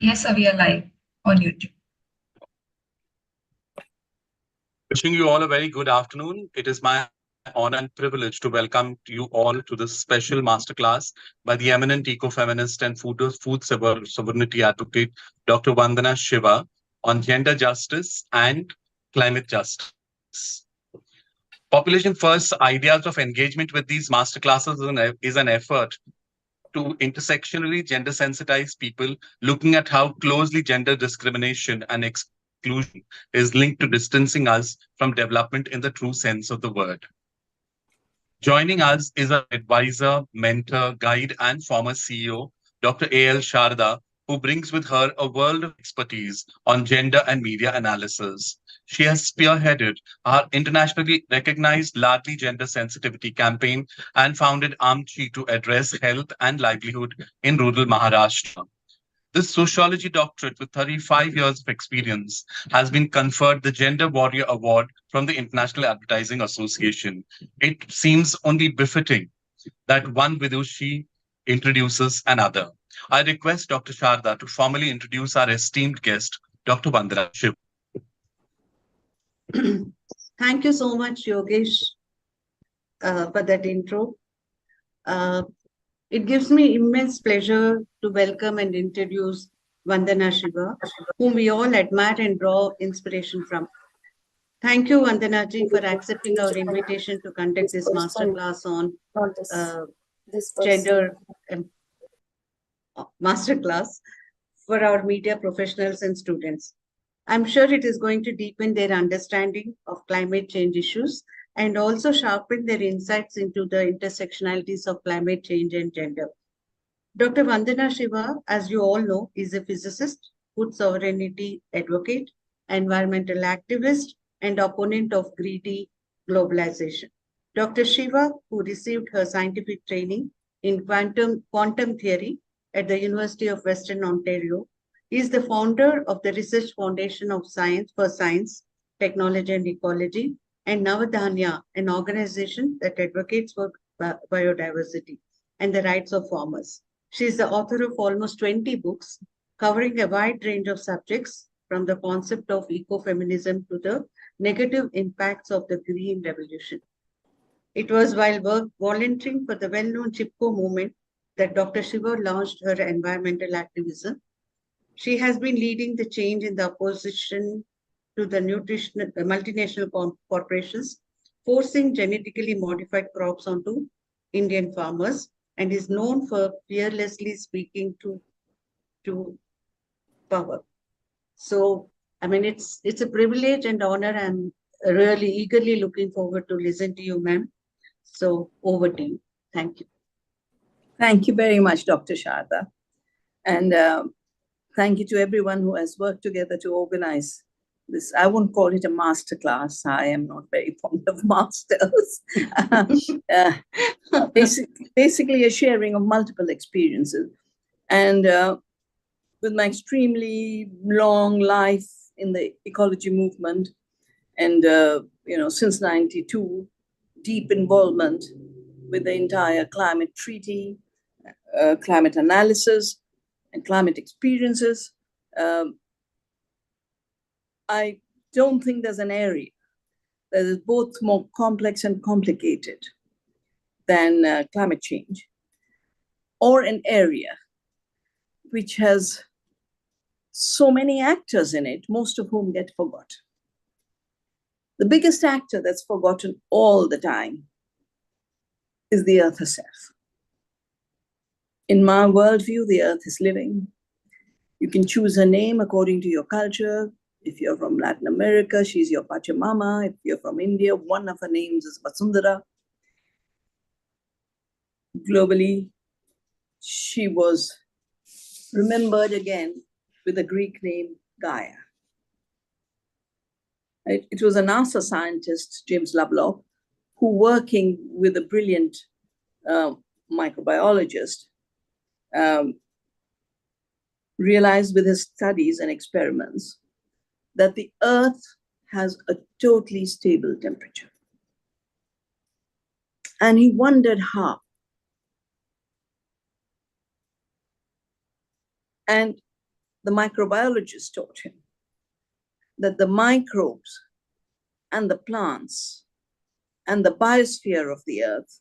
Yes, sir, we are live on YouTube. Wishing you all a very good afternoon. It is my honor and privilege to welcome you all to this special masterclass by the eminent eco-feminist and food sovereignty advocate, Dr. Vandana Shiva, on gender justice and climate justice. Population First's ideas of engagement with these masterclasses is an effort to intersectionally gender sensitize people, looking at how closely gender discrimination and exclusion is linked to distancing us from development in the true sense of the word. Joining us is our advisor, mentor, guide, and former CEO, Dr. A.L. Sharda, who brings with her a world of expertise on gender and media analysis. She has spearheaded our internationally recognized Largely Gender Sensitivity campaign and founded AMCHI to address health and livelihood in rural Maharashtra. This sociology doctorate with 35 years of experience has been conferred the Gender Warrior Award from the International Advertising Association. It seems only befitting that one Vidushi introduces another. I request Dr. Sharda to formally introduce our esteemed guest, Dr. Vandana Shiv. Thank you so much, Yogesh, for that intro. Uh, it gives me immense pleasure to welcome and introduce Vandana Shiva, whom we all admire and draw inspiration from. Thank you, Vandana ji, for accepting our invitation to conduct this masterclass on uh, gender masterclass for our media professionals and students. I'm sure it is going to deepen their understanding of climate change issues and also sharpen their insights into the intersectionalities of climate change and gender. Dr. Vandana Shiva, as you all know, is a physicist, food sovereignty advocate, environmental activist, and opponent of greedy globalization. Dr. Shiva, who received her scientific training in quantum theory at the University of Western Ontario, is the founder of the Research Foundation of Science for Science, Technology and Ecology, and Navadhanya, an organization that advocates for biodiversity and the rights of farmers. She is the author of almost 20 books covering a wide range of subjects, from the concept of ecofeminism to the negative impacts of the Green Revolution. It was while volunteering for the well-known Chipko movement that Dr. Shiva launched her environmental activism. She has been leading the change in the opposition to the multinational corporations, forcing genetically modified crops onto Indian farmers, and is known for fearlessly speaking to power. So, I mean, it's a privilege and honor. I'm really eagerly looking forward to listen to you, ma'am. So, over to you. Thank you. Thank you very much, Dr. Sharda. And thank you to everyone who has worked together to organize this. I won't call it a master class. I am not very fond of masters. Basically, a sharing of multiple experiences. And with my extremely long life in the ecology movement, and since '92, deep involvement with the entire climate treaty, climate analysis, and climate experiences, I don't think there's an area that is both more complex and complicated than climate change, or an area which has so many actors in it, most of whom get forgotten. The biggest actor that's forgotten all the time is the earth herself. In my worldview, the earth is living. You can choose her name according to your culture. If you're from Latin America, she's your Pachamama. If you're from India, one of her names is Vasundhara. Globally, she was remembered again with a Greek name, Gaia. It was a NASA scientist, James Lovelock, who, working with a brilliant microbiologist, realized with his studies and experiments that the earth has a totally stable temperature. And he wondered how. And the microbiologist taught him that the microbes and the plants and the biosphere of the earth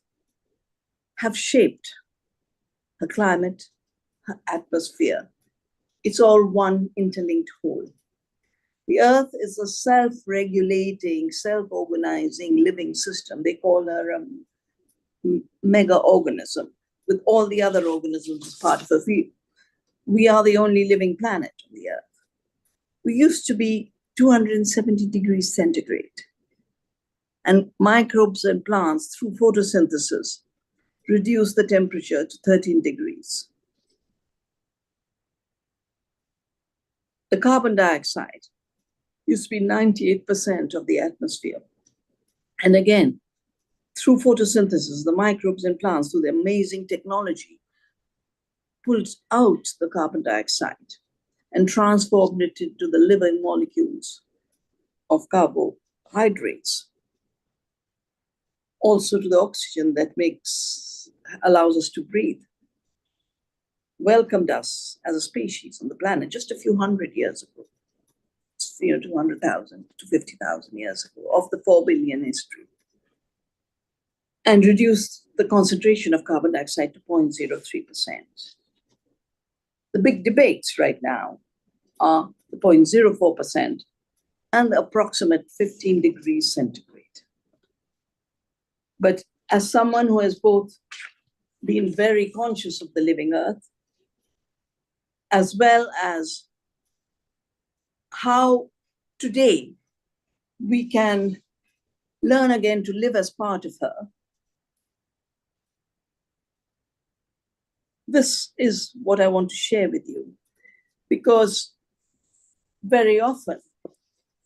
have shaped her climate, her atmosphere. It's all one interlinked whole. The earth is a self-regulating, self-organizing living system. They call her a mega organism, with all the other organisms as part of her field. We are the only living planet on the earth. We used to be 270 degrees centigrade. And microbes and plants, through photosynthesis, reduce the temperature to 13 degrees. The carbon dioxide used to be 98% of the atmosphere. And again, through photosynthesis, the microbes and plants, through the amazing technology, pulls out the carbon dioxide and transformed it into the living molecules of carbohydrates. Also to the oxygen that allows us to breathe. Welcomed us as a species on the planet just a few hundred years ago. 200,000 to 50,000 years ago, of the 4 billion history. And reduced the concentration of carbon dioxide to 0.03%. The big debates right now are the 0.04% and the approximate 15 degrees centigrade. But as someone who has both been very conscious of the living earth, as well as how today we can learn again to live as part of her, this is what I want to share with you, because very often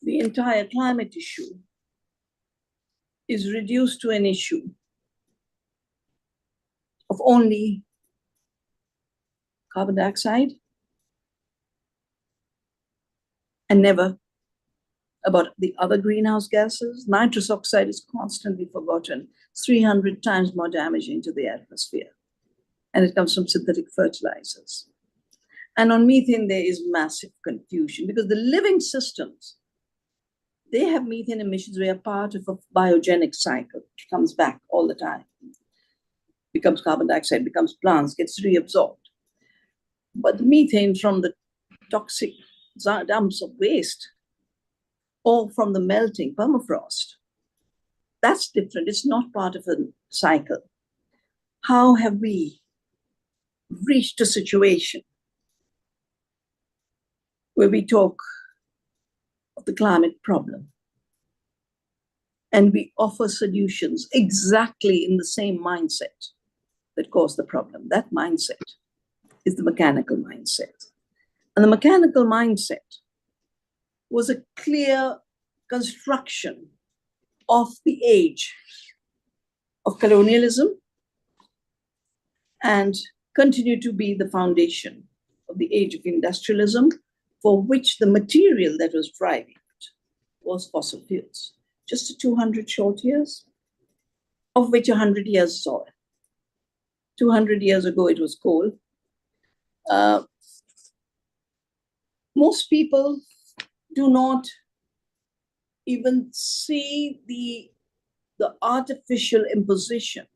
the entire climate issue is reduced to an issue of only carbon dioxide and never about the other greenhouse gases. Nitrous oxide is constantly forgotten. It's 300 times more damaging to the atmosphere. And it comes from synthetic fertilizers. And on methane, there is massive confusion because the living systems, they have methane emissions. We are part of a biogenic cycle. It comes back all the time. Becomes carbon dioxide, becomes plants, gets reabsorbed. But the methane from the toxic dumps of waste or from the melting permafrost, that's different. It's not part of a cycle. How have we reached a situation where we talk of the climate problem and we offer solutions exactly in the same mindset that caused the problem? That mindset is the mechanical mindset. And the mechanical mindset was a clear construction of the age of colonialism and continue to be the foundation of the age of industrialism, for which the material that was driving it was fossil fuels. Just 200 short years, of which 100 years is oil. 200 years ago, it was coal. Most people do not even see the artificial imposition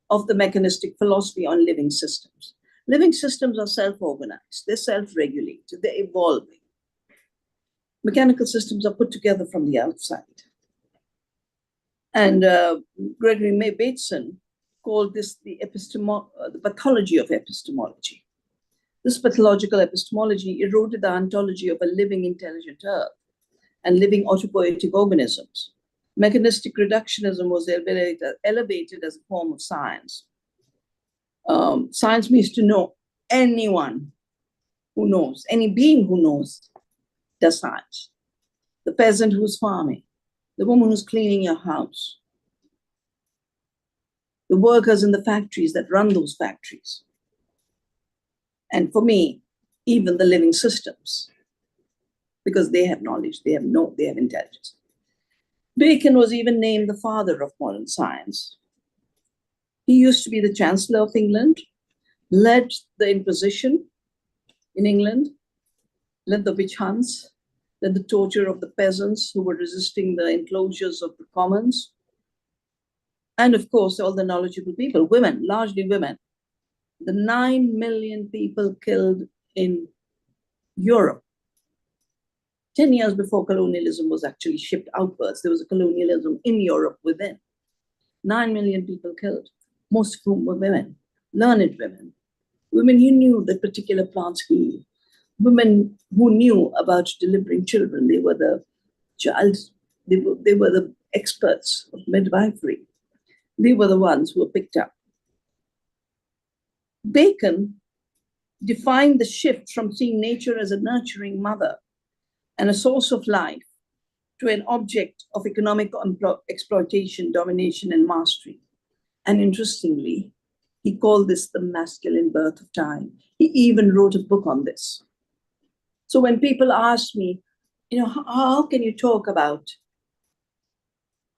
of the mechanistic philosophy on living systems. Living systems are self-organized, they're self-regulated, they're evolving. Mechanical systems are put together from the outside. And Gregory May Bateson called this the pathology of epistemology. This pathological epistemology eroded the ontology of a living, intelligent earth and living autopoietic organisms. Mechanistic reductionism was elevated as a form of science. Science means to know. Anyone who knows, any being who knows, does science. The peasant who's farming, the woman who's cleaning your house, the workers in the factories that run those factories. And for me, even the living systems, because they have knowledge, they have intelligence. Bacon was even named the father of modern science. He used to be the Chancellor of England, led the Inquisition in England, led the witch hunts, led the torture of the peasants who were resisting the enclosures of the commons, and of course, all the knowledgeable people, women, largely women. The 9 million people killed in Europe 10 years before colonialism was actually shipped outwards. There was a colonialism in Europe within. 9 million people killed, most of whom were women, learned women, women who knew that particular plants heal, women who knew about delivering children. They were the they were the experts of midwifery. They were the ones who were picked up. Bacon defined the shift from seeing nature as a nurturing mother and a source of life to an object of economic exploitation, domination, and mastery. And interestingly, he called this the masculine birth of time. He even wrote a book on this. So when people ask me, how can you talk about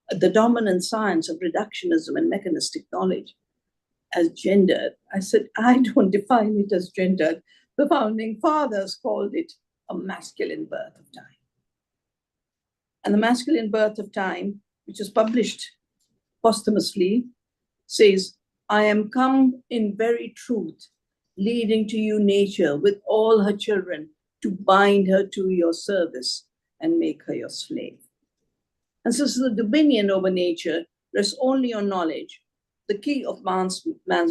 the dominant science of reductionism and mechanistic knowledge as gendered? I said, I don't define it as gendered. The founding fathers called it a masculine birth of time. And the masculine birth of time, which is published posthumously, says, I am come in very truth, leading to you nature with all her children, to bind her to your service and make her your slave. And since the dominion over nature rests only on knowledge, the key of man's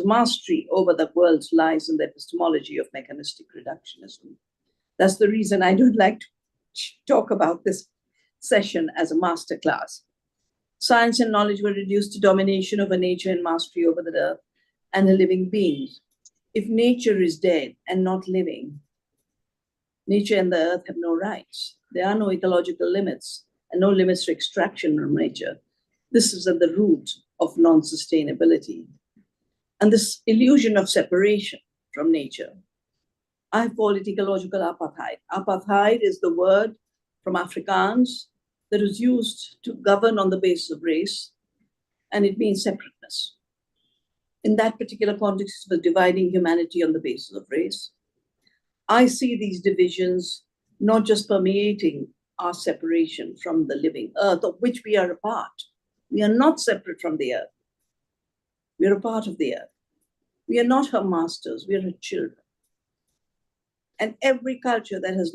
mastery over the world lies in the epistemology of mechanistic reductionism. That's the reason I don't like to talk about this session as a masterclass. Science and knowledge were reduced to domination over nature and mastery over the earth and the living beings. If nature is dead and not living, nature and the earth have no rights. There are no ecological limits and no limits for extraction from nature. This is at the root of non-sustainability. And this illusion of separation from nature, I call it ecological apartheid. Apartheid is the word from Afrikaans that is used to govern on the basis of race, and it means separateness. In that particular context of dividing humanity on the basis of race, I see these divisions not just permeating our separation from the living earth, of which we are a part. We are not separate from the earth. We are a part of the earth. We are not her masters, we are her children. And every culture that has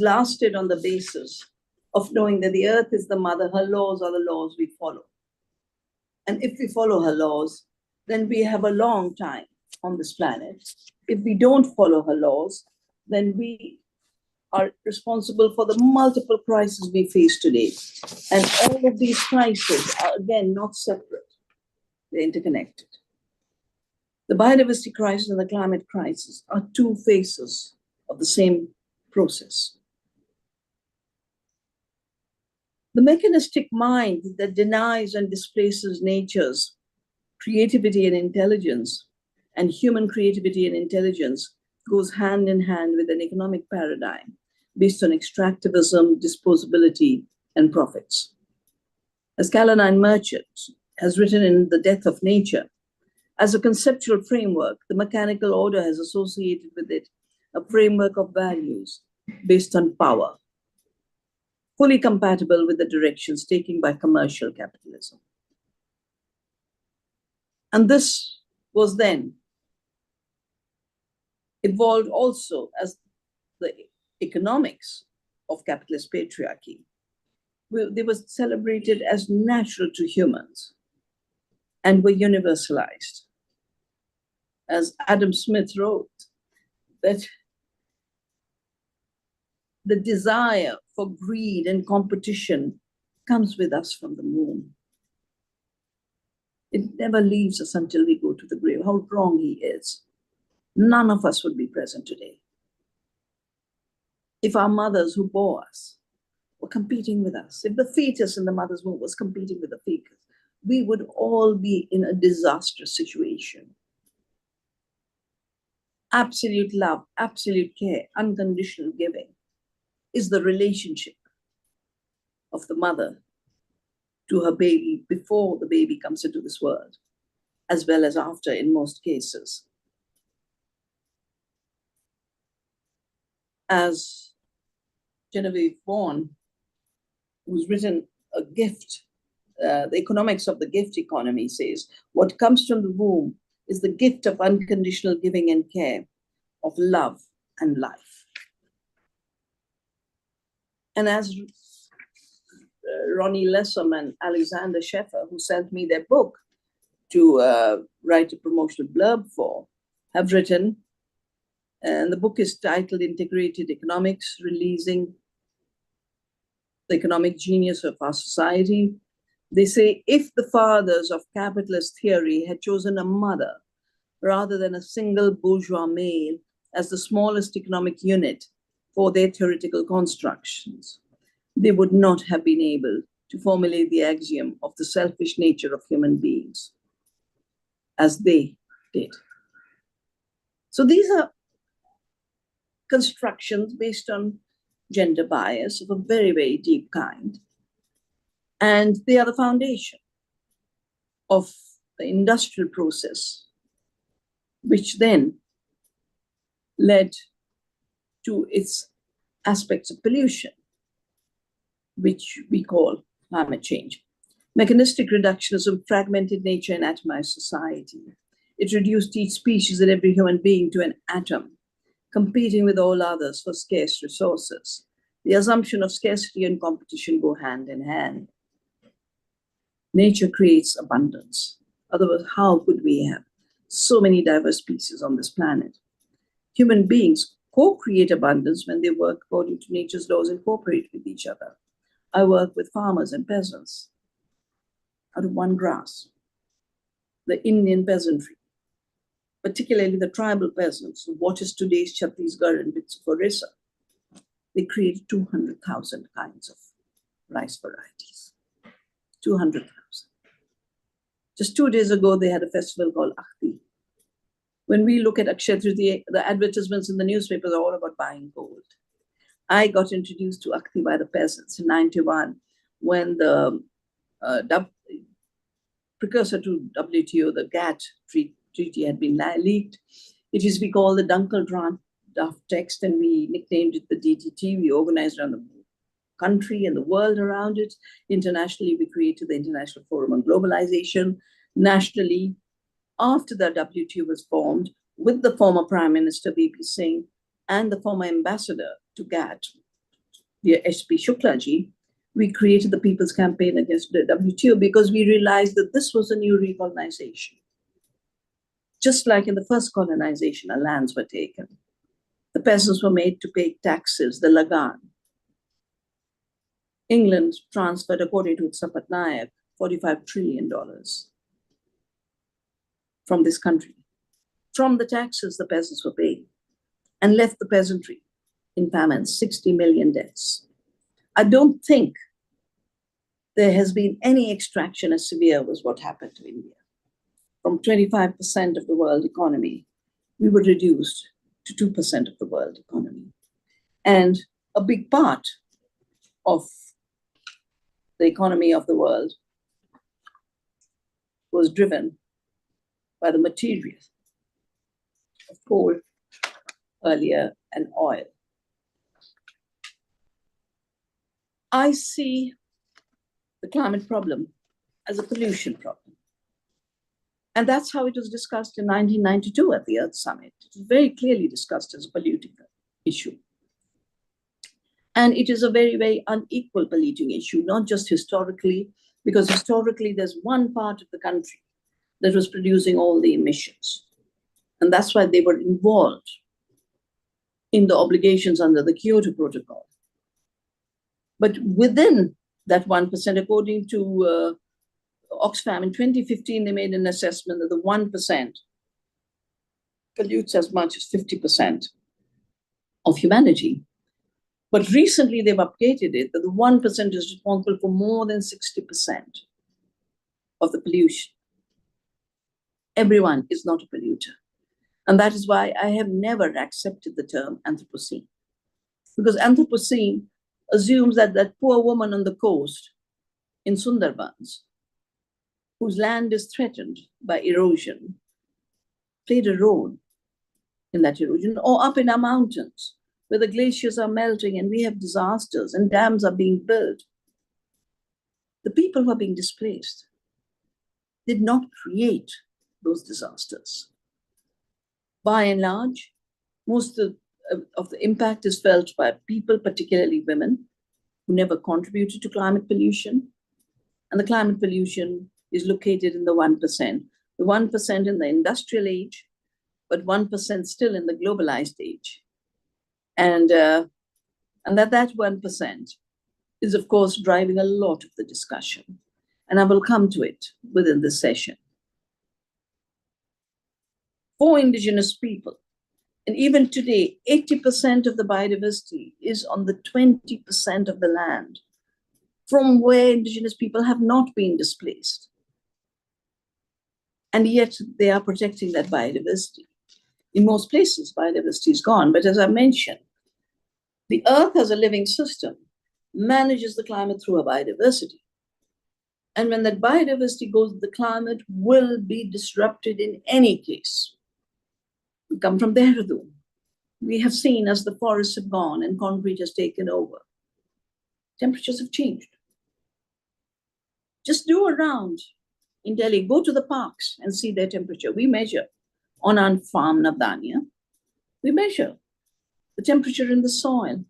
lasted on the basis of knowing that the earth is the mother, her laws are the laws we follow. And if we follow her laws, then we have a long time on this planet. If we don't follow her laws, then we are responsible for the multiple crises we face today. And all of these crises are, again, not separate. They're interconnected. The biodiversity crisis and the climate crisis are two faces of the same process. The mechanistic mind that denies and displaces nature's creativity and intelligence, and human creativity and intelligence, goes hand in hand with an economic paradigm based on extractivism, disposability, and profits. As Caroline Merchant has written in The Death of Nature, as a conceptual framework, the mechanical order has associated with it a framework of values based on power, fully compatible with the directions taken by commercial capitalism. And this was then evolved also as the economics of capitalist patriarchy. They were celebrated as natural to humans and were universalized. As Adam Smith wrote, that the desire for greed and competition comes with us from the moon. It never leaves us until we go to the grave. How wrong he is. None of us would be present today if our mothers who bore us were competing with us. If the fetus in the mother's womb was competing with the fetus, we would all be in a disastrous situation. Absolute love, absolute care, unconditional giving is the relationship of the mother to her baby before the baby comes into this world, as well as after in most cases. as Genevieve Vaughan, who's written a gift, the economics of the gift economy, says, what comes from the womb is the gift of unconditional giving and care, of love and life. And as Ronnie Lessam and Alexander Sheffer, who sent me their book to write a promotional blurb for, have written, and the book is titled Integrated Economics, Releasing the Economic Genius of Our Society. They say, if the fathers of capitalist theory had chosen a mother rather than a single bourgeois male as the smallest economic unit for their theoretical constructions, they would not have been able to formulate the axiom of the selfish nature of human beings as they did. So these are constructions based on gender bias of a very, very deep kind. And they are the foundation of the industrial process, which then led to its aspects of pollution, which we call climate change. Mechanistic reductionism fragmented nature and atomized society. It reduced each species and every human being to an atom, competing with all others for scarce resources. The assumption of scarcity and competition go hand in hand. Nature creates abundance. Otherwise, how could we have so many diverse species on this planet? Human beings co-create abundance when they work according to nature's laws and cooperate with each other. I work with farmers and peasants out of one grass. The Indian peasantry, particularly the tribal peasants of what is today's Chhattisgarh and bits of Orissa, they created 200,000 kinds of rice varieties. 200,000. Just 2 days ago, they had a festival called Akhti. When we look at Akshaya Tritiya, the advertisements in the newspapers are all about buying gold. I got introduced to Akhti by the peasants in 91 when the precursor to WTO, the GATT treaty had been leaked. It used to be called the Dunkel Draft Text, and we nicknamed it the DDT. We organized around the country and the world around it. Internationally, we created the International Forum on Globalization. Nationally, after the WTO was formed, with the former Prime Minister VP Singh and the former ambassador to GATT, the S.P. Shuklaji, we created the People's Campaign Against the WTO because we realized that this was a new recolonization. Just like in the first colonization, our lands were taken. The peasants were made to pay taxes, the Lagan. England transferred, according to Patnaik, $45 trillion from this country. From the taxes the peasants were paying, and left the peasantry in famine, 60 million deaths. I don't think there has been any extraction as severe as what happened to India. From 25% of the world economy, we were reduced to 2% of the world economy. And a big part of the economy of the world was driven by the material of coal earlier and oil. I see the climate problem as a pollution problem. And that's how it was discussed in 1992 at the Earth Summit. It was very clearly discussed as a polluting issue. And it is a very, very unequal polluting issue, not just historically, because historically there's one part of the country that was producing all the emissions. And that's why they were involved in the obligations under the Kyoto Protocol. But within that 1%, according to Oxfam, in 2015, they made an assessment that the 1% pollutes as much as 50% of humanity. But recently they've updated it that the 1% is responsible for more than 60% of the pollution. Everyone is not a polluter. And that is why I have never accepted the term Anthropocene. Because Anthropocene assumes that that poor woman on the coast in Sundarbans, whose land is threatened by erosion, played a role in that erosion, or up in our mountains, where the glaciers are melting and we have disasters and dams are being built, the people who are being displaced did not create those disasters. By and large, most of the impact is felt by people, particularly women, who never contributed to climate pollution. And the climate pollution is located in the 1%. The 1% in the industrial age, but 1% still in the globalized age. And that 1% is, of course, driving a lot of the discussion. And I will come to it within this session. For indigenous people, and even today, 80% of the biodiversity is on the 20% of the land from where indigenous people have not been displaced. And yet they are protecting that biodiversity. In most places, biodiversity is gone. But as I mentioned, the earth as a living system manages the climate through a biodiversity. And when that biodiversity goes, the climate will be disrupted in any case. We come from Dehradun. We have seen as the forests have gone and concrete has taken over, temperatures have changed. Just do a round in Delhi, go to the parks and see their temperature. We measure on our farm, Navdanya. We measure the temperature in the soil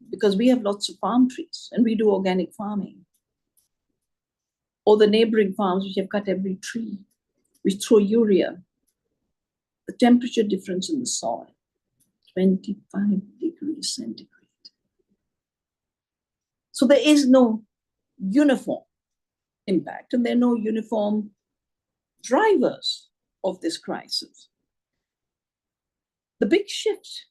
because we have lots of palm trees and we do organic farming. Or the neighboring farms which have cut every tree, we throw urea. The temperature difference in the soil, 25 degrees centigrade. So there is no uniform impact and there are no uniform drivers of this crisis. The big shift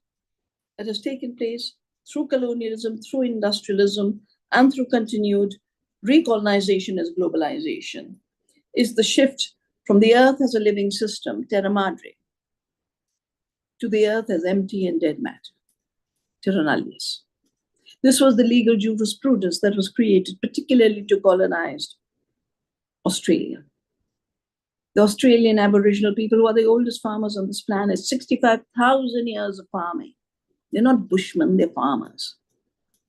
that has taken place through colonialism, through industrialism, and through continued recolonization as globalization is the shift from the earth as a living system, terra madre, to the earth as empty and dead matter, terra nullius. This was the legal jurisprudence that was created particularly to colonize Australia. The Australian Aboriginal people, who are the oldest farmers on this planet, 65,000 years of farming. They're not bushmen, they're farmers.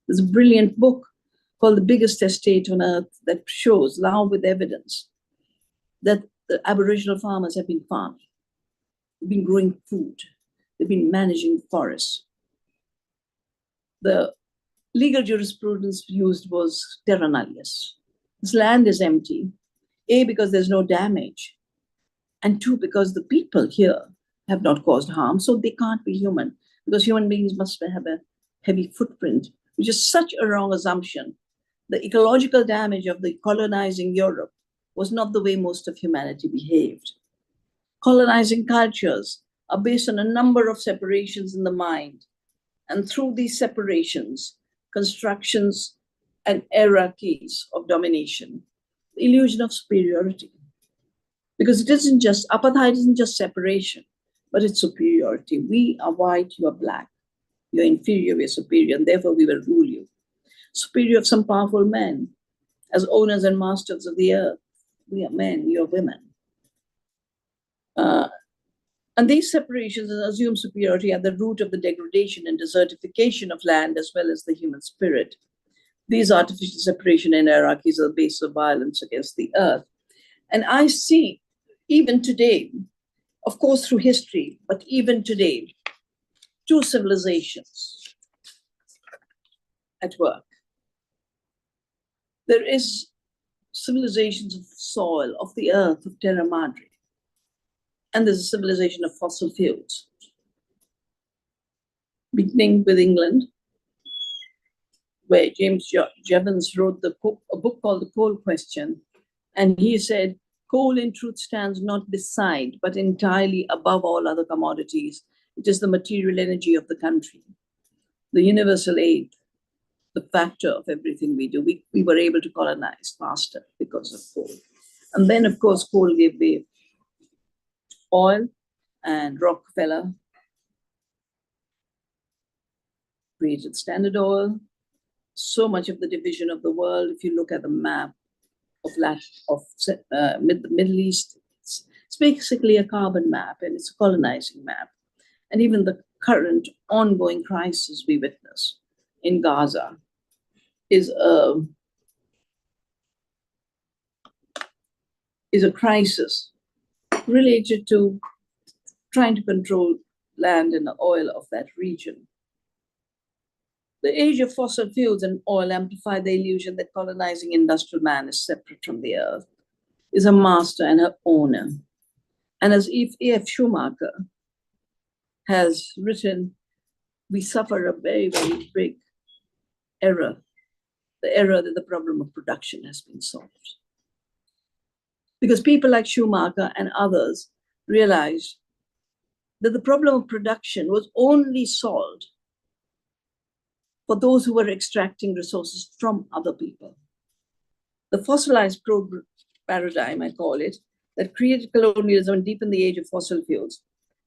There's a brilliant book called The Biggest Estate on Earth that shows, now with evidence, that the Aboriginal farmers have been farming. They've been growing food. They've been managing forests. The legal jurisprudence used was terra nullius. This land is empty, A, because there's no damage, and 2, because the people here have not caused harm, so they can't be human, because human beings must have a heavy footprint, which is such a wrong assumption. The ecological damage of the colonizing Europe was not the way most of humanity behaved. Colonizing cultures are based on a number of separations in the mind, and through these separations, constructions and hierarchies of domination, the illusion of superiority. Because it isn't just, apartheid isn't just separation, but it's superiority. We are white, you are black. You're inferior, we're superior, and therefore we will rule you. Superior of some powerful men as owners and masters of the earth. We are men, you are women. And these separations and assumed superiority are the root of the degradation and desertification of land as well as the human spirit. These artificial separation and hierarchies are the basis of violence against the earth. And I see, even today, of course through history, but even today, 2 civilizations at work. There is civilizations of soil, of the earth, of terra madre. And there's a civilization of fossil fuels. Beginning with England, where James Jevons wrote a book called The Coal Question. And he said, coal in truth stands not beside, but entirely above all other commodities. It is the material energy of the country, the universal aid, the factor of everything we do. We were able to colonize faster because of coal. And then, of course, coal gave way oil, and Rockefeller created Standard Oil. So much of the division of the world, if you look at the map of the Middle East, it's basically a carbon map and it's a colonizing map. And even the current ongoing crisis we witness in Gaza is a crisis related to trying to control land and the oil of that region. The age of fossil fuels and oil amplify the illusion that colonizing industrial man is separate from the earth, is a master and an owner. And as E.F. Schumacher has written, we suffer a very, very big error, the error that the problem of production has been solved. Because people like Schumacher and others realized that the problem of production was only solved for those who were extracting resources from other people. The fossilized paradigm, I call it, that created colonialism and deepened the age of fossil fuels,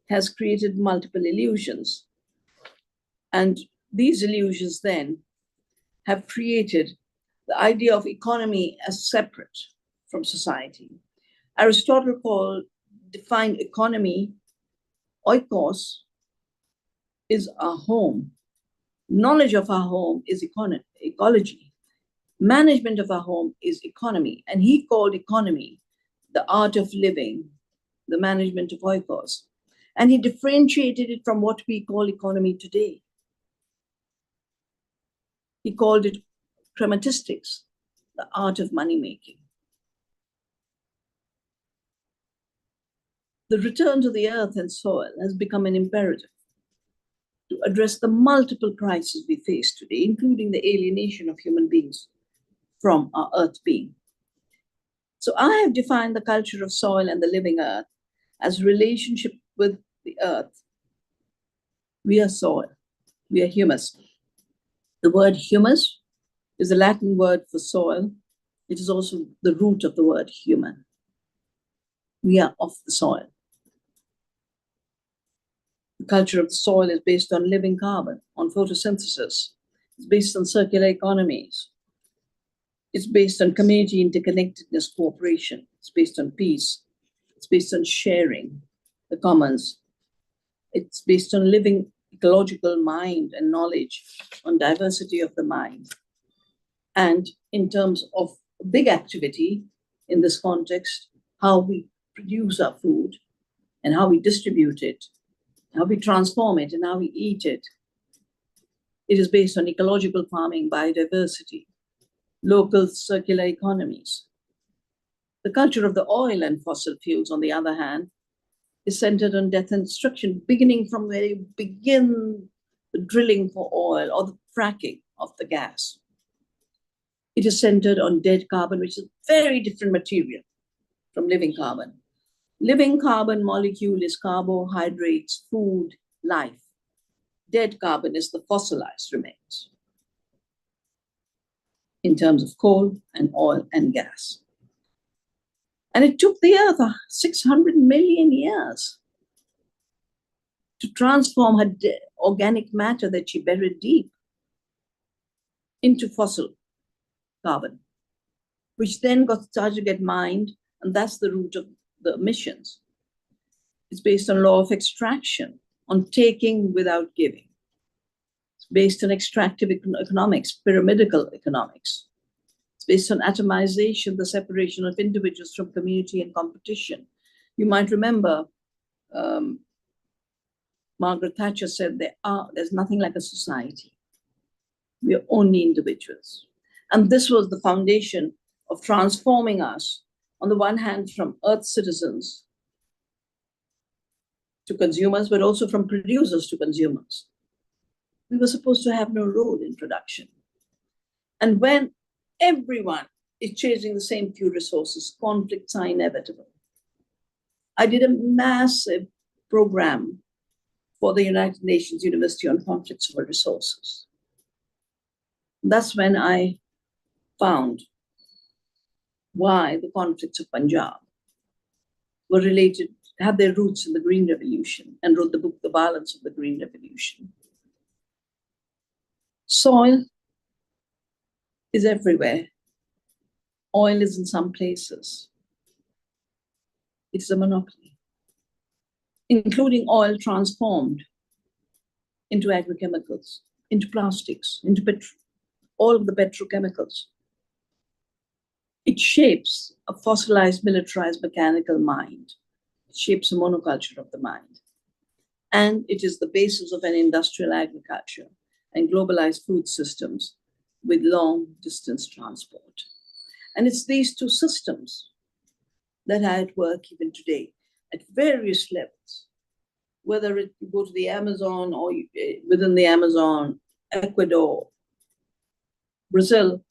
has created multiple illusions. And these illusions then have created the idea of economy as separate from society. Aristotle defined economy, oikos, is our home. Knowledge of our home is ecology. Management of our home is economy. And he called economy the art of living, the management of oikos. And he differentiated it from what we call economy today. He called it chrematistics, the art of money making. The return to the earth and soil has become an imperative to address the multiple crises we face today, including the alienation of human beings from our earth being. So I have defined the culture of soil and the living earth as relationship with the earth. We are soil, we are humus. The word humus is a Latin word for soil. It is also the root of the word human. We are of the soil. The culture of the soil is based on living carbon, on photosynthesis. It's based on circular economies. It's based on community interconnectedness, cooperation. It's based on peace. It's based on sharing the commons. It's based on living ecological mind and knowledge, on diversity of the mind. And in terms of big activity in this context, how we produce our food and how we distribute it, how we transform it and how we eat it. It is based on ecological farming, biodiversity, local circular economies. The culture of the oil and fossil fuels, on the other hand, is centered on death and destruction, beginning from where you begin the drilling for oil or the fracking of the gas. It is centered on dead carbon, which is a very different material from living carbon. Living carbon molecule is carbohydrates, food, life. Dead carbon is the fossilized remains in terms of coal and oil and gas. And it took the Earth 600 million years to transform her organic matter that she buried deep into fossil carbon, which then started to get mined, and that's the root of the emissions. It's based on law of extraction, on taking without giving. It's based on extractive economics, pyramidal economics. It's based on atomization, the separation of individuals from community and competition. You might remember Margaret Thatcher said there's nothing like a society. We are only individuals. And this was the foundation of transforming us, on the one hand, from Earth citizens to consumers, but also from producers to consumers. We were supposed to have no role in production. And when everyone is chasing the same few resources, conflicts are inevitable. I did a massive program for the United Nations University on conflicts over resources. That's when I found why the conflicts of Punjab were related, had their roots in the Green Revolution, and wrote the book, The Balance of the Green Revolution. Soil is everywhere. Oil is in some places. It's a monopoly, including oil transformed into agrochemicals, into plastics, into all of the petrochemicals. It shapes a fossilized, militarized, mechanical mind. It shapes a monoculture of the mind. And it is the basis of an industrial agriculture and globalized food systems with long distance transport. And it's these two systems that are at work even today at various levels, whether you go to the Amazon or within the Amazon, Ecuador, Brazil,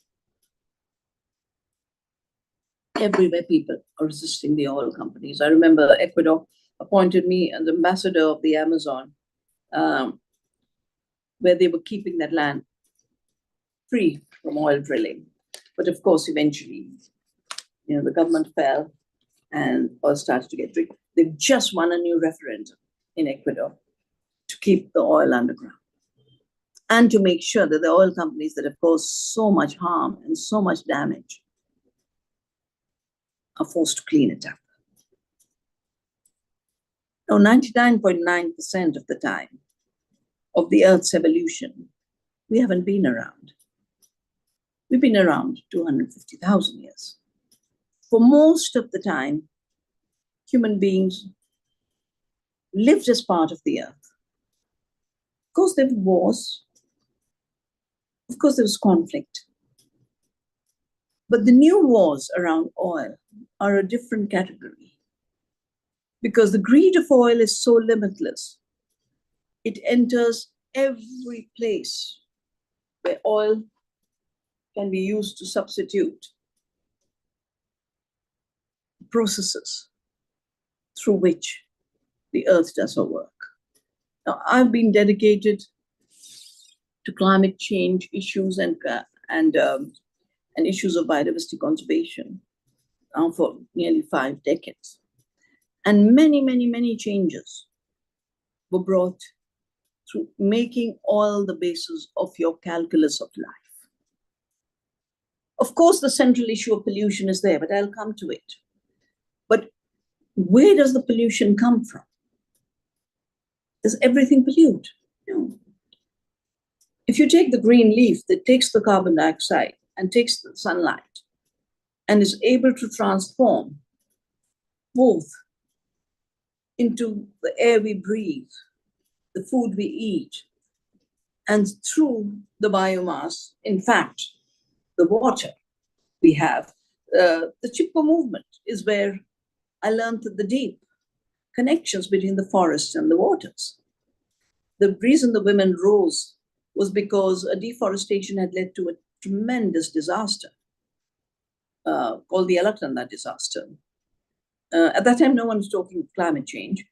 everywhere people are resisting the oil companies. I remember Ecuador appointed me as ambassador of the Amazon, where they were keeping that land free from oil drilling. But of course, eventually, the government fell and oil started to get drilled. They've just won a new referendum in Ecuador to keep the oil underground and to make sure that the oil companies that have caused so much harm and so much damage are forced to clean it up. Now, 99.9% of the time of the Earth's evolution, we haven't been around. We've been around 250,000 years. For most of the time, human beings lived as part of the Earth. Of course, there were wars. Of course, there was conflict. But the new wars around oil are a different category because the greed of oil is so limitless. It enters every place where oil can be used to substitute processes through which the earth does her work. Now, I've been dedicated to climate change issues and issues of biodiversity conservation for nearly 5 decades. And many, many, many changes were brought through making oil the basis of your calculus of life. Of course, the central issue of pollution is there, but I'll come to it. But where does the pollution come from? Does everything pollute? No. If you take the green leaf that takes the carbon dioxide and takes the sunlight and is able to transform both into the air we breathe, the food we eat, and through the biomass, in fact, the water we have. The Chipko movement is where I learned the deep connections between the forests and the waters. The reason the women rose was because a deforestation had led to a tremendous disaster called the Alaknanda disaster. At that time, no one was talking of climate change,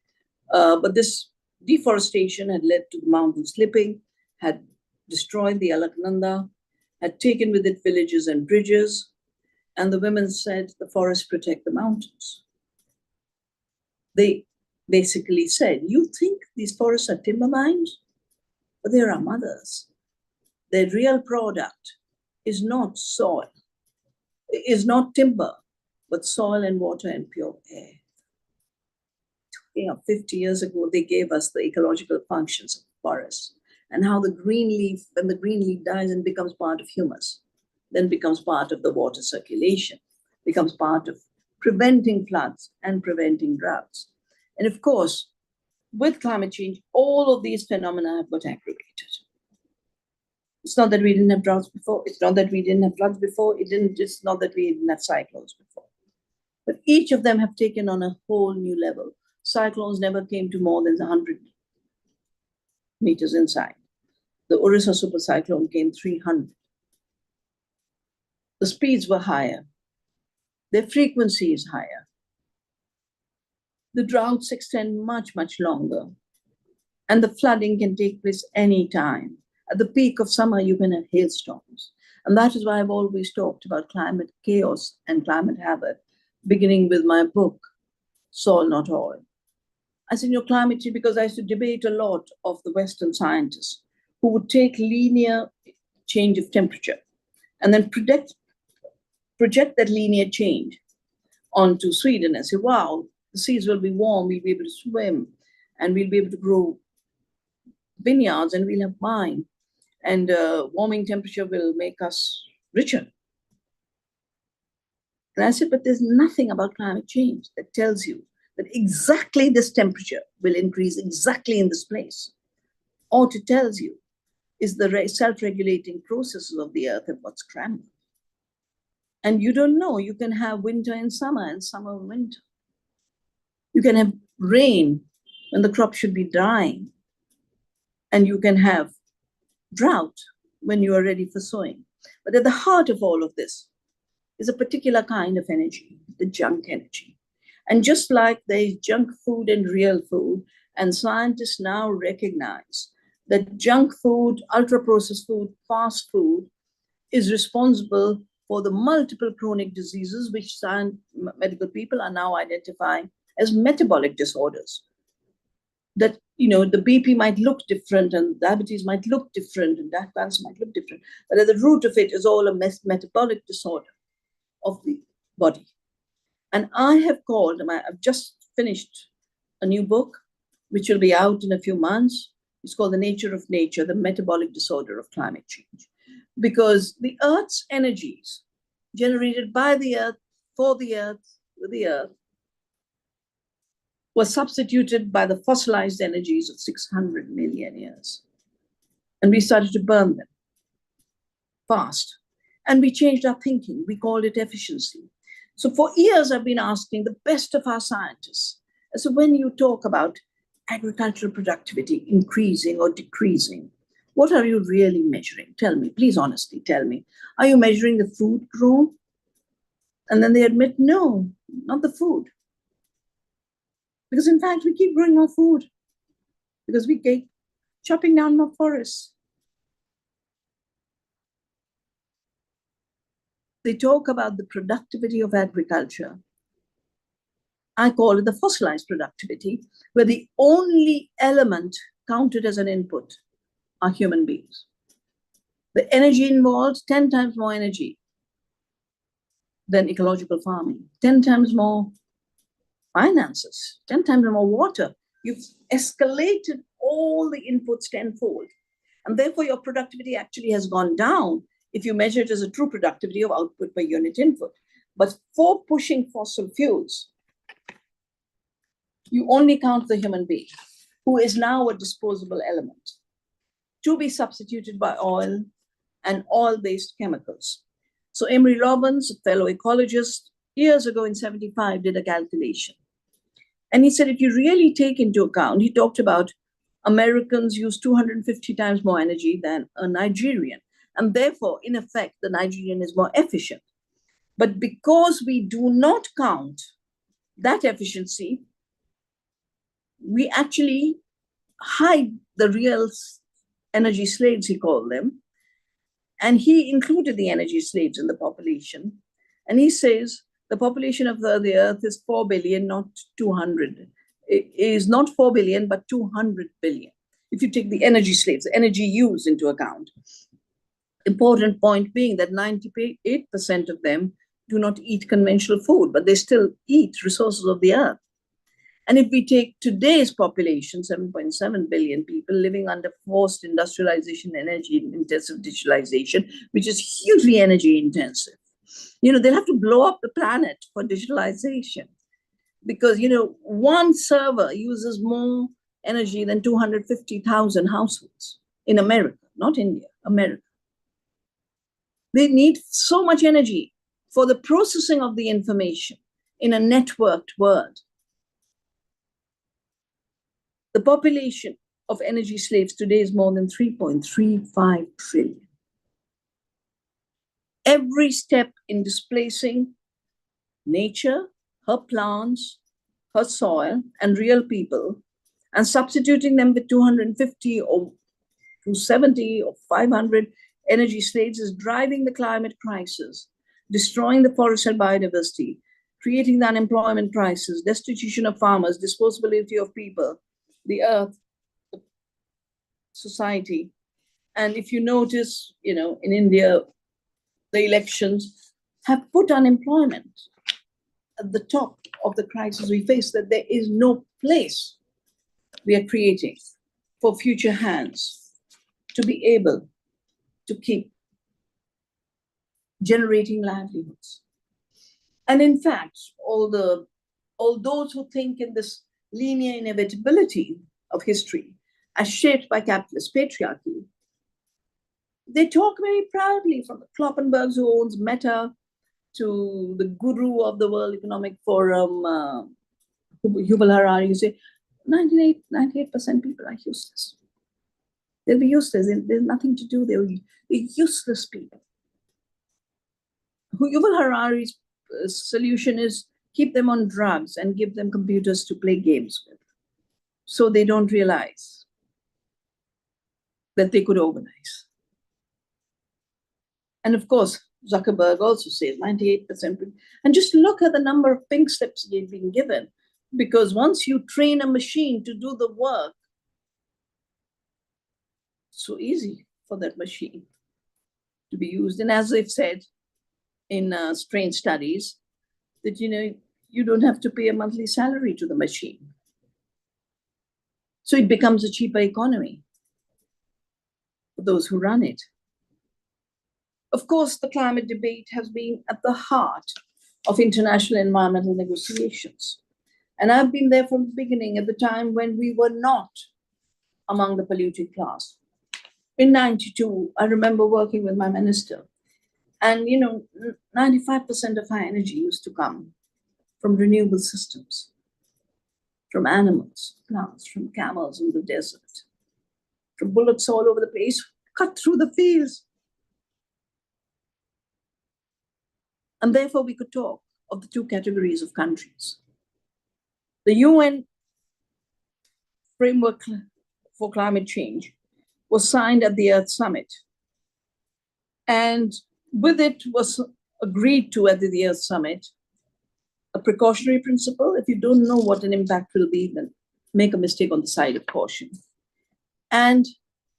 but this deforestation had led to the mountain slipping, had destroyed the Alaknanda, had taken with it villages and bridges, and the women said the forests protect the mountains. They basically said, you think these forests are timber mines? But they're our mothers. Their real product is not soil, is not timber, but soil and water and pure air. 50 years ago, they gave us the ecological functions of forests and how the green leaf, when the green leaf dies and becomes part of humus, then becomes part of the water circulation, becomes part of preventing floods and preventing droughts. And of course, with climate change, all of these phenomena have got aggravated. It's not that we didn't have droughts before. It's not that we didn't have floods before. It's not that we didn't have cyclones before. But each of them have taken on a whole new level. Cyclones never came to more than 100 meters inside. The Orissa supercyclone came 300. The speeds were higher. Their frequency is higher. The droughts extend much, much longer. And the flooding can take place any time. At the peak of summer, you can have hailstorms. And that is why I've always talked about climate chaos and climate havoc, beginning with my book, Soil Not Oil. I said, climate change, because I used to debate a lot of the Western scientists who would take linear change of temperature and then project that linear change onto Sweden and say, wow, the seas will be warm, we'll be able to swim, and we'll be able to grow vineyards and we'll have wine, and warming temperature will make us richer. And I said, but there's nothing about climate change that tells you that exactly this temperature will increase exactly in this place. All it tells you is the self-regulating processes of the earth and what's cramped. And you don't know, you can have winter in summer and summer in winter. You can have rain when the crop should be dying. And you can have drought when you are ready for sowing. But at the heart of all of this is a particular kind of energy, the junk energy. And just like there is junk food and real food, and scientists now recognize that junk food, ultra-processed food, fast food is responsible for the multiple chronic diseases which medical people are now identifying as metabolic disorders. That, the BP might look different and diabetes might look different and that cancer might look different, but at the root of it is all a metabolic disorder of the body. And I have called, I've just finished a new book, which will be out in a few months. It's called The Nature of Nature, the Metabolic Disorder of Climate Change. Because the Earth's energies generated by the Earth, for the Earth, with the Earth, were substituted by the fossilized energies of 600 million years. And we started to burn them fast. And we changed our thinking. We called it efficiency. So for years, I've been asking the best of our scientists. So when you talk about agricultural productivity increasing or decreasing, what are you really measuring? Tell me, please honestly tell me. Are you measuring the food grown? And then they admit, no, not the food. Because in fact, we keep growing more food because we keep chopping down more forests. They talk about the productivity of agriculture. I call it the fossilized productivity, where the only element counted as an input are human beings. The energy involved, 10 times more energy than ecological farming, 10 times more finances, 10 times more water. You've escalated all the inputs tenfold. And therefore, your productivity actually has gone down if you measure it as a true productivity of output per unit input. But for pushing fossil fuels, you only count the human being, who is now a disposable element, to be substituted by oil and oil-based chemicals. So Emery Robbins, a fellow ecologist, years ago in 75, did a calculation. And he said, if you really take into account, he talked about Americans use 250 times more energy than a Nigerian. And therefore, in effect, the Nigerian is more efficient. But because we do not count that efficiency, we actually hide the real energy slaves, he called them. And he included the energy slaves in the population. And he says the population of the Earth is 4 billion, not 200. It is not 4 billion, but 200 billion. If you take the energy slaves, the energy used into account. Important point being that 98% of them do not eat conventional food, but they still eat resources of the earth. And if we take today's population, 7.7 billion people living under forced industrialization, energy-intensive digitalization, which is hugely energy-intensive. They'll have to blow up the planet for digitalization because, one server uses more energy than 250,000 households in America, not India, America. They need so much energy for the processing of the information in a networked world. The population of energy slaves today is more than 3.35 trillion. Every step in displacing nature, her plants, her soil, and real people, and substituting them with 250 or 270 or 500 energy slaves is driving the climate crisis, destroying the forest and biodiversity, creating the unemployment crisis, destitution of farmers, disposability of people, the earth, society. And if you notice, in India, the elections have put unemployment at the top of the crisis we face, that there is no place we are creating for future hands to be able to keep generating livelihoods. And in fact, all those who think in this linear inevitability of history as shaped by capitalist patriarchy, they talk very proudly, from the Kloppenbergs who owns Meta to the guru of the World Economic Forum, Yuval Harari, you say 98% people are useless. They'll be useless. There's nothing to do. They're useless people. Yuval Harari's solution is keep them on drugs and give them computers to play games with, so they don't realize that they could organize. And of course, Zuckerberg also says 98%. And just look at the number of pink slips they've been given, because once you train a machine to do the work, it's so easy for that machine to be used. And as they've said in strange studies, that you don't have to pay a monthly salary to the machine. So it becomes a cheaper economy for those who run it. Of course, the climate debate has been at the heart of international environmental negotiations. And I've been there from the beginning, at the time when we were not among the polluted class. In 92, I remember working with my minister, and 95% of our energy used to come from renewable systems, from animals, plants, from camels in the desert, from bullocks all over the place, cut through the fields. And therefore, we could talk of the two categories of countries. The UN framework for climate change was signed at the Earth Summit. And with it was agreed to at the Earth Summit a precautionary principle. If you don't know what an impact will be, then make a mistake on the side of caution. And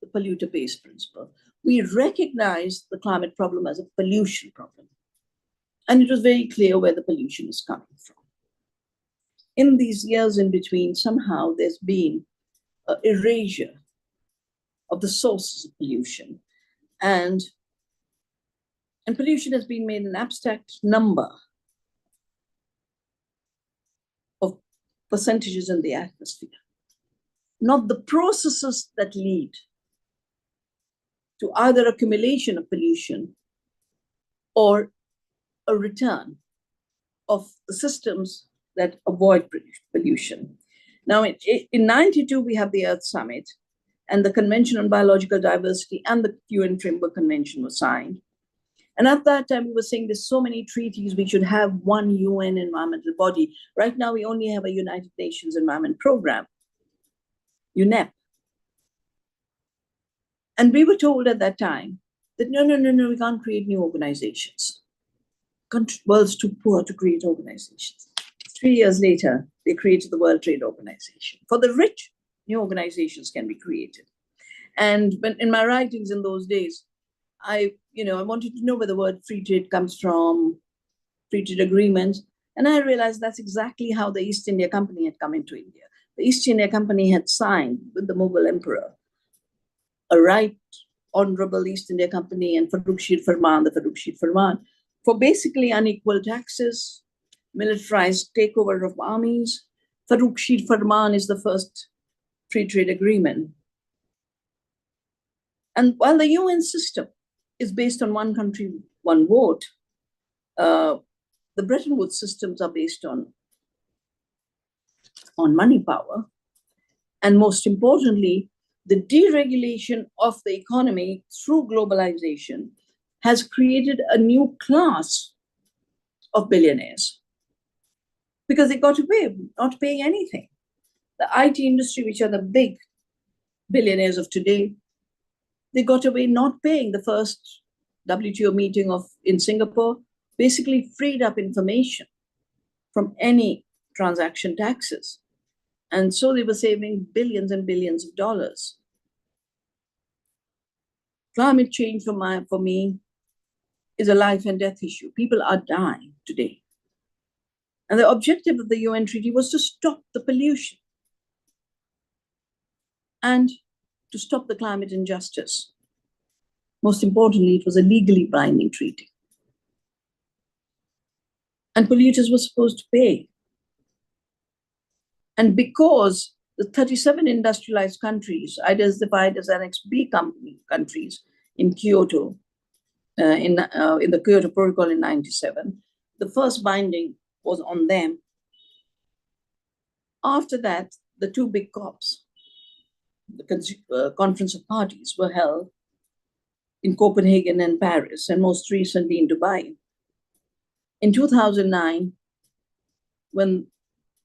the polluter pays principle. We recognize the climate problem as a pollution problem. And it was very clear where the pollution is coming from. In these years in between, somehow there's been an erasure of the sources of pollution. And pollution has been made an abstract number of percentages in the atmosphere, not the processes that lead to either accumulation of pollution or a return of the systems that avoid pollution. Now, in 92, we have the Earth Summit, and the Convention on Biological Diversity and the UN Framework Convention were signed. And at that time, we were saying there's so many treaties, we should have one UN environmental body. Right now, we only have a United Nations Environment Program, UNEP. And we were told at that time that no, we can't create new organizations. World's too poor to create organizations. 3 years later, they created the World Trade Organization. For the rich, new organizations can be created. And when in my writings in those days, I wanted to know where the word free trade comes from, free trade agreements. And I realized that's exactly how the East India Company had come into India. The East India Company had signed with the Mughal emperor a right honorable East India Company and Farrukhshir Farman, the Farrukhshir Farman, for basically unequal taxes, militarized takeover of armies. Farrukhshir Farman is the first free trade agreement. And while the UN system is based on one country, one vote, the Bretton Woods systems are based on money power. And most importantly, the deregulation of the economy through globalization has created a new class of billionaires because they got away not paying anything. The IT industry, which are the big billionaires of today, they got away not paying. The first WTO meeting in Singapore basically freed up information from any transaction taxes. And so they were saving billions and billions of dollars. Climate change for me is a life and death issue. People are dying today. And the objective of the UN treaty was to stop the pollution. And to stop the climate injustice. Most importantly, it was a legally binding treaty. And polluters were supposed to pay. And because the 37 industrialized countries, identified as Annex B countries in Kyoto, in the Kyoto Protocol in 97, the first binding was on them. After that, the two big COPs, the Conference of Parties, were held in Copenhagen and Paris, and most recently in Dubai. In 2009, when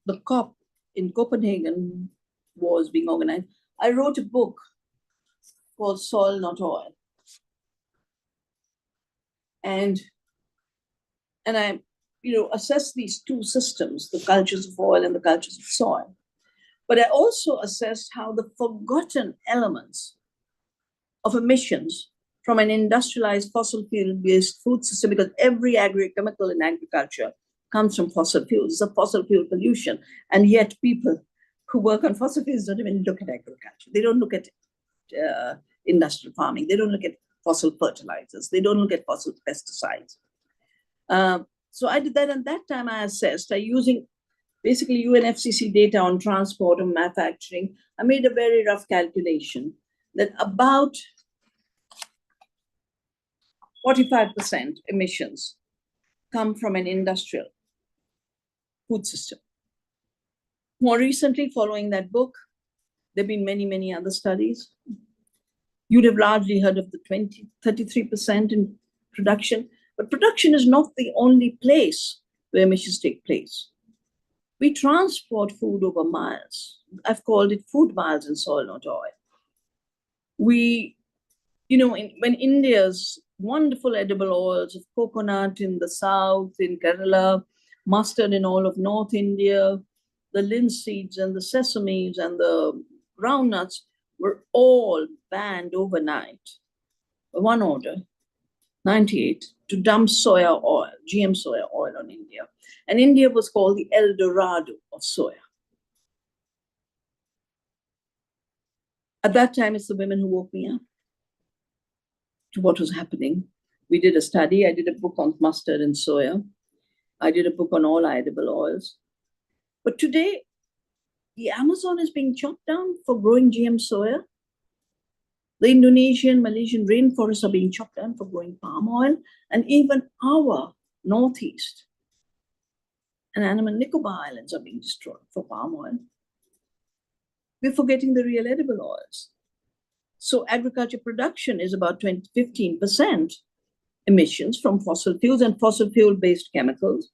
the COP in Copenhagen was being organized, I wrote a book called Soil, Not Oil. And I assessed these two systems, the cultures of oil and the cultures of soil. But I also assessed how the forgotten elements of emissions from an industrialized fossil fuel-based food system, because every agrochemical in agriculture comes from fossil fuels. It's a fossil fuel pollution. And yet people who work on fossil fuels don't even look at agriculture. They don't look at industrial farming. They don't look at fossil fertilizers. They don't look at fossil pesticides. So I did that, and that time I assessed, using basically UNFCCC data on transport and manufacturing. I made a very rough calculation that about 45% emissions come from an industrial food system. More recently, following that book, there have been many, many other studies. You'd have largely heard of the 33% in production, but production is not the only place where emissions take place. We transport food over miles. I've called it food miles in soil, not oil. When India's wonderful edible oils of coconut in the south, in Kerala, mustard in all of North India, the linseeds and the sesames and the groundnuts were all banned overnight. One order, 98, to dump soya oil, GM soya oil on India. And India was called the El Dorado of soya. At that time, it's the women who woke me up to what was happening. We did a study. I did a book on mustard and soya. I did a book on all edible oils. But today, the Amazon is being chopped down for growing GM soya. The Indonesian, Malaysian rainforests are being chopped down for growing palm oil. And even our Northeast and Andaman Nicobar Islands are being destroyed for palm oil. We're forgetting the real edible oils. So agriculture production is about 15% emissions from fossil fuels and fossil fuel-based chemicals.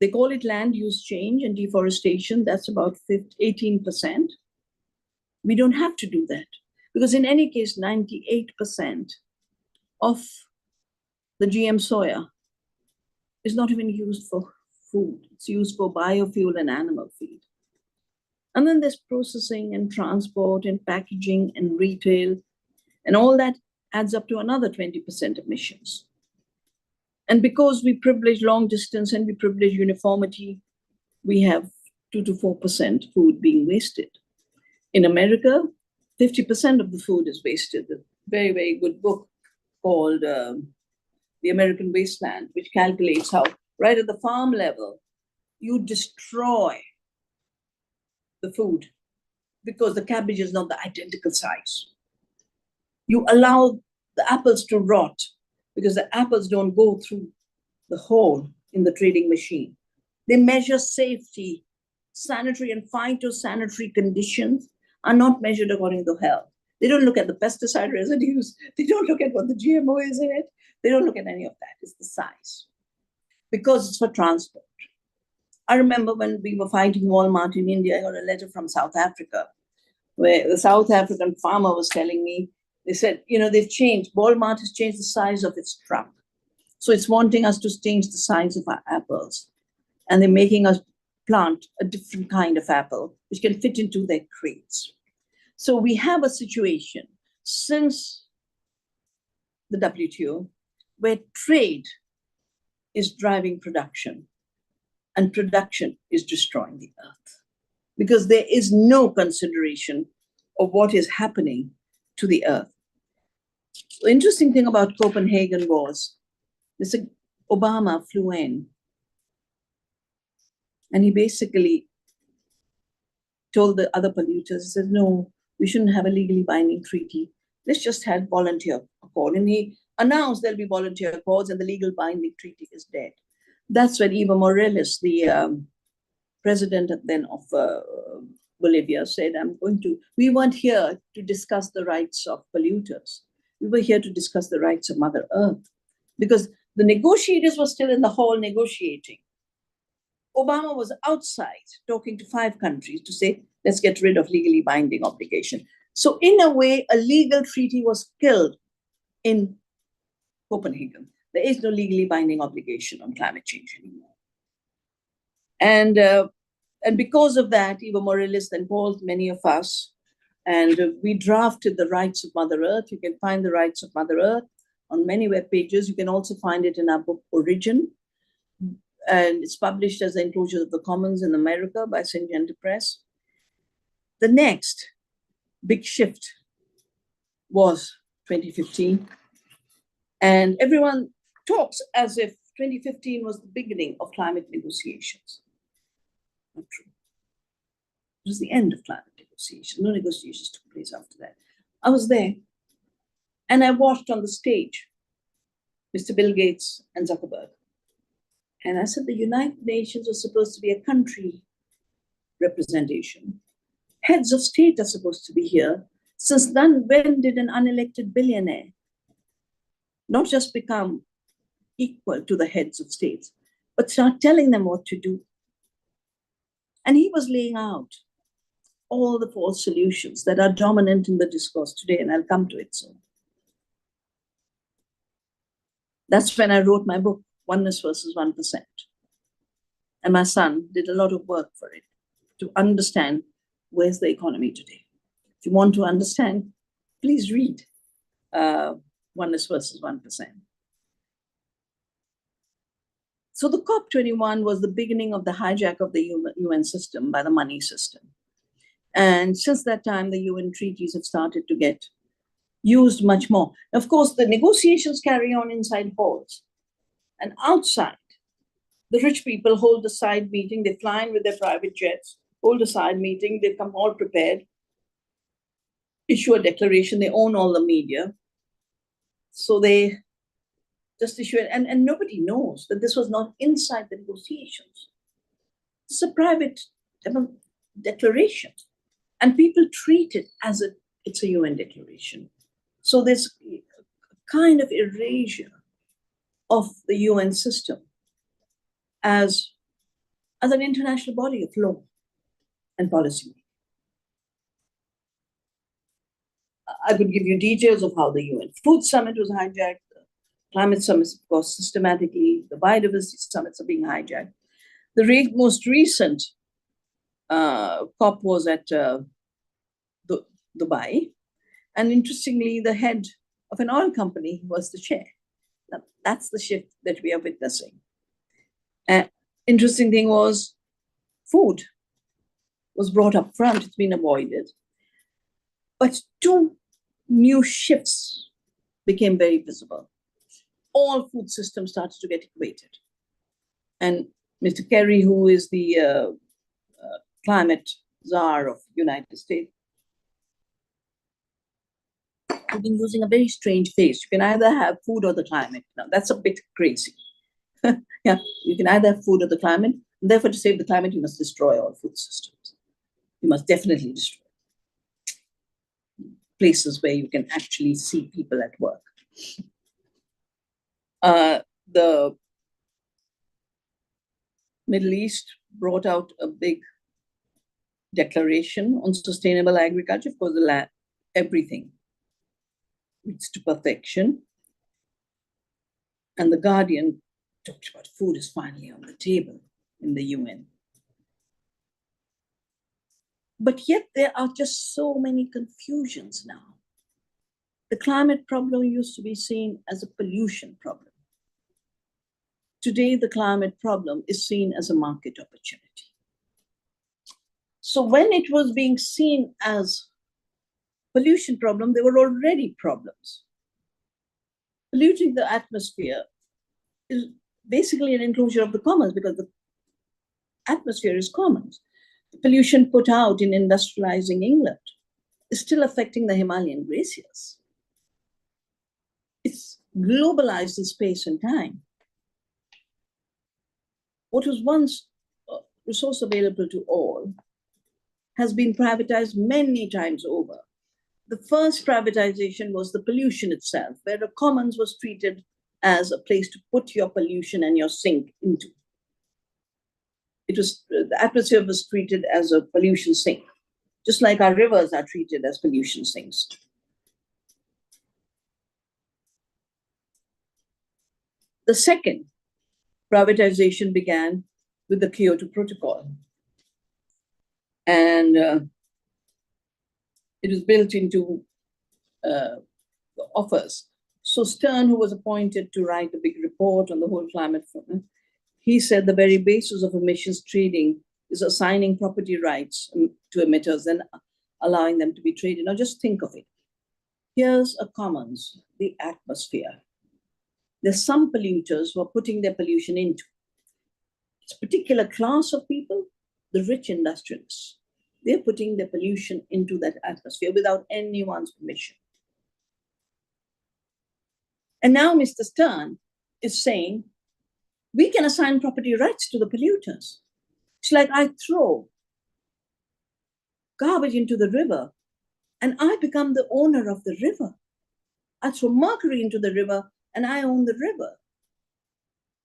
They call it land use change and deforestation. That's about 18%. We don't have to do that, because in any case, 98% of the GM soya is not even used for food. It's used for biofuel and animal feed. And then there's processing and transport and packaging and retail, and all that adds up to another 20% emissions. And because we privilege long distance and we privilege uniformity, we have 2 to 4% food being wasted. In America, 50% of the food is wasted. A very, very good book called The American Wasteland, which calculates how right at the farm level, you destroy the food because the cabbage is not the identical size. You allow the apples to rot because the apples don't go through the hole in the trading machine. They measure safety, sanitary and phytosanitary conditions are not measured according to health. They don't look at the pesticide residues. They don't look at what the GMO is in it. They don't look at any of that. It's the size, because it's for transport. I remember when we were fighting Walmart in India, I got a letter from South Africa where the South African farmer was telling me, they said, they've changed. Walmart has changed the size of its truck. So it's wanting us to change the size of our apples. And they're making us plant a different kind of apple, which can fit into their crates. So we have a situation since the WTO where trade is driving production and production is destroying the earth, because there is no consideration of what is happening to the earth. The interesting thing about Copenhagen was Mr. Obama flew in and he basically told the other polluters, he said, no, we shouldn't have a legally binding treaty. Let's just have volunteer accord. And he announced there'll be volunteer accords and the legal binding treaty is dead. That's when Evo Morales, the president then of Bolivia, said, we weren't here to discuss the rights of polluters. We were here to discuss the rights of Mother Earth, because the negotiators were still in the hall negotiating. Obama was outside talking to 5 countries to say, let's get rid of legally binding obligation. So in a way, a legal treaty was killed in Copenhagen. There is no legally binding obligation on climate change anymore. And because of that, Evo Morales then called many of us, and we drafted the rights of Mother Earth. You can find the rights of Mother Earth on many web pages. You can also find it in our book, Origin. And it's published as the Enclosures of the Commons in America by Syngenta Press. The next big shift was 2015. And everyone talks as if 2015 was the beginning of climate negotiations. Not true. It was the end of climate negotiations. No negotiations took place after that. I was there and I watched on the stage Mr. Bill Gates and Zuckerberg. And I said, the United Nations was supposed to be a country representation. Heads of state are supposed to be here. Since then, when did an unelected billionaire not just become equal to the heads of states, but start telling them what to do? And he was laying out all the false solutions that are dominant in the discourse today, and I'll come to it soon. That's when I wrote my book, Oneness versus 1%. And my son did a lot of work for it to understand where's the economy today. If you want to understand, please read Oneness versus 1%. So the COP21 was the beginning of the hijack of the UN system by the money system. And since that time, the UN treaties have started to get used much more. Of course, the negotiations carry on inside halls. And outside, the rich people hold a side meeting. They fly in with their private jets, hold a side meeting. They come all prepared, issue a declaration. They own all the media. So they just issue it. And nobody knows that this was not inside the negotiations. It's a private declaration. And people treat it as if it's a UN declaration. So there's a kind of erasure of the UN system as an international body of law and policy. I could give you details of how the UN Food Summit was hijacked, the climate summits, of course, systematically, the biodiversity summits are being hijacked. The most recent COP was at Dubai. And interestingly, the head of an oil company was the chair. Now, that's the shift that we are witnessing. Interesting thing was food was brought up front. It's been avoided. But 2 new shifts became very visible. All food systems started to get equated. And Mr. Kerry, who is the climate czar of the United States, you've been using a very strange phrase. You can either have food or the climate. Now, that's a bit crazy. Yeah, you can either have food or the climate. And therefore, to save the climate, you must destroy all food systems. You must definitely destroy places where you can actually see people at work. The Middle East brought out a big declaration on sustainable agriculture. Of course, the land, everything reaches to perfection. And the Guardian talked about food is finally on the table in the UN. But yet there are just so many confusions now. The climate problem used to be seen as a pollution problem. Today, the climate problem is seen as a market opportunity. So when it was being seen as pollution problem, there were already problems. Polluting the atmosphere is basically an enclosure of the commons because the atmosphere is commons. The pollution put out in industrializing England is still affecting the Himalayan glaciers. It's globalized in space and time. What was once a resource available to all has been privatized many times over. The first privatization was the pollution itself, where the commons was treated as a place to put your pollution and your sink into. The atmosphere was treated as a pollution sink, just like our rivers are treated as pollution sinks. The second privatization began with the Kyoto Protocol. And it was built into the offers. So Stern, who was appointed to write a big report on the whole climate, he said the very basis of emissions trading is assigning property rights to emitters and allowing them to be traded. Now just think of it. Here's a commons, the atmosphere. There's some polluters who are putting their pollution into. It's a particular class of people, the rich industrialists. They're putting their pollution into that atmosphere without anyone's permission. And now Mr. Stern is saying, we can assign property rights to the polluters. It's like I throw garbage into the river and I become the owner of the river. I throw mercury into the river and I own the river.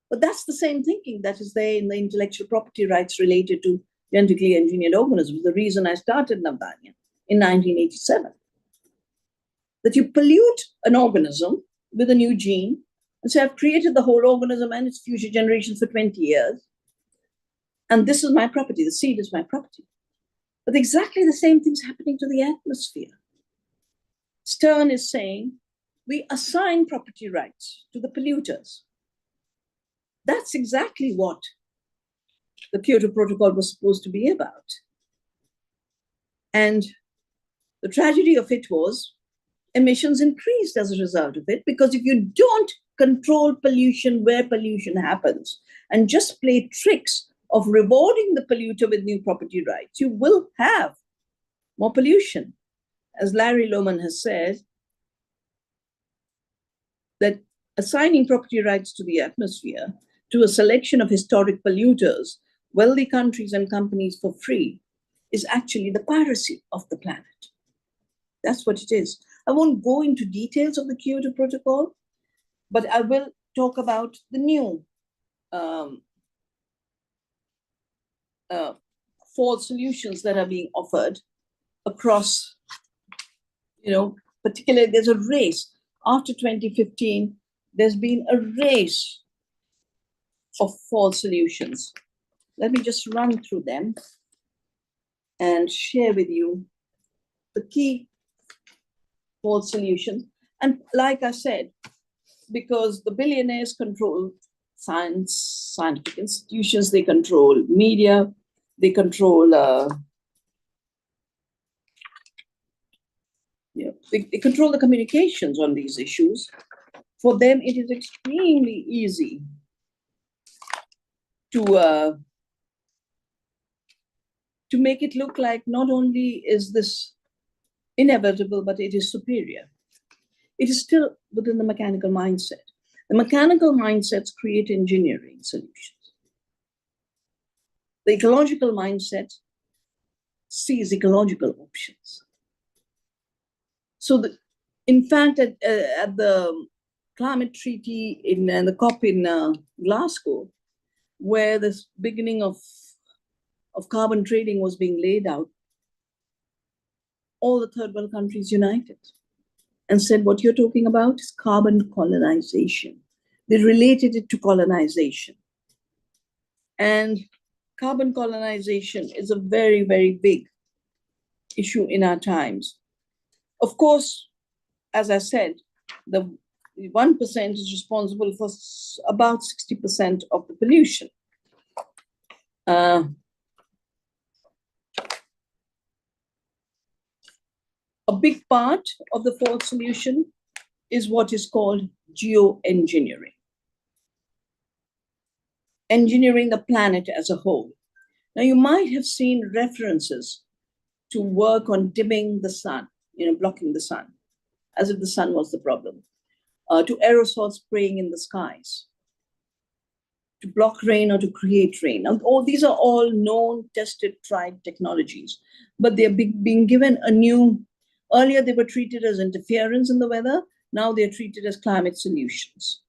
But that's the same thinking that is there in the intellectual property rights related to genetically engineered organisms, the reason I started Navdanya in 1987. That you pollute an organism with a new gene and say, I've created the whole organism and its future generations for 20 years. And this is my property, the seed is my property. But exactly the same thing's happening to the atmosphere. Stern is saying, we assign property rights to the polluters. That's exactly what the Kyoto Protocol was supposed to be about. And the tragedy of it was emissions increased as a result of it, because if you don't control pollution where pollution happens and just play tricks of rewarding the polluter with new property rights, you will have more pollution. As Larry Lohmann has said, that assigning property rights to the atmosphere to a selection of historic polluters, wealthy countries and companies for free, is actually the piracy of the planet. That's what it is. I won't go into details of the Kyoto Protocol, but I will talk about the new false solutions that are being offered across, particularly there's a race. After 2015, there's been a race of false solutions. Let me just run through them and share with you the key false solutions. And like I said, because the billionaires control science, scientific institutions, they control media, they control, they control the communications on these issues. For them, it is extremely easy to make it look like not only is this inevitable, but it is superior. It is still within the mechanical mindset. The mechanical mindsets create engineering solutions. The ecological mindset sees ecological options. So, in fact, at the climate treaty in the COP in Glasgow, where this beginning of carbon trading was being laid out, all the third world countries united and said, what you're talking about is carbon colonization. They related it to colonization. And carbon colonization is a very, very big issue in our times. Of course, as I said, the 1% is responsible for about 60% of the pollution. A big part of the fourth solution is what is called geoengineering. Engineering the planet as a whole. Now, you might have seen references to work on dimming the sun, blocking the sun, as if the sun was the problem, to aerosol spraying in the skies, to block rain or to create rain. Now, these are all known, tested, tried technologies, but they're being given a new, earlier they were treated as interference in the weather, now they're treated as climate solutions.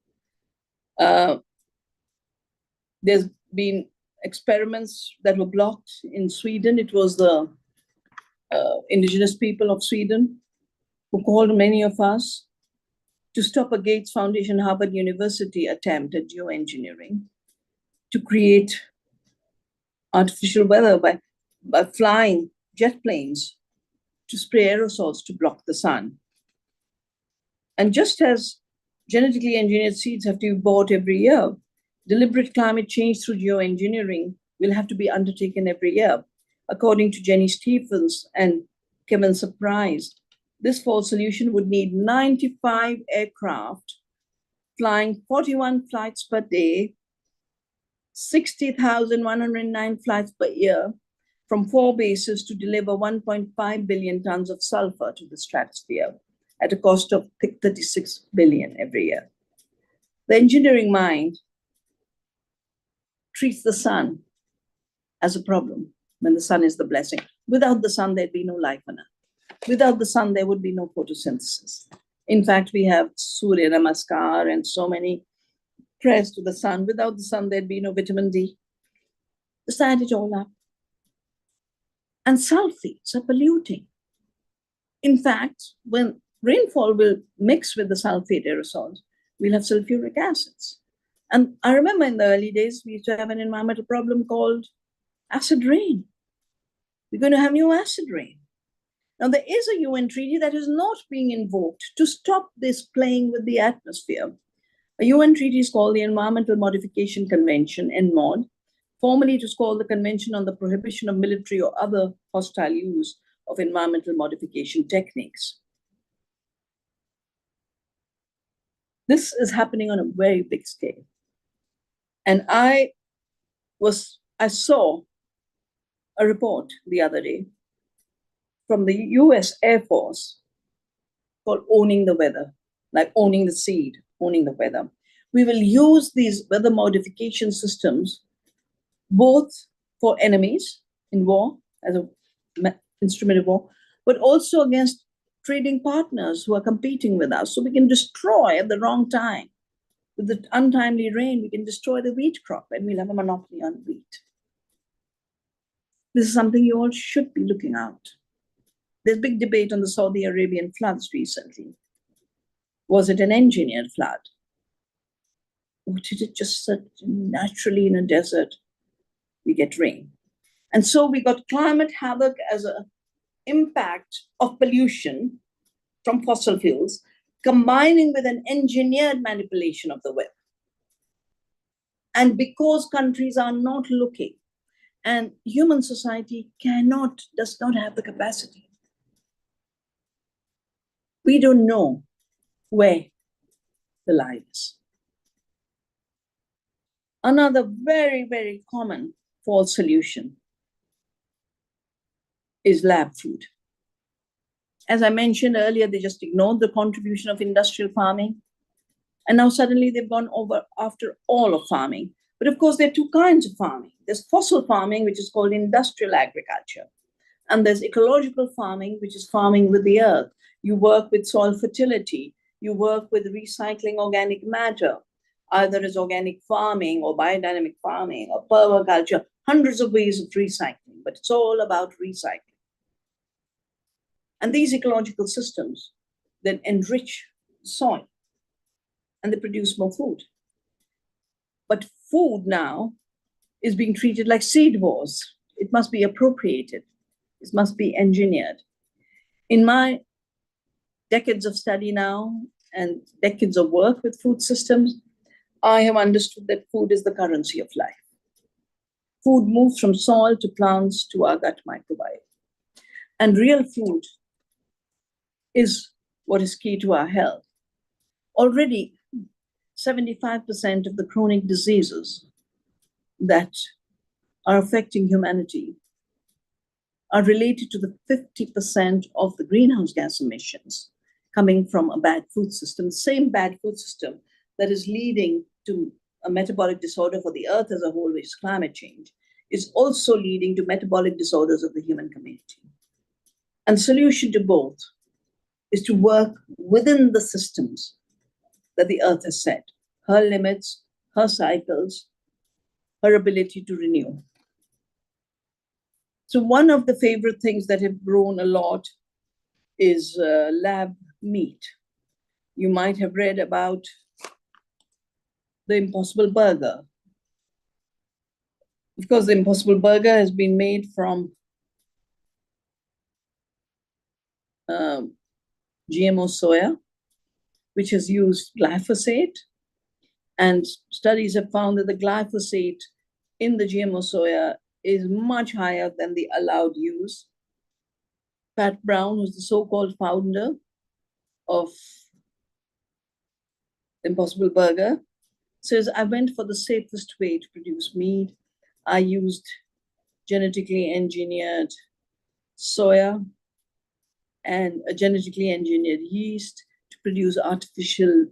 There's been experiments that were blocked in Sweden. It was the indigenous people of Sweden who called many of us to stop a Gates Foundation Harvard University attempt at geoengineering to create artificial weather by flying jet planes to spray aerosols to block the sun. And just as genetically engineered seeds have to be bought every year, deliberate climate change through geoengineering will have to be undertaken every year. According to Jenny Stephens and Kevin Surprise, this fall solution would need 95 aircraft flying 41 flights per day, 60,109 flights per year from 4 bases to deliver 1.5 billion tons of sulfur to the stratosphere at a cost of 36 billion every year. The engineering mind treats the sun as a problem when the sun is the blessing. Without the sun, there'd be no life on Earth. Without the sun, there would be no photosynthesis. In fact, we have Surya Namaskar and so many prayers to the sun. Without the sun, there'd be no vitamin D. Just add it all up. And sulfates are polluting. In fact, when rainfall will mix with the sulfate aerosols, we'll have sulfuric acids. And I remember in the early days, we used to have an environmental problem called acid rain. We're going to have new acid rain. Now, there is a UN treaty that is not being invoked to stop this playing with the atmosphere. A UN treaty is called the Environmental Modification Convention, ENMOD. Formerly, it was called the Convention on the Prohibition of Military or Other Hostile Use of Environmental Modification Techniques. This is happening on a very big scale. And I saw a report the other day from the US Air Force called Owning the Weather, like owning the seed, owning the weather. We will use these weather modification systems both for enemies in war, as an instrument of war, but also against trading partners who are competing with us. So we can destroy at the wrong time. With the untimely rain, we can destroy the wheat crop and we'll have a monopoly on wheat. This is something you all should be looking out. There's big debate on the Saudi Arabian floods recently. Was it an engineered flood? Or did it just naturally in a desert, we get rain? And so we got climate havoc as an impact of pollution from fossil fuels, combining with an engineered manipulation of the weather. And because countries are not looking, and human society does not have the capacity. We don't know where the lie is. Another very, very common false solution is lab food. As I mentioned earlier, they just ignored the contribution of industrial farming. And now suddenly they've gone over after all of farming. But of course, there are two kinds of farming. There's fossil farming, which is called industrial agriculture. And there's ecological farming, which is farming with the earth. You work with soil fertility. You work with recycling organic matter, either as organic farming or biodynamic farming or permaculture, hundreds of ways of recycling, but it's all about recycling. And these ecological systems then enrich soil and they produce more food. But food now is being treated like seed wars. It must be appropriated. It must be engineered. In my decades of study now and decades of work with food systems, I have understood that food is the currency of life. Food moves from soil to plants to our gut microbiome. And real food is what is key to our health. Already, 75% of the chronic diseases that are affecting humanity are related to the 50% of the greenhouse gas emissions coming from a bad food system, same bad food system that is leading to a metabolic disorder for the earth as a whole, which is climate change, is also leading to metabolic disorders of the human community. And the solution to both is to work within the systems that the earth has set, her limits, her cycles, her ability to renew. So one of the favorite things that have grown a lot is lab meat. You might have read about the Impossible Burger. Of course, the Impossible Burger has been made from GMO soya, which has used glyphosate. And studies have found that the glyphosate in the GMO soya is much higher than the allowed use. Pat Brown, who's the so-called founder of Impossible Burger, says, I went for the safest way to produce meat. I used genetically engineered soya and a genetically engineered yeast to produce artificial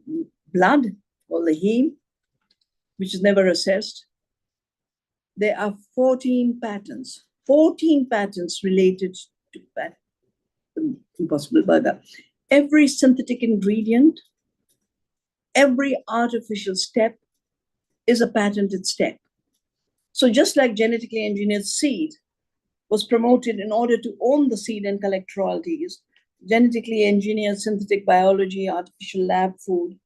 blood, called the heme, which is never assessed. There are 14 patents related to the Impossible Burger. Every synthetic ingredient, every artificial step is a patented step. So just like genetically engineered seed was promoted in order to own the seed and collect royalties, genetically engineered synthetic biology, artificial lab food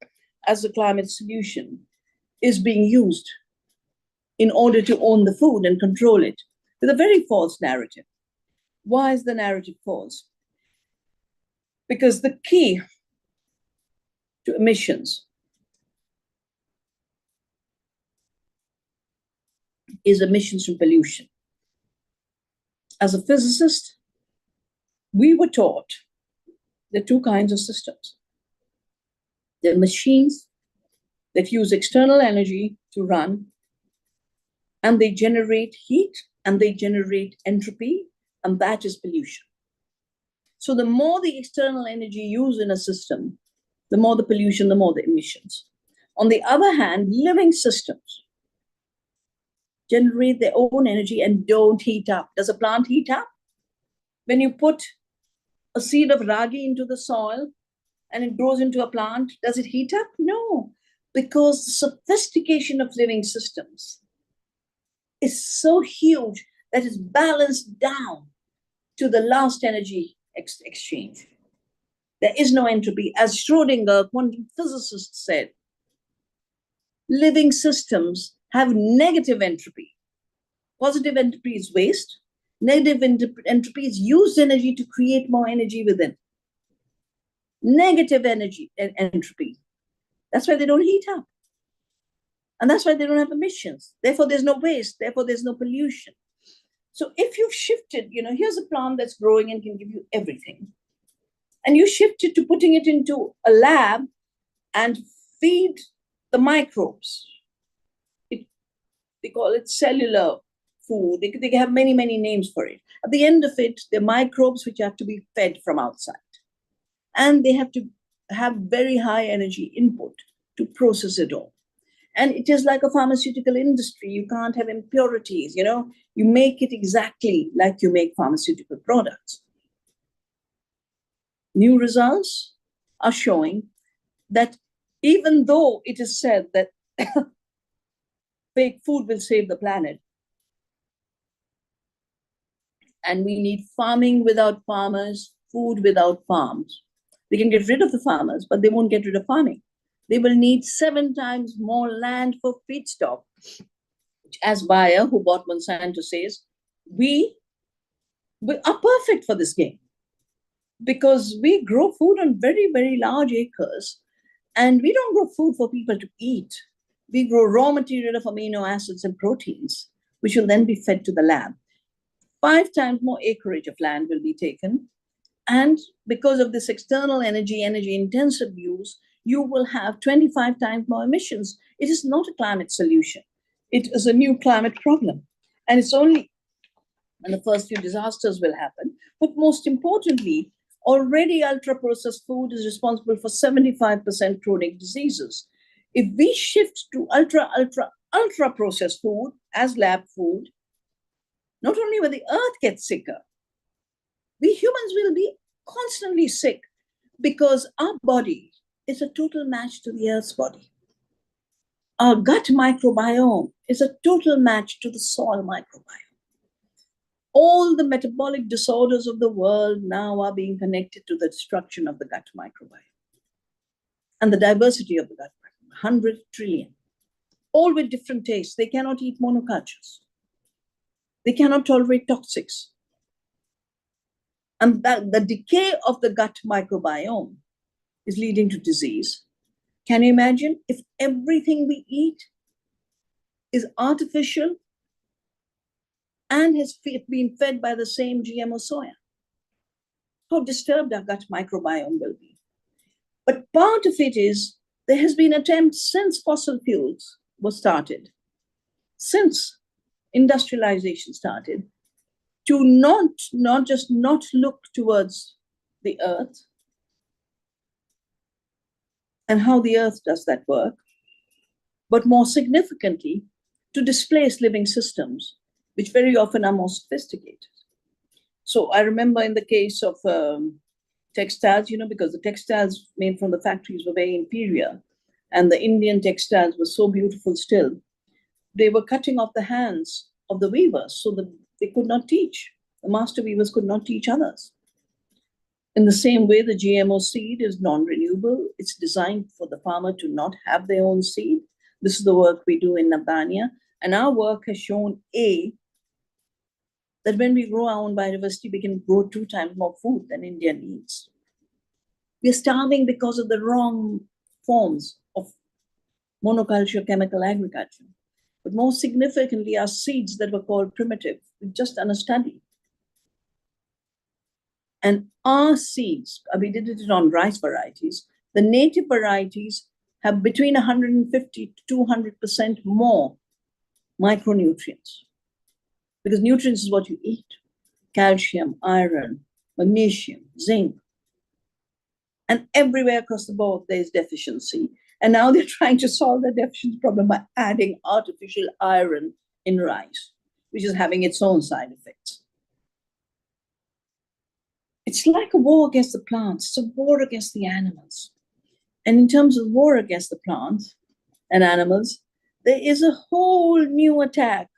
as a climate solution is being used in order to own the food and control it with a very false narrative. Why is the narrative false? Because the key to emissions is emissions from pollution. As a physicist, we were taught there are two kinds of systems. There are machines that use external energy to run, and they generate heat and they generate entropy, and that is pollution. So the more the external energy used in a system, the more the pollution, the more the emissions. On the other hand, living systems generate their own energy and don't heat up. Does a plant heat up? When you put a seed of ragi into the soil and it grows into a plant, does it heat up? No, because the sophistication of living systems is so huge that it's balanced down to the last energy exchange. There is no entropy. As Schrödinger, quantum physicist, said, living systems have negative entropy. Positive entropy is waste. Negative entropy is used energy to create more energy within. Negative energy and entropy. That's why they don't heat up. And that's why they don't have emissions. Therefore, there's no waste. Therefore, there's no pollution. So if you've shifted, here's a plant that's growing and can give you everything. And you shift it to putting it into a lab and feed the microbes. They call it cellular food. They have many, many names for it. At the end of it, they're microbes which have to be fed from outside. And they have to have very high energy input to process it all. And it is like a pharmaceutical industry. You can't have impurities, You make it exactly like you make pharmaceutical products. New results are showing that even though it is said that fake food will save the planet, and we need farming without farmers, food without farms. They can get rid of the farmers, but they won't get rid of farming. They will need 7 times more land for feedstock. Which, as Bayer, who bought Monsanto, says, we are perfect for this game because we grow food on very, very large acres, and we don't grow food for people to eat. We grow raw material of amino acids and proteins, which will then be fed to the lab. 5 times more acreage of land will be taken, And because of this external energy intensive use, you will have 25 times more emissions. It is not a climate solution. It is a new climate problem. And it's only when the first few disasters will happen. But most importantly, already ultra-processed food is responsible for 75% chronic diseases. If we shift to ultra-processed food as lab food, not only will the earth get sicker, we humans will be constantly sick because our body is a total match to the earth's body. Our gut microbiome is a total match to the soil microbiome. All the metabolic disorders of the world now are being connected to the destruction of the gut microbiome and the diversity of the gut microbiome, 100 trillion, all with different tastes. They cannot eat monocultures. They cannot tolerate toxics. And the decay of the gut microbiome is leading to disease. Can you imagine if everything we eat is artificial and has been fed by the same GMO soya? How disturbed our gut microbiome will be. But part of it is there has been attempts since fossil fuels were started, since industrialization started, to not just not look towards the earth and how the earth does that work, but more significantly, to displace living systems, which very often are more sophisticated. So I remember in the case of textiles, because the textiles made from the factories were very inferior, and the Indian textiles were so beautiful still, they were cutting off the hands of the weavers so that they could not teach. The master weavers could not teach others. In the same way, the GMO seed is non-renewable. It's designed for the farmer to not have their own seed. This is the work we do in Nabdania. And our work has shown, that when we grow our own biodiversity, we can grow 2 times more food than India needs. We're starving because of the wrong forms of monoculture, chemical agriculture. But more significantly, our seeds that were called primitive, we've just done a study. And our seeds, we did it on rice varieties, the native varieties have between 150 to 200% more micronutrients. Because nutrients is what you eat: calcium, iron, magnesium, zinc. And everywhere across the board, there's deficiency. And now they're trying to solve the deficiency problem by adding artificial iron in rice, which is having its own side effects. It's like a war against the plants. It's a war against the animals. And in terms of war against the plants and animals, there is a whole new attack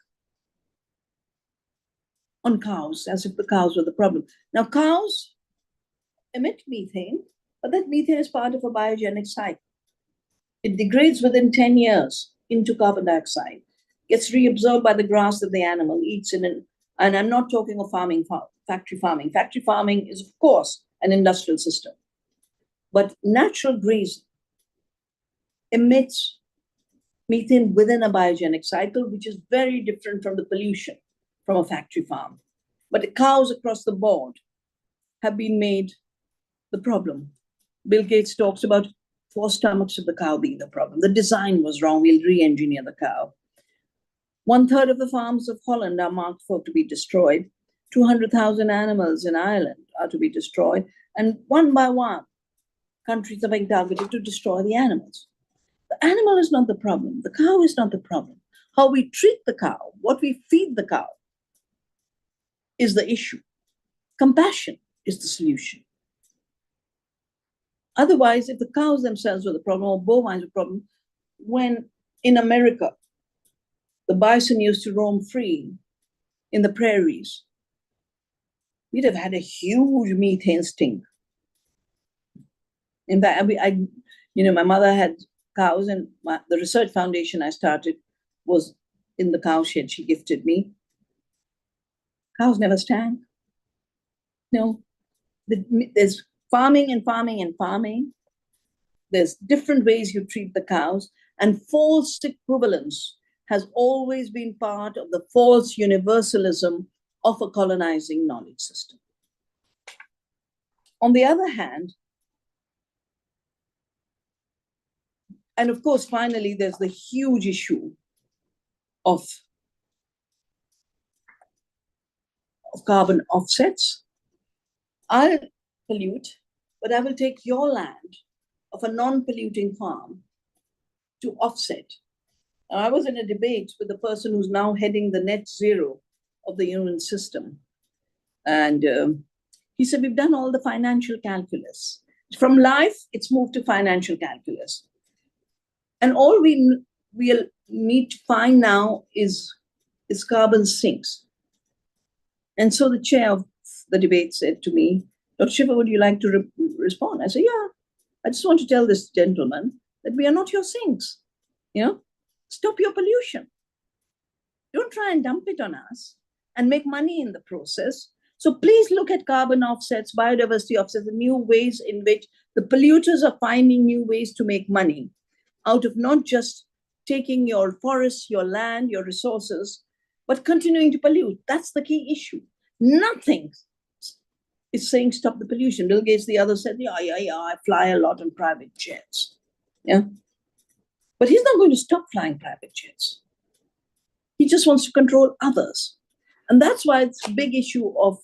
on cows, as if the cows were the problem. Now, cows emit methane, but that methane is part of a biogenic cycle. It degrades within 10 years into carbon dioxide, gets reabsorbed by the grass that the animal eats in. And I'm not talking of factory farming. Factory farming is, of course, an industrial system. But natural grazing emits methane within a biogenic cycle, which is very different from the pollution from a factory farm. But the cows across the board have been made the problem. Bill Gates talks about 4 stomachs of the cow being the problem. The design was wrong. We'll re-engineer the cow. 1/3 of the farms of Holland are marked for to be destroyed. 200,000 animals in Ireland are to be destroyed. And one by one, countries are being targeted to destroy the animals. The animal is not the problem. The cow is not the problem. How we treat the cow, what we feed the cow is the issue. Compassion is the solution. Otherwise, if the cows themselves were the problem or bovines were the problem, when in America, the bison used to roam free in the prairies, we'd have had a huge methane stink. In fact, my mother had cows, and the research foundation I started was in the cow shed she gifted me. Cows never stank. No, there's farming and farming and farming. There's different ways you treat the cows, and false equivalence has always been part of the false universalism of a colonizing knowledge system. On the other hand, and of course, finally, there's the huge issue of carbon offsets. I'll pollute, but I will take your land of a non-polluting farm to offset. Now, I was in a debate with the person who's now heading the net zero of the union system. And he said, we've done all the financial calculus. From life, it's moved to financial calculus. And all we'll need to find now is carbon sinks. And so the chair of the debate said to me, Dr. Shiva, would you like to respond? I said, yeah, I just want to tell this gentleman that we are not your sinks. You know, stop your pollution. Don't try and dump it on us and make money in the process. So please look at carbon offsets, biodiversity offsets, the new ways in which the polluters are finding new ways to make money out of not just taking your forests, your land, your resources, but continuing to pollute. That's the key issue. Nothing is saying stop the pollution. Bill Gates, the other said, yeah, I fly a lot on private jets. Yeah. But he's not going to stop flying private jets. He just wants to control others. And that's why it's a big issue of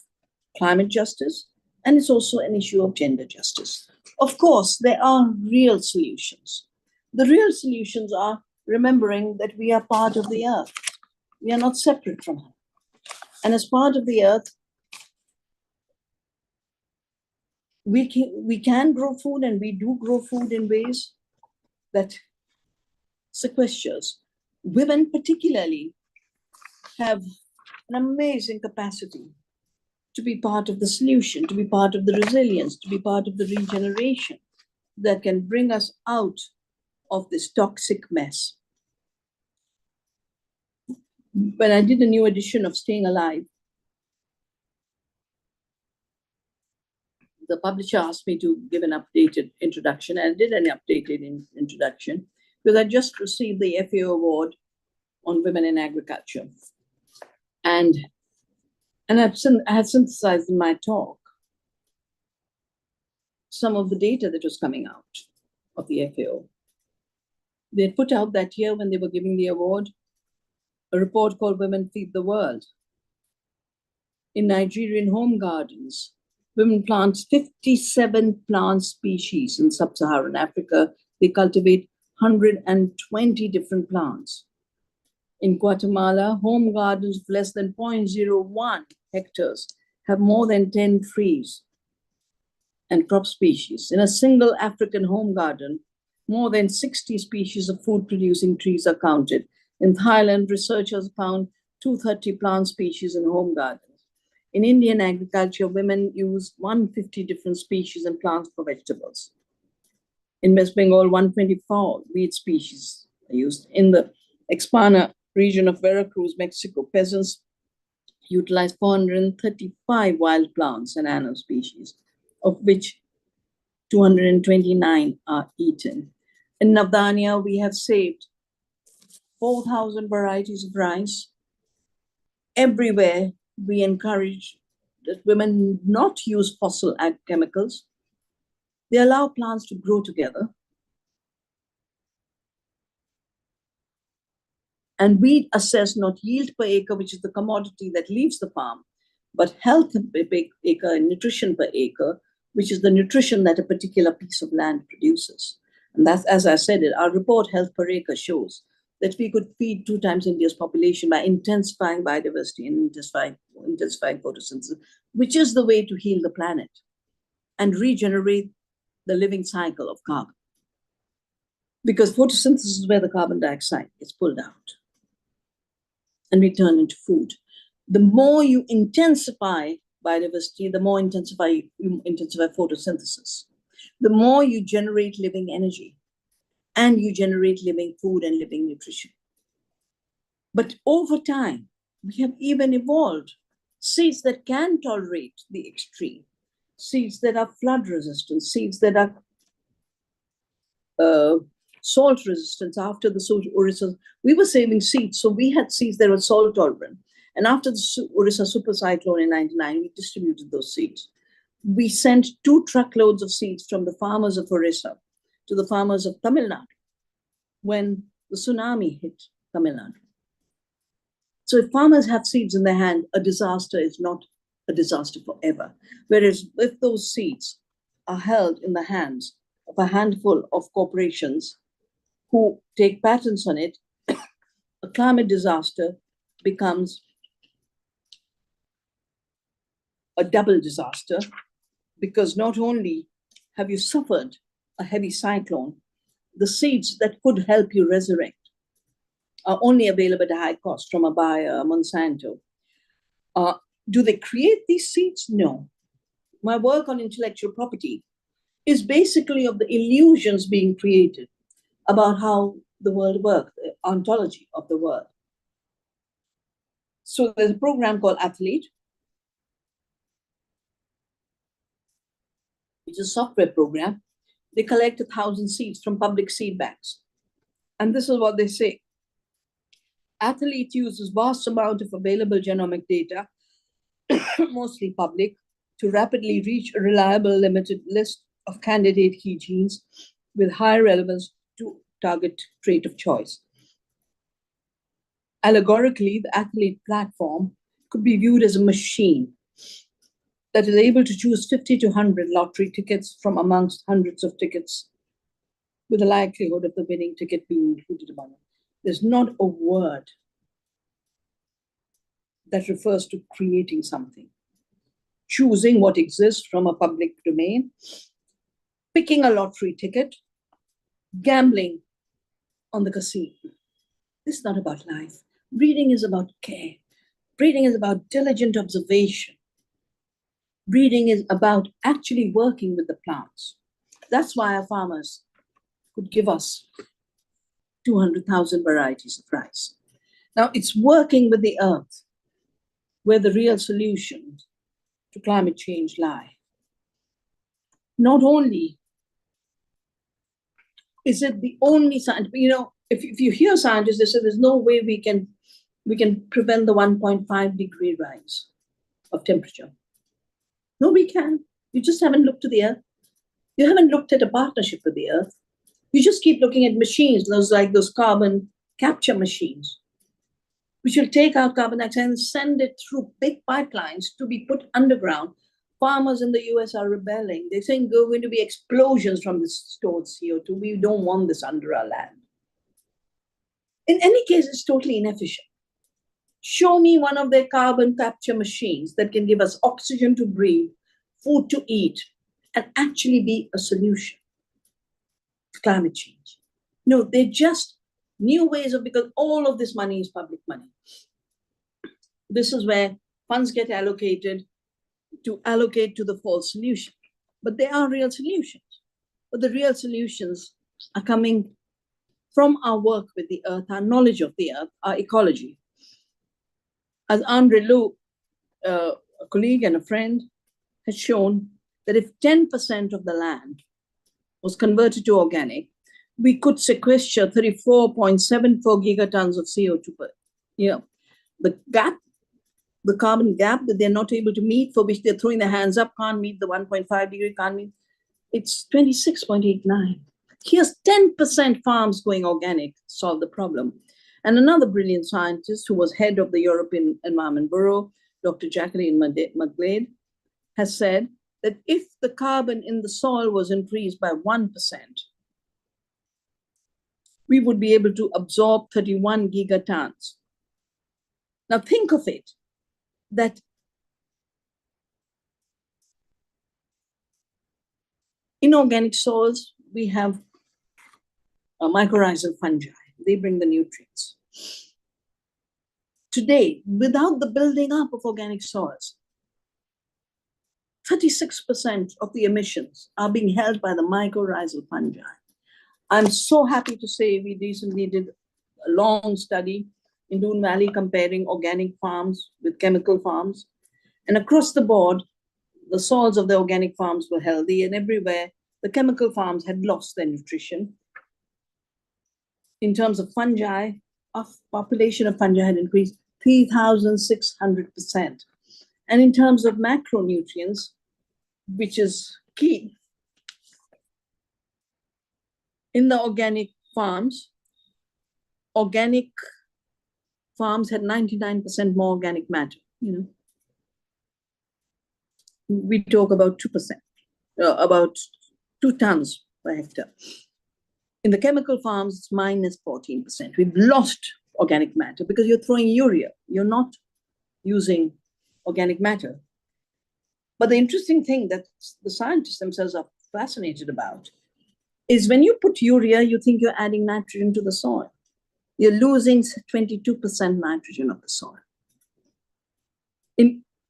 climate justice, and it's also an issue of gender justice. Of course, there are real solutions. The real solutions are remembering that we are part of the earth. We are not separate from her. And as part of the earth, we can grow food, and we do grow food in ways that sequesters. Women particularly have an amazing capacity to be part of the solution, to be part of the resilience, to be part of the regeneration that can bring us out of this toxic mess. When I did a new edition of Staying Alive, the publisher asked me to give an updated introduction, and I did an updated introduction because I just received the FAO award on women in agriculture. And I had synthesized in my talk some of the data that was coming out of the FAO. They had put out that year, when they were giving the award, a report called Women Feed the World. In Nigerian home gardens, women plant 57 plant species. In sub-Saharan Africa, they cultivate 120 different plants. In Guatemala, home gardens of less than 0.01 hectares have more than 10 trees and crop species. In a single African home garden, more than 60 species of food-producing trees are counted. In Thailand, researchers found 230 plant species in home gardens. In Indian agriculture, women use 150 different species and plants for vegetables. In West Bengal, 124 weed species are used. In the Expana region of Veracruz, Mexico, peasants utilize 435 wild plants and annual species, of which 229 are eaten. In Navdanya, we have saved 4,000 varieties of rice. Everywhere, we encourage that women not use fossil ag chemicals. They allow plants to grow together. And we assess not yield per acre, which is the commodity that leaves the farm, but health per acre and nutrition per acre, which is the nutrition that a particular piece of land produces. And that's, as I said, our report, Health Per Acre, shows that we could feed 2 times India's population by intensifying biodiversity and intensifying photosynthesis, which is the way to heal the planet and regenerate the living cycle of carbon. Because photosynthesis is where the carbon dioxide is pulled out and we turn into food. The more you intensify biodiversity, the more you intensify photosynthesis, the more you generate living energy, and you generate living food and living nutrition. But over time, we have even evolved seeds that can tolerate the extreme, seeds that are flood resistant, seeds that are salt resistant. After the Orissa, we were saving seeds, so we had seeds that were salt tolerant. And after the Orissa super cyclone in '99, we distributed those seeds. we sent 2 truckloads of seeds from the farmers of Orissa to the farmers of Tamil Nadu when the tsunami hit Tamil Nadu. So if farmers have seeds in their hand, a disaster is not a disaster forever. Whereas if those seeds are held in the hands of a handful of corporations who take patents on it, a climate disaster becomes a double disaster, because not only have you suffered a heavy cyclone, the seeds that could help you resurrect are only available at a high cost from a buyer, Monsanto. Do they create these seeds? No. My work on intellectual property is basically of the illusions being created about how the world works, the ontology of the world. So there's a program called Athlete, which is a software program. They collect 1,000 seeds from public seed banks. And this is what they say. Athlete uses vast amount of available genomic data, mostly public, to rapidly reach a reliable limited list of candidate key genes with high relevance to target trait of choice. Allegorically, the Athlete platform could be viewed as a machine that is able to choose 50 to 100 lottery tickets from amongst hundreds of tickets, with the likelihood of the winning ticket being included among them. There's not a word that refers to creating something, choosing what exists from a public domain, picking a lottery ticket, gambling on the casino. This is not about life. Breeding is about care. Breeding is about diligent observation. Breeding is about actually working with the plants. That's why our farmers could give us 200,000 varieties of rice. Now, it's working with the earth where the real solutions to climate change lie. Not only is it the only science, if you hear scientists, they say there's no way we can prevent the 1.5 degree rise of temperature. No, we can. You just haven't looked to the earth. You haven't looked at a partnership with the earth. You just keep looking at machines, those carbon capture machines, which will take out carbon dioxide and send it through big pipelines to be put underground. Farmers in the US are rebelling. They're saying there are going to be explosions from this stored CO2. We don't want this under our land. In any case, it's totally inefficient. Show me one of their carbon capture machines that can give us oxygen to breathe, food to eat, and actually be a solution to climate change. No, they're just new ways of, because all of this money is public money. This is where funds get allocated to allocate to the false solution. But there are real solutions. But the real solutions are coming from our work with the earth, our knowledge of the earth, our ecology. As Andre Lou, a colleague and a friend, has shown that if 10% of the land was converted to organic, we could sequester 34.74 gigatons of CO2 per year. The gap, the carbon gap that they're not able to meet, for which they're throwing their hands up, can't meet the 1.5 degree, can't meet, it's 26.89. Here's 10% farms going organic, solve the problem. And another brilliant scientist who was head of the European Environment Bureau, Dr. Jacqueline McGlade, has said that if the carbon in the soil was increased by 1%, we would be able to absorb 31 gigatons. Now think of it, that in organic soils, we have mycorrhizal fungi. They bring the nutrients. Today, without the building up of organic soils, 36% of the emissions are being held by the mycorrhizal fungi. I'm so happy to say we recently did a long study in Doon Valley comparing organic farms with chemical farms. And across the board, the soils of the organic farms were healthy, and everywhere the chemical farms had lost their nutrition. In terms of fungi, our population of fungi had increased 3,600%. And in terms of macronutrients, which is key. In the organic farms had 99% more organic matter. We talk about 2%, about 2 tons per hectare. In the chemical farms, it's minus 14%. We've lost organic matter because you're throwing urea. You're not using organic matter. But the interesting thing that the scientists themselves are fascinated about is when you put urea, you think you're adding nitrogen to the soil. You're losing 22% nitrogen of the soil.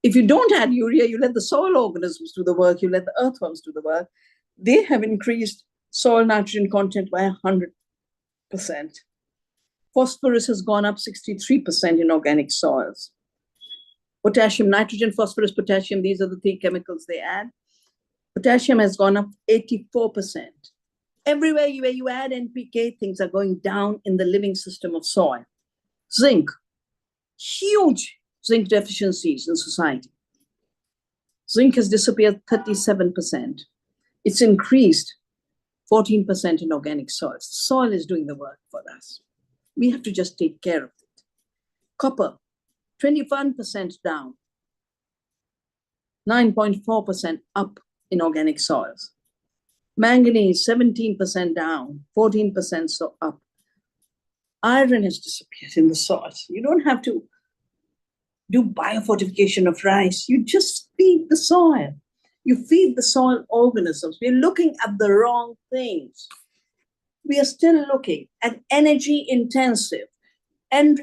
If you don't add urea, you let the soil organisms do the work, you let the earthworms do the work. They have increased soil nitrogen content by 100%. Phosphorus has gone up 63% in organic soils. Potassium, nitrogen, phosphorus, potassium, these are the 3 chemicals they add. Potassium has gone up 84%. Everywhere where you add NPK, things are going down in the living system of soil. Zinc, huge zinc deficiencies in society. Zinc has disappeared 37%. It's increased 14% in organic soils. Soil is doing the work for us. We have to just take care of it. Copper, 21% down, 9.4% up in organic soils. Manganese, 17% down, 14% so up. Iron has disappeared in the soils. You don't have to do biofortification of rice. You just feed the soil. You feed the soil organisms. We're looking at the wrong things. We are still looking at energy intensive and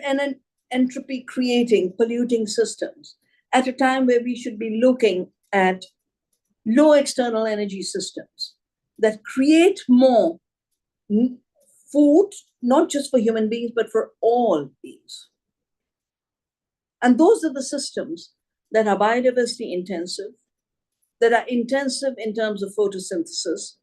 entropy creating, polluting systems at a time where we should be looking at low external energy systems that create more food, not just for human beings, but for all beings. And those are the systems that are biodiversity intensive, that are intensive in terms of photosynthesis,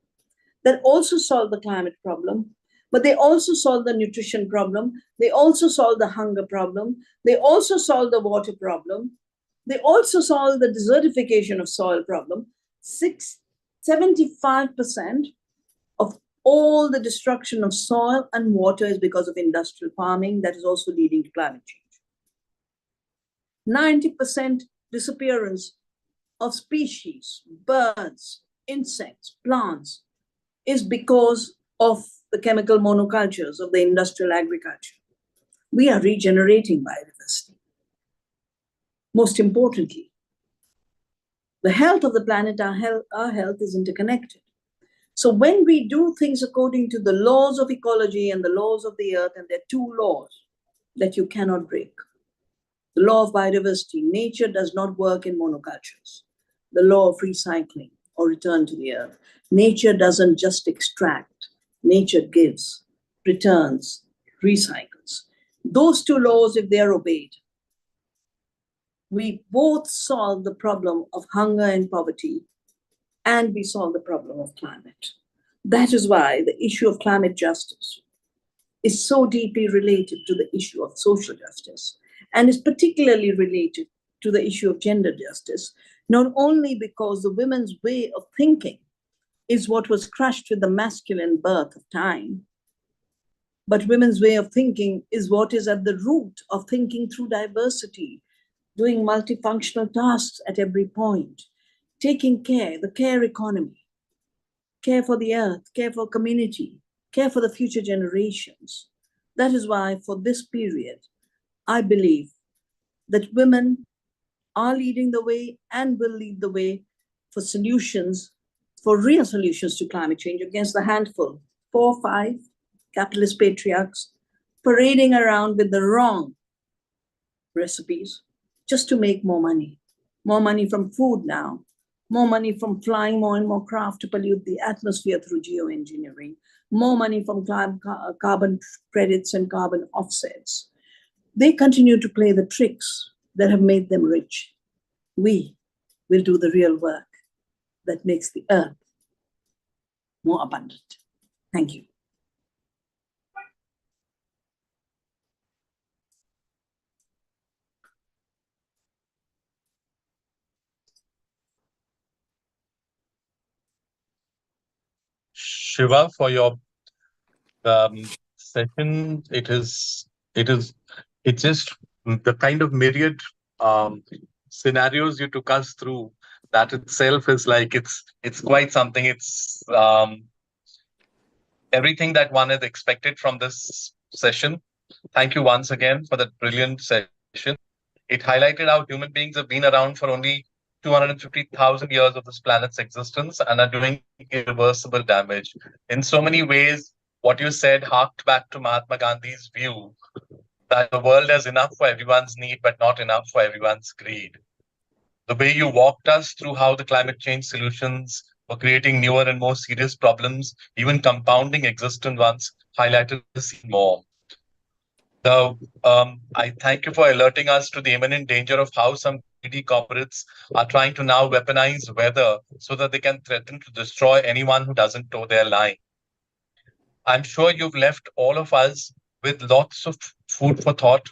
that also solve the climate problem, but they also solve the nutrition problem. They also solve the hunger problem. They also solve the water problem. They also solve the desertification of soil problem. 75% of all the destruction of soil and water is because of industrial farming that is also leading to climate change. 90% disappearance of species, birds, insects, plants is because of the chemical monocultures of the industrial agriculture. We are regenerating biodiversity. Most importantly, the health of the planet, our health is interconnected. So when we do things according to the laws of ecology and the laws of the earth, and there are 2 laws that you cannot break. The law of biodiversity, nature does not work in monocultures. The law of recycling or return to the earth. Nature doesn't just extract. Nature gives, returns, recycles. Those 2 laws, if they are obeyed, we both solve the problem of hunger and poverty, and we solve the problem of climate. That is why the issue of climate justice is so deeply related to the issue of social justice, and is particularly related to the issue of gender justice, not only because the women's way of thinking is what was crushed with the masculine birth of time, but women's way of thinking is what is at the root of thinking through diversity, doing multifunctional tasks at every point, taking care, the care economy, care for the earth, care for community, care for the future generations. That is why for this period, I believe that women are leading the way and will lead the way for solutions, for real solutions to climate change against the handful, 4 or 5 capitalist patriarchs parading around with the wrong recipes just to make more money. More money from food now, more money from flying more and more craft to pollute the atmosphere through geoengineering, more money from carbon credits and carbon offsets. They continue to play the tricks that have made them rich. We will do the real work that makes the earth more abundant. Thank you. Shiva, for your session. It's just the kind of myriad um, scenarios you took us through. That itself is like it's quite something. It's everything that one had expected from this session. Thank you once again for that brilliant session. It highlighted how human beings have been around for only 250,000 years of this planet's existence and are doing irreversible damage. In so many ways, what you said harked back to Mahatma Gandhi's view that the world has enough for everyone's need, but not enough for everyone's greed. The way you walked us through how the climate change solutions were creating newer and more serious problems, even compounding existing ones, highlighted this more. I thank you for alerting us to the imminent danger of how some greedy corporates are trying to now weaponize weather so that they can threaten to destroy anyone who doesn't toe their line. I'm sure you've left all of us with lots of food for thought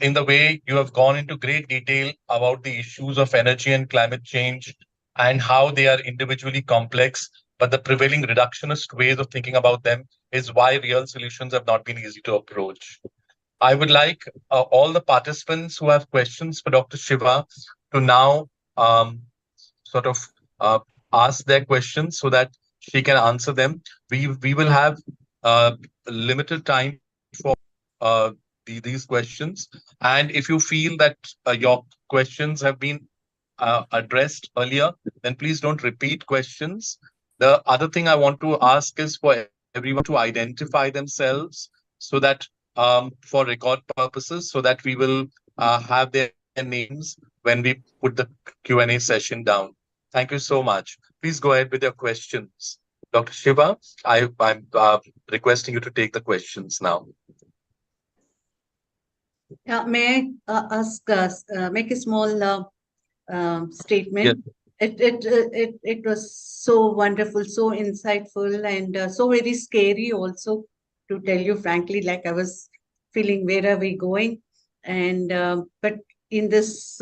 in the way you have gone into great detail about the issues of energy and climate change and how they are individually complex, but the prevailing reductionist ways of thinking about them is why real solutions have not been easy to approach. I would like all the participants who have questions for Dr. Shiva to now sort of uh, ask their questions so that she can answer them. We will have limited time for these questions, and if you feel that your questions have been addressed earlier, then please don't repeat questions. The other thing I want to ask is for everyone to identify themselves so that for record purposes, so that we will have their names when we put the Q&A session down. Thank you so much. Please go ahead with your questions. Dr. Shiva, I'm requesting you to take the questions now. May I make a small statement? Yes. It was so wonderful, so insightful, and so very scary also, to tell you frankly. Like, I was feeling, where are we going? And but in this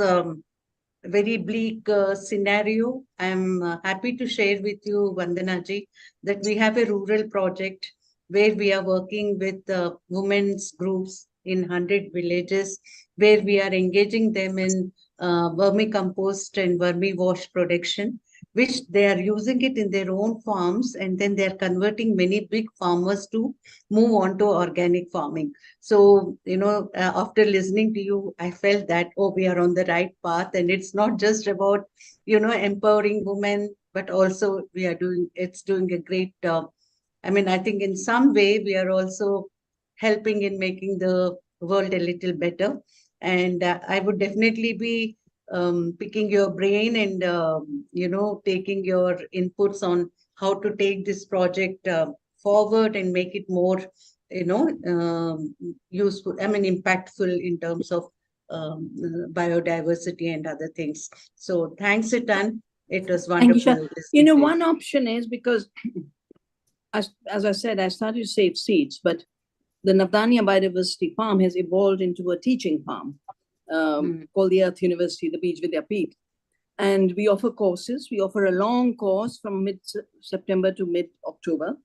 very bleak scenario, I'm happy to share with you, Vandana ji, that we have a rural project where we are working with women's groups in 100 villages, where we are engaging them in vermicompost and vermi-wash production, which they are using it in their own farms, and then they are converting many big farmers to move on to organic farming. So, after listening to you, I felt that, oh, we are on the right path, and it's not just about, empowering women, but also it's doing a great I think in some way we are also helping in making the world a little better. And I would definitely be picking your brain and, taking your inputs on how to take this project forward and make it more, useful, impactful in terms of biodiversity and other things. So thanks, Itan. It was wonderful. One option is, because as I said, I started to save seeds, but the Navdanya Biodiversity Farm has evolved into a teaching farm called the Earth University, the Beach Vidyapeeth. And we offer courses. We offer a long course from mid-September to mid-October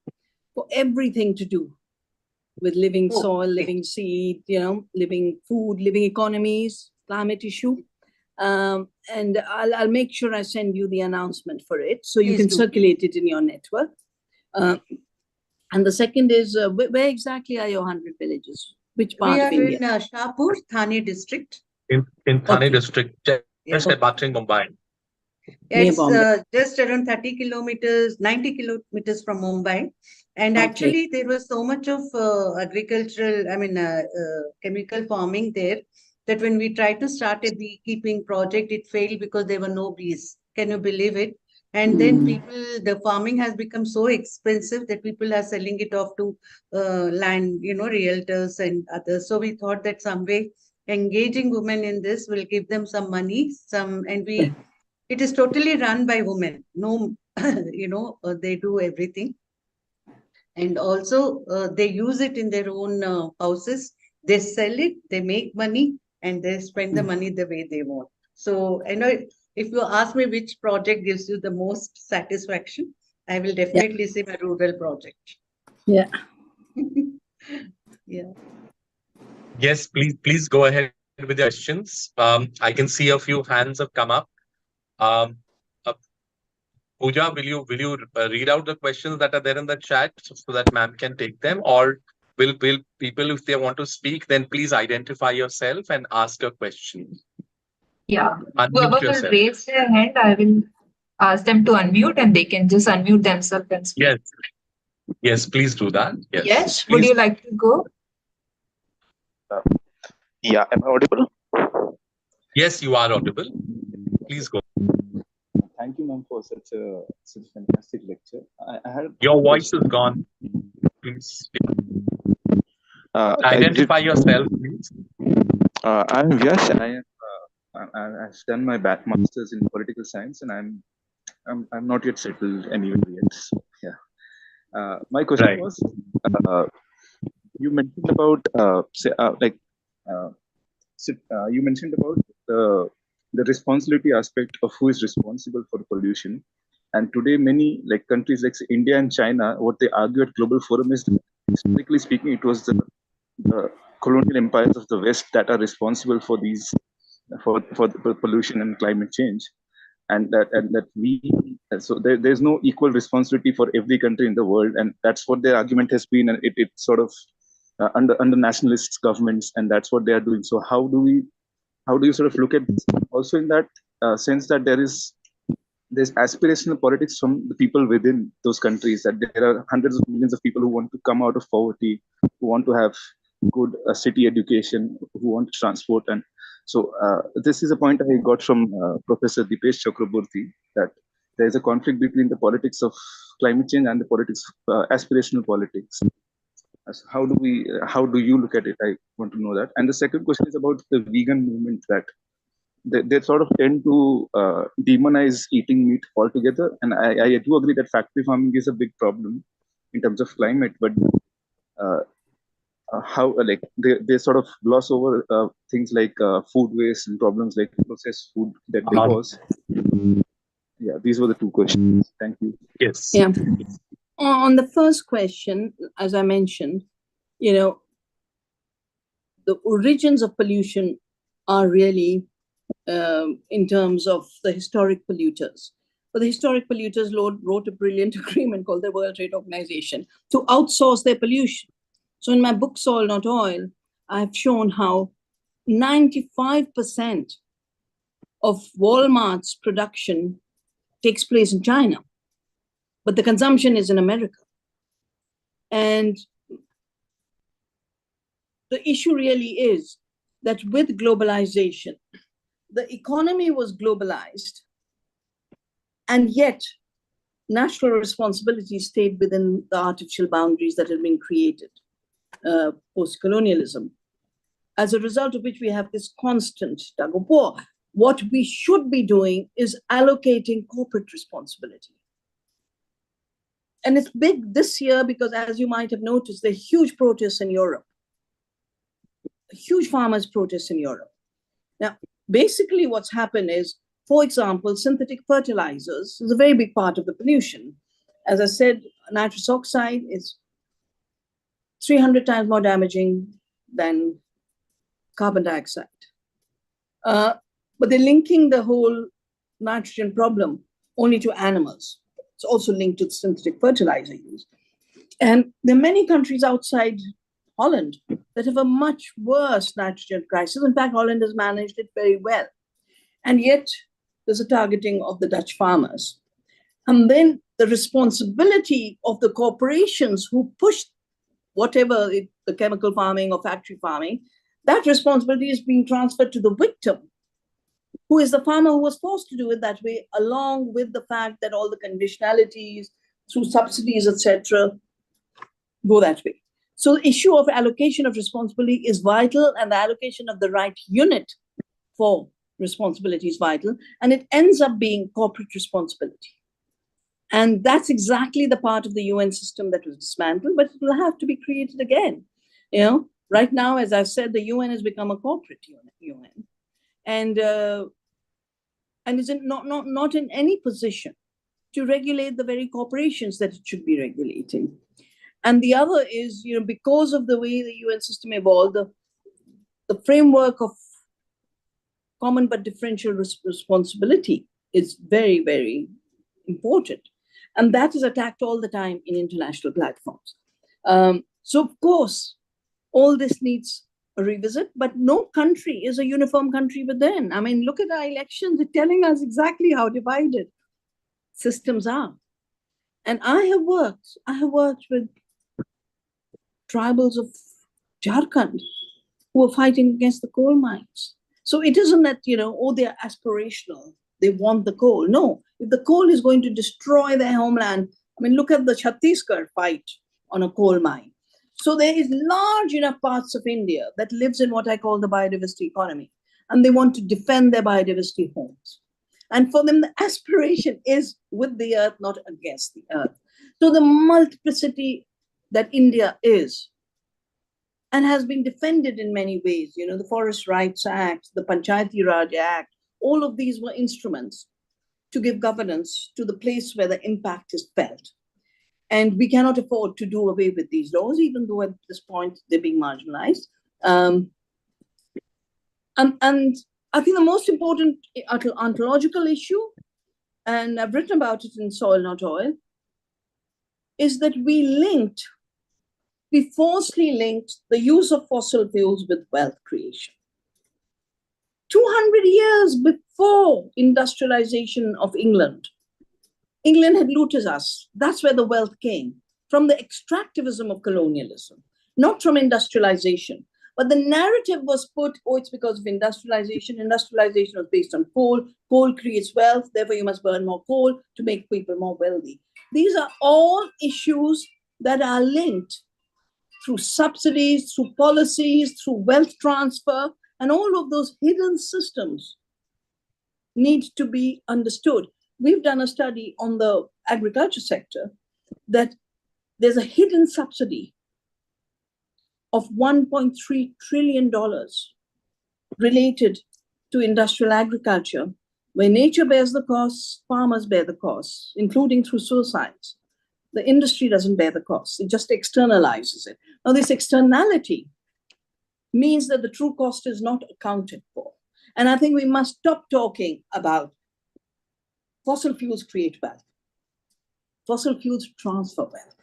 for everything to do with living soil, living seed, living food, living economies, climate issue. And I'll make sure I send you the announcement for it so you can circulate it in your network. And the second is, where exactly are your 100 villages? Which part of India? We are in Shahpur, Thane district. In Thane district, just abutting Mumbai. It's just around 30 kilometers, 90 kilometers from Mumbai. And actually, there was so much of agricultural, chemical farming there, that when we tried to start a beekeeping project, it failed because there were no bees. Can you believe it? And then the farming has become so expensive that people are selling it off to land, realtors and others. So we thought that some way engaging women in this will give them some money, it is totally run by women. No, they do everything. And also they use it in their own houses. They sell it, they make money, and they spend the money the way they want. So, if you ask me which project gives you the most satisfaction, I will definitely see my rural project. Yeah. Yeah. Yes, please go ahead with your questions. I can see a few hands have come up. Um, uh, Pooja, will you read out the questions that are there in the chat so that ma'am can take them, or will people, if they want to speak, then please identify yourself and ask a question. Yeah. Unmute Whoever will yourself. raise their hand, I will ask them to unmute and they can just unmute themselves and speak. Yes, yes, please do that. Yes, Yes, would please. you like to go? Yeah, am I audible? Yes, you are audible. Please go. Thank you, ma'am, for such a fantastic lecture. I had Your two voice is questions. gone. Please I did. identify yourself, please. I'm Vyash. I've done my master's in political science, and I'm not yet settled anywhere yet. So, yeah. My question Right. was, you mentioned about you mentioned about the responsibility aspect of who is responsible for pollution. And today, many like countries like India and China, what they argue at global forum is, historically speaking, it was the colonial empires of the West that are responsible for these for the pollution and climate change, and that we so there's no equal responsibility for every country in the world, and that's what their argument has been, and it sort of under nationalist governments, and that's what they are doing. So how do you sort of look at this? Also in that sense that there's aspirational politics from the people within those countries, that there are hundreds of millions of people who want to come out of poverty, who want to have good city education, who want transport. And so this is a point I got from Professor Dipesh Chakraborty, that there is a conflict between the politics of climate change and the politics aspirational politics. So how do you look at it? I want to know that. And the second question is about the vegan movement, that they sort of tend to demonize eating meat altogether. And I do agree that factory farming is a big problem in terms of climate, but uh, how like they sort of gloss over things like food waste and problems like processed food that they cause. Yeah, these were the two questions. Thank you. Yes. Yeah. On the first question, as I mentioned, the origins of pollution are really in terms of the historic polluters. But the historic polluters wrote a brilliant agreement called the World Trade Organization to outsource their pollution. So in my book, Soil Not Oil, I've shown how 95% of Walmart's production takes place in China, but the consumption is in America. And the issue really is that with globalization, the economy was globalized, and yet national responsibility stayed within the artificial boundaries that had been created post-colonialism, as a result of which we have this constant tug of war. What we should be doing is allocating corporate responsibility. And it's big this year because, as you might have noticed, there are huge protests in Europe, huge farmers' protests in Europe. Now, basically what's happened is, for example, synthetic fertilizers is a very big part of the pollution. As I said, nitrous oxide is 300 times more damaging than carbon dioxide. But they're linking the whole nitrogen problem only to animals. It's also linked to synthetic fertilizer use. And there are many countries outside Holland that have a much worse nitrogen crisis. In fact, Holland has managed it very well. And yet there's a targeting of the Dutch farmers. And then the responsibility of the corporations who pushed whatever, the chemical farming or factory farming, that responsibility is being transferred to the victim, who is the farmer who was forced to do it that way, along with the fact that all the conditionalities through subsidies, etc., go that way. So the issue of allocation of responsibility is vital, and the allocation of the right unit for responsibility is vital, and it ends up being corporate responsibility. And that's exactly the part of the UN system that was dismantled, but it will have to be created again. Right now, as I've said, the UN has become a corporate UN, and is not in any position to regulate the very corporations that it should be regulating. And the other is, because of the way the UN system evolved, the framework of common but differential responsibility is very, very important. And that is attacked all the time in international platforms. So, of course, all this needs a revisit, but no country is a uniform country within. I mean, look at our elections, they're telling us exactly how divided systems are. And I have worked with tribals of Jharkhand who are fighting against the coal mines. So it isn't that, they're aspirational, they want the coal. No, if the coal is going to destroy their homeland, I mean, look at the Chhattisgarh fight on a coal mine. So there is large enough parts of India that lives in what I call the biodiversity economy, and they want to defend their biodiversity homes. And for them, the aspiration is with the earth, not against the earth. So the multiplicity that India is and has been defended in many ways, the Forest Rights Act, the Panchayati Raj Act, all of these were instruments to give governance to the place where the impact is felt. And we cannot afford to do away with these laws, even though at this point they're being marginalized. And I think the most important ontological issue, and I've written about it in Soil Not Oil, is that we falsely linked the use of fossil fuels with wealth creation. 200 years before industrialization of England had looted us. That's where the wealth came, from the extractivism of colonialism, not from industrialization. But the narrative was put, it's because of industrialization. Industrialization was based on coal. Coal creates wealth, therefore you must burn more coal to make people more wealthy. These are all issues that are linked through subsidies, through policies, through wealth transfer, and all of those hidden systems need to be understood. We've done a study on the agriculture sector that there's a hidden subsidy of $1.3 trillion related to industrial agriculture, where nature bears the costs, farmers bear the costs, including through suicides. The industry doesn't bear the costs, it just externalizes it. Now, this externality means that the true cost is not accounted for. And I think we must stop talking about fossil fuels create wealth. Fossil fuels transfer wealth.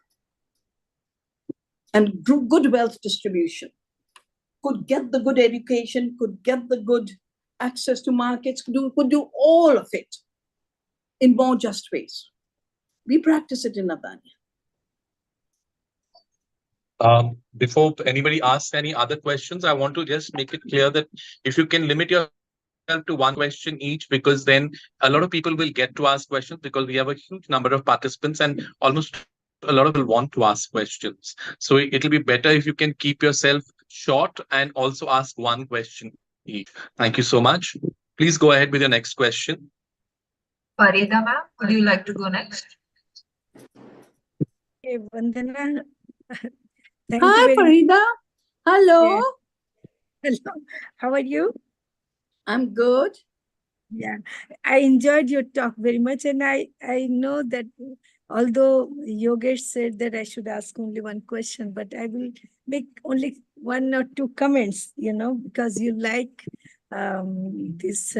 And good wealth distribution could get the good education, could get the good access to markets, could do all of it in more just ways. We practice it in Adani. Before anybody asks any other questions, I want to just make it clear that if you can limit yourself to one question each, because then a lot of people will get to ask questions, because we have a huge number of participants and almost a lot of people want to ask questions. So it'll be better if you can keep yourself short and also ask one question each. Thank you so much. Please go ahead with your next question. Farida ma'am, would you like to go next? Okay, Vandana. Thank Hi, you very Farida. Hello. Yeah. Hello. How are you? I'm good. Yeah, I enjoyed your talk very much. And I know that although Yogesh said that I should ask only one question, but I will make only one or two comments, because you like this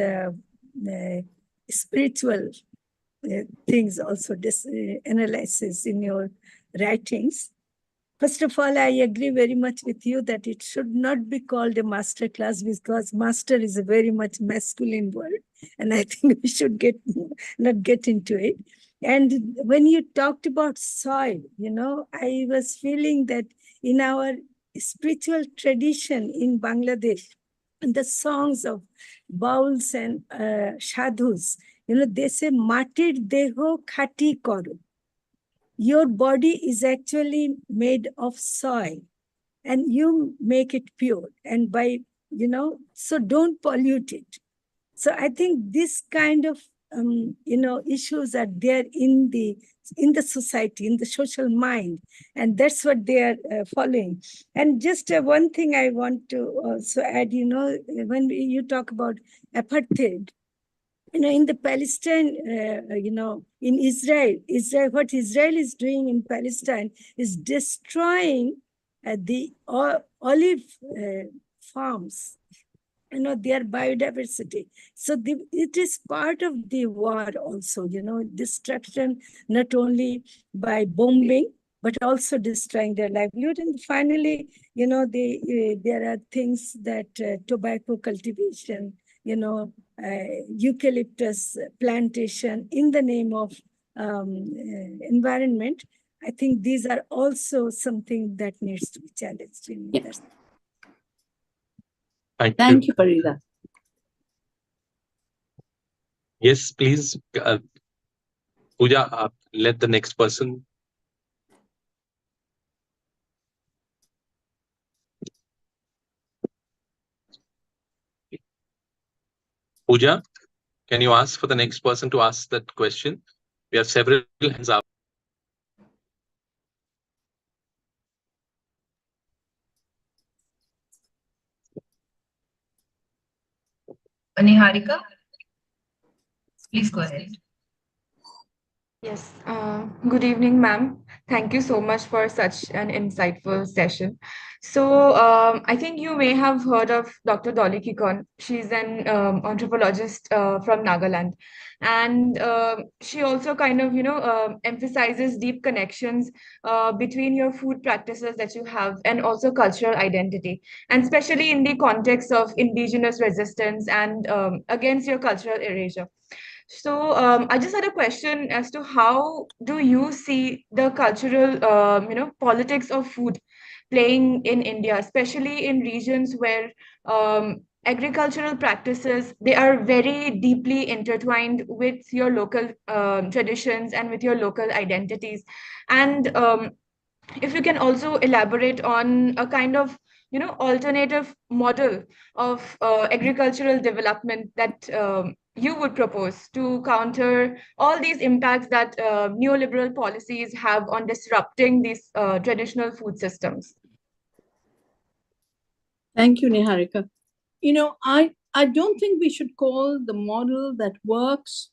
spiritual things also, this analysis in your writings. First of all, I agree very much with you that it should not be called a master class, because master is a very much masculine word. And I think we should not get into it. And when you talked about soil, I was feeling that in our spiritual tradition in Bangladesh, the songs of bauls and sadhus, they say, matir deho khati karo. Your body is actually made of soil and you make it pure. And by, so don't pollute it. So I think this kind of, issues are there in the society, in the social mind. And that's what they are following. And just one thing I want to also add, when you talk about apartheid, in the Palestine, in Israel, what Israel is doing in Palestine is destroying the olive farms, their biodiversity. So it is part of the war also, destruction, not only by bombing, but also destroying their livelihood. And finally, there are things that tobacco cultivation, eucalyptus plantation in the name of environment. I think these are also something that needs to be challenged. Yeah. Thank you, Farida. Yes, please, Pooja, let the next person. Pooja, can you ask for the next person to ask that question? We have several hands up. Niharika, please go ahead. Yes, good evening, ma'am. Thank you so much for such an insightful session. So, I think you may have heard of Dr. Dolly Kikon. She's an anthropologist from Nagaland. And she also kind of, emphasizes deep connections between your food practices that you have and also cultural identity, and especially in the context of indigenous resistance and against your cultural erasure. So I just had a question as to how do you see the cultural, politics of food playing in India, especially in regions where agricultural practices, they are very deeply intertwined with your local traditions and with your local identities. And if you can also elaborate on a kind of alternative model of agricultural development that you would propose to counter all these impacts that neoliberal policies have on disrupting these traditional food systems. Thank you, Niharika. I don't think we should call the model that works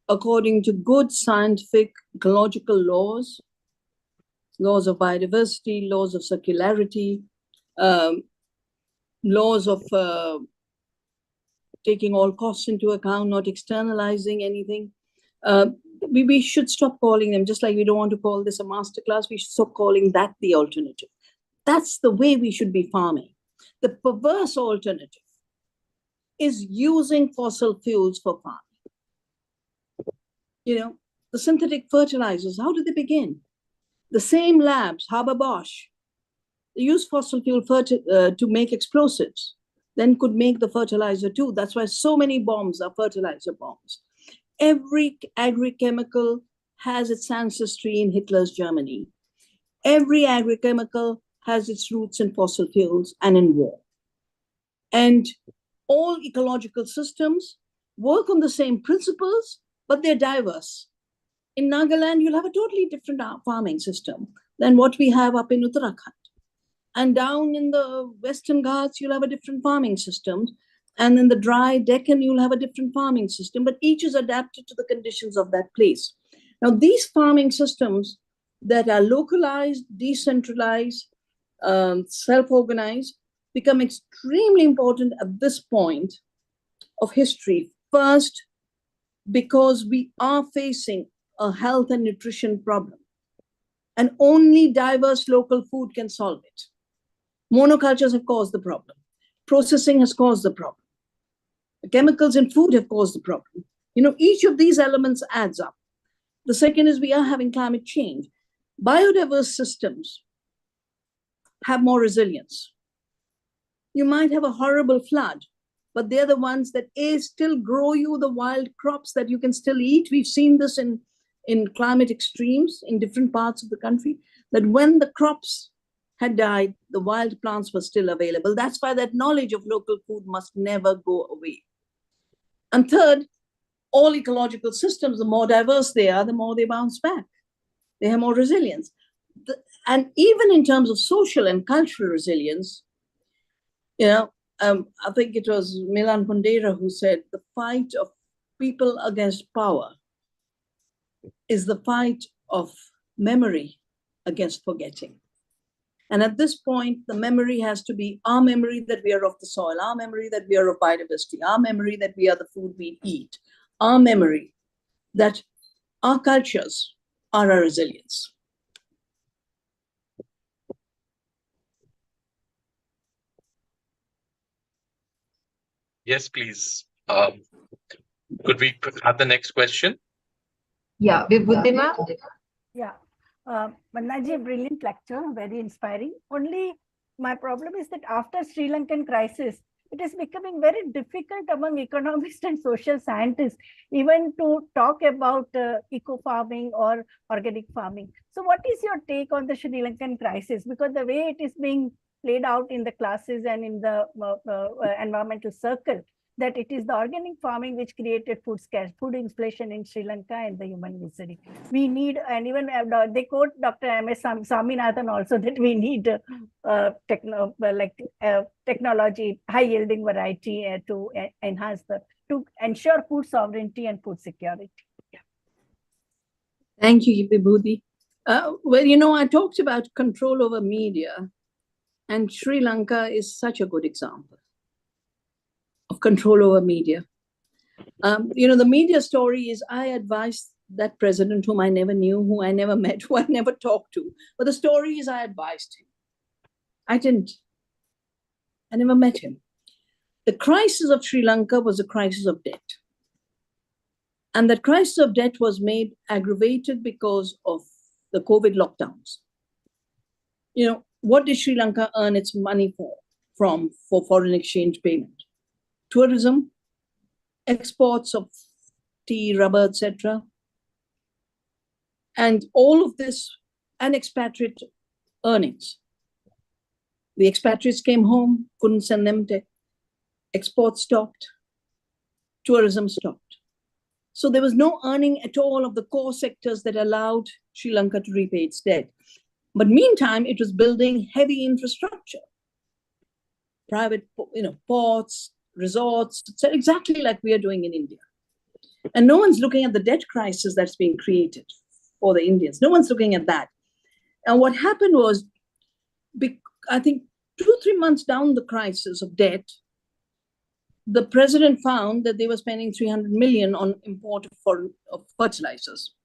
according to good scientific ecological laws of biodiversity, laws of circularity, laws of taking all costs into account, not externalizing anything. We should stop calling them, just like we don't want to call this a masterclass, we should stop calling that the alternative. That's the way we should be farming. The perverse alternative is using fossil fuels for farming. The synthetic fertilizers, how did they begin? The same labs, Haber-Bosch, they use fossil fuel to make explosives, then could make the fertilizer too. That's why so many bombs are fertilizer bombs. Every agrichemical has its ancestry in Hitler's Germany. Every agrichemical has its roots in fossil fuels and in war. And all ecological systems work on the same principles, but they're diverse. In Nagaland, you'll have a totally different farming system than what we have up in Uttarakhand. And down in the Western Ghats, you'll have a different farming system. And in the dry Deccan, you'll have a different farming system, but each is adapted to the conditions of that place. Now, these farming systems that are localized, decentralized, self-organized, become extremely important at this point of history. First, because we are facing a health and nutrition problem, and only diverse local food can solve it. Monocultures have caused the problem. Processing has caused the problem. The chemicals in food have caused the problem. Each of these elements adds up. The second is we are having climate change. Biodiverse systems have more resilience. You might have a horrible flood, but they're the ones that still grow you the wild crops that you can still eat. We've seen this in climate extremes in different parts of the country, that when the crops had died, the wild plants were still available. That's why that knowledge of local food must never go away. And third, all ecological systems, the more diverse they are, the more they bounce back. They have more resilience. And even in terms of social and cultural resilience, I think it was Milan Kundera who said the fight of people against power is the fight of memory against forgetting. And at this point, the memory has to be our memory that we are of the soil, our memory that we are of biodiversity, our memory that we are the food we eat, our memory that our cultures are our resilience. Yes, please. Could we have the next question? Yeah, Vibhuti ma'am. Yeah. Mannaji, brilliant lecture, very inspiring. Only my problem is that after Sri Lankan crisis, it is becoming very difficult among economists and social scientists even to talk about eco-farming or organic farming. So what is your take on the Sri Lankan crisis? Because the way it is being played out in the classes and in the environmental circle, that it is the organic farming which created food inflation in Sri Lanka and the human misery. We need, and even they quote Dr. M.S. Swaminathan also, that we need technology, high yielding variety to enhance to ensure food sovereignty and food security. Yeah. Thank you, Vibhuti. Well, I talked about control over media, and Sri Lanka is such a good example of control over media. The media story is I advised that president whom I never knew, who I never met, who I never talked to. But the story is I advised him. I never met him. The crisis of Sri Lanka was a crisis of debt. And that crisis of debt was made aggravated because of the COVID lockdowns. What did Sri Lanka earn its money for foreign exchange payment? Tourism, exports of tea, rubber, etc. And all of this, and expatriate earnings. The expatriates came home, couldn't send them to exports stopped, tourism stopped. So there was no earning at all of the core sectors that allowed Sri Lanka to repay its debt. But meantime, it was building heavy infrastructure, private, ports, resorts, exactly like we are doing in India. And no one's looking at the debt crisis that's being created for the Indians. No one's looking at that. And what happened was, I think 2-3 months down the crisis of debt, the president found that they were spending 300 million on import of fertilizers.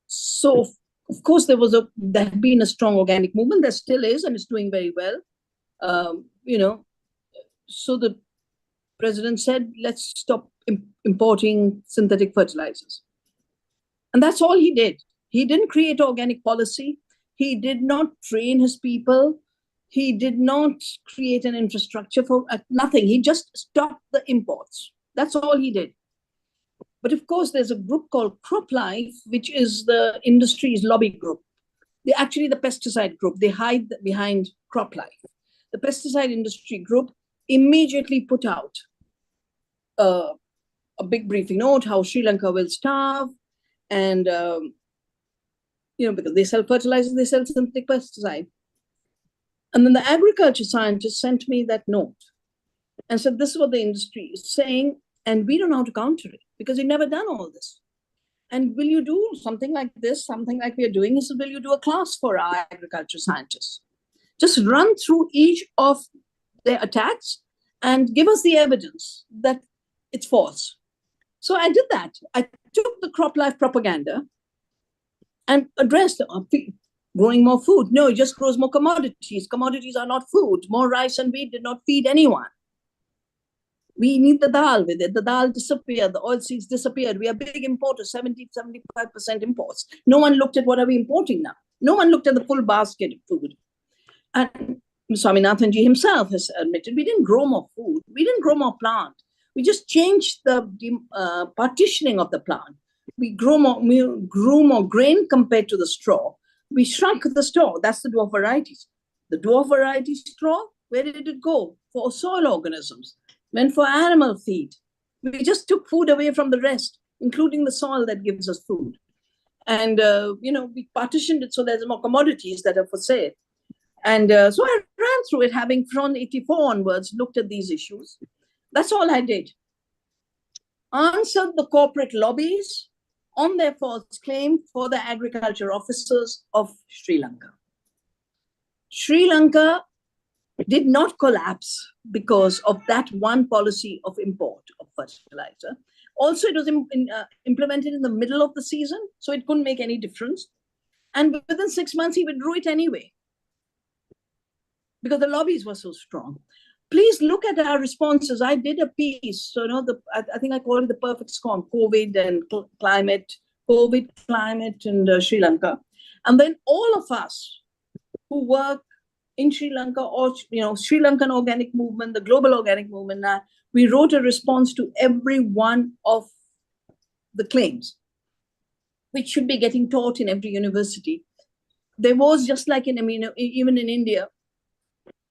So, of course, there had been a strong organic movement. There still is, and it's doing very well. So the president said, let's stop importing synthetic fertilizers. And that's all he did. He didn't create organic policy. He did not train his people. He did not create an infrastructure for nothing. He just stopped the imports. That's all he did. But of course, there's a group called CropLife, which is the industry's lobby group. They're actually the pesticide group. They hide behind CropLife. The pesticide industry group immediately put out a big briefing note how Sri Lanka will starve, and because they sell fertilizers, they sell synthetic pesticide. And then the agriculture scientist sent me that note and said, this is what the industry is saying, and we don't know how to counter it because we've never done all this. And will you do something like this, something like we are doing? He said, will you do a class for our agriculture scientists? Just run through each of their attacks and give us the evidence that it's false. So I did that. I took the CropLife propaganda and addressed growing more food. No, it just grows more commodities. Commodities are not food. More rice and wheat did not feed anyone. We need the dal with it. The dal disappeared. The oilseeds disappeared. We are big importers, 70-75% imports. No one looked at what are we importing now. No one looked at the full basket of food. And Swaminathanji himself has admitted we didn't grow more food. We didn't grow more plant. We just changed the partitioning of the plant. We grew more grain compared to the straw. We shrunk the straw. That's the dwarf varieties. The dwarf variety straw, where did it go? For soil organisms. Went for animal feed. We just took food away from the rest, including the soil that gives us food. And, we partitioned it so there's more commodities that are for sale. And so I ran through it, having from 84 onwards looked at these issues. That's all I did. answered the corporate lobbies on their false claim for the agriculture officers of Sri Lanka. Sri Lanka did not collapse because of that one policy of import of fertilizer. Also, it was implemented in the middle of the season, so it couldn't make any difference. And within 6 months, he withdrew it anyway, because the lobbies were so strong. Please look at our responses. I did a piece, so I think I called it the perfect storm: COVID and climate, and Sri Lanka. And then all of us who work in Sri Lanka, or Sri Lankan organic movement, the global organic movement, we wrote a response to every one of the claims, which should be getting taught in every university. There was, just like even in India,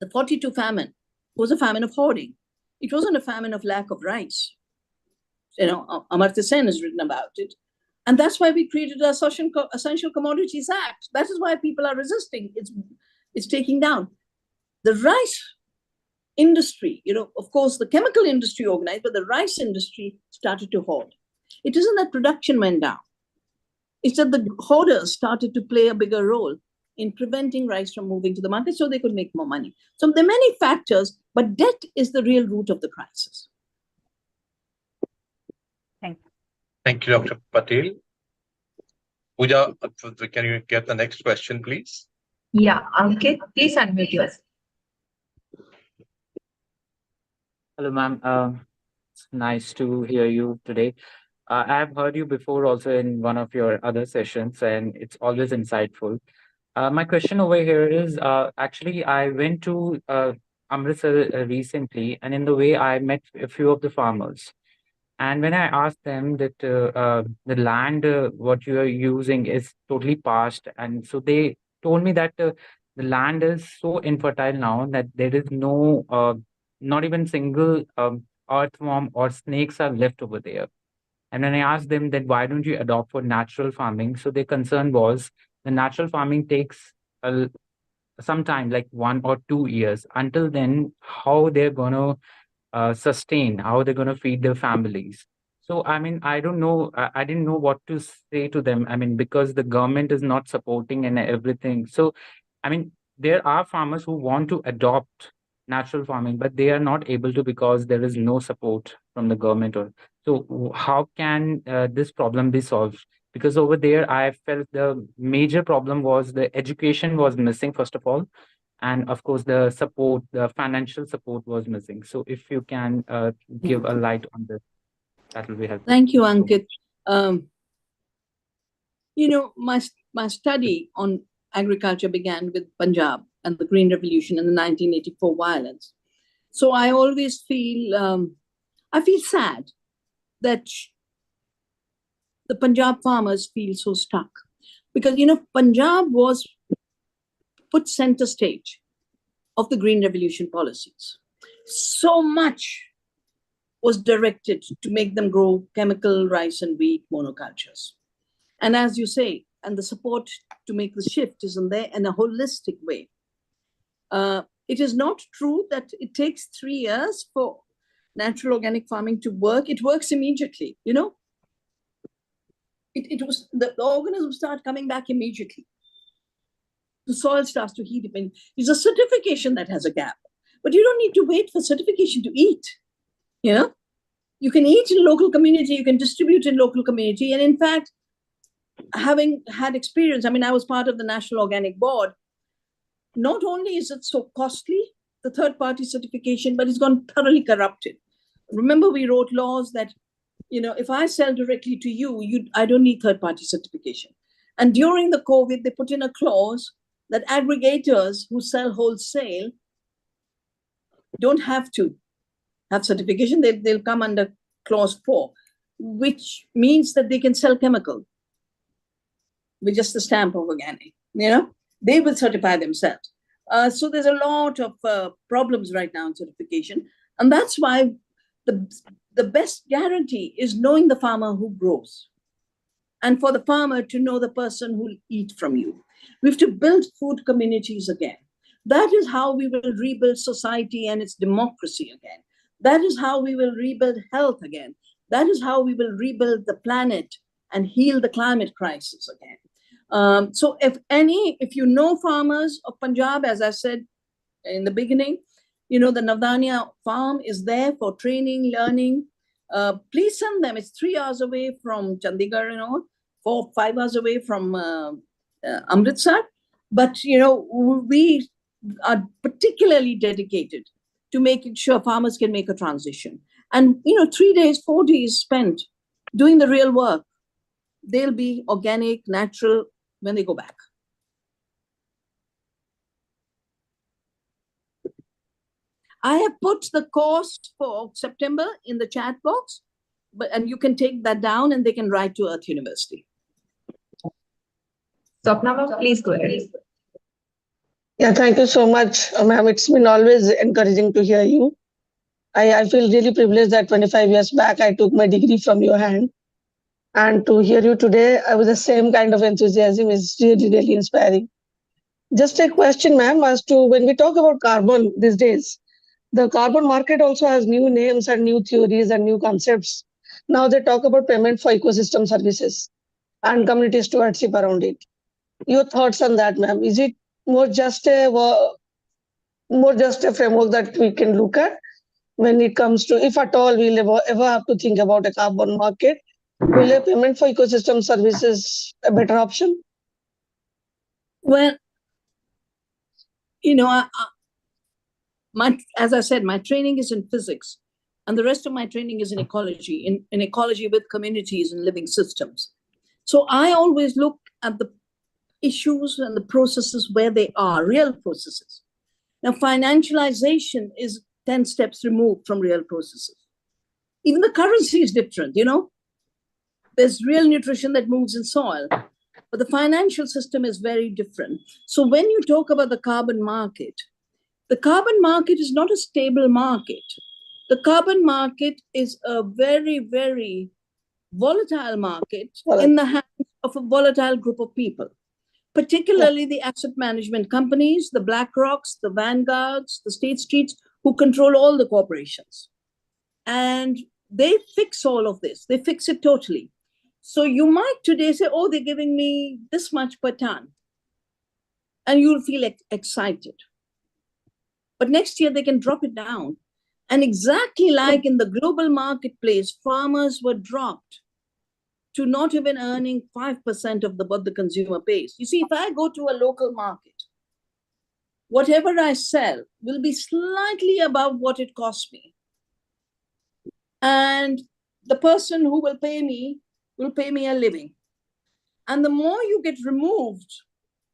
the 42 famine was a famine of hoarding. It wasn't a famine of lack of rice. Amartya Sen has written about it. And that's why we created the Essential Commodities Act. That is why people are resisting. It's taking down. The rice industry, of course, the chemical industry organized, but the rice industry started to hoard. It isn't that production went down. It's that the hoarders started to play a bigger role in preventing rice from moving to the market so they could make more money. So there are many factors, but debt is the real root of the crisis. Thank you. Thank you, Dr. Patel. Pooja, can you get the next question, please? Yeah, Ankit, please unmute yourself. Hello, ma'am. It's nice to hear you today. I have heard you before also in one of your other sessions, and it's always insightful. My question over here is actually, I went to Amritsar recently, and in the way, I met a few of the farmers. And when I asked them that the land what you are using is totally past, and so they told me that the land is so infertile now that there is no, not even single earthworm or snakes are left over there. And when I asked them that why don't you adopt for natural farming, so their concern was the natural farming takes some time, like 1 or 2 years. Until then, how they're gonna sustain, how they're going to feed their families. So, I mean, I don't know, I didn't know what to say to them. I mean, because the government is not supporting and everything. So, I mean, there are farmers who want to adopt natural farming, but they are not able to because there is no support from the government. So, how can this problem be solved? Because over there, I felt the major problem was the education was missing, first of all, and of course the support, the financial support was missing. So if you can give a light on this, that will be helpful. Thank you, Ankit. My study on agriculture began with Punjab and the Green Revolution and the 1984 violence. So I always feel sad that the Punjab farmers feel so stuck, because Punjab was put center stage of the Green Revolution policies. So much was directed to make them grow chemical rice and wheat monocultures. And as you say, and the support to make the shift isn't there in a holistic way. It is not true that it takes 3 years for natural organic farming to work. It works immediately, It was the organisms start coming back immediately. The soil starts to heat. It's a certification that has a gap, but you don't need to wait for certification to eat. You can eat in local community, you can distribute in local community. And in fact, having had experience, I was part of the National Organic Board. Not only is it so costly, the third-party certification, but it's gone thoroughly corrupted. Remember, we wrote laws that, if I sell directly to you, I don't need third-party certification. And during the COVID, they put in a clause that aggregators who sell wholesale don't have to have certification. They'll come under clause 4, which means that they can sell chemical with just the stamp of organic. They will certify themselves. So there's a lot of problems right now in certification. And that's why the best guarantee is knowing the farmer who grows, and for the farmer to know the person who will eat from you. We have to build food communities again. That is how we will rebuild society and its democracy again. That is how we will rebuild health again. That is how we will rebuild the planet and heal the climate crisis again. So if you know farmers of Punjab, as I said in the beginning, the Navdanya farm is there for training, learning. Please send them. It's 3 hours away from Chandigarh, 4-5 hours away from Amritsar. But, we are particularly dedicated to making sure farmers can make a transition. And, 3 days, 4 days spent doing the real work. They'll be organic, natural when they go back. I have put the cost for September in the chat box, and you can take that down and they can write to Earth University. Swapna, please go ahead. Yeah, thank you so much, ma'am. It's been always encouraging to hear you. I feel really privileged that 25 years back, I took my degree from your hand. And to hear you today, with the same kind of enthusiasm is really, really inspiring. Just a question, ma'am, as to when we talk about carbon these days, the carbon market also has new names and new theories and new concepts. Now they talk about payment for ecosystem services and community stewardship around it. Your thoughts on that, ma'am? Is it more just a framework that we can look at when it comes to, if at all we'll ever have to think about a carbon market? Will a payment for ecosystem services a better option? Well, as I said, my training is in physics, and the rest of my training is in ecology, in ecology with communities and living systems. So I always look at the issues and the processes where they are, real processes. Now, financialization is 10 steps removed from real processes. Even the currency is different, There's real nutrition that moves in soil, but the financial system is very different. So when you talk about the carbon market is not a stable market. The carbon market is a very, very volatile market in the hands of a volatile group of people, particularly the asset management companies, the BlackRocks, the Vanguards, the State Streets, who control all the corporations. And they fix all of this. They fix it totally. So you might today say, oh, they're giving me this much per ton. And you'll feel excited. But next year, they can drop it down. And exactly like in the global marketplace, farmers were dropped to not even earning 5% of what the consumer pays. You see, if I go to a local market, whatever I sell will be slightly above what it costs me. And the person who will pay me a living. And the more you get removed,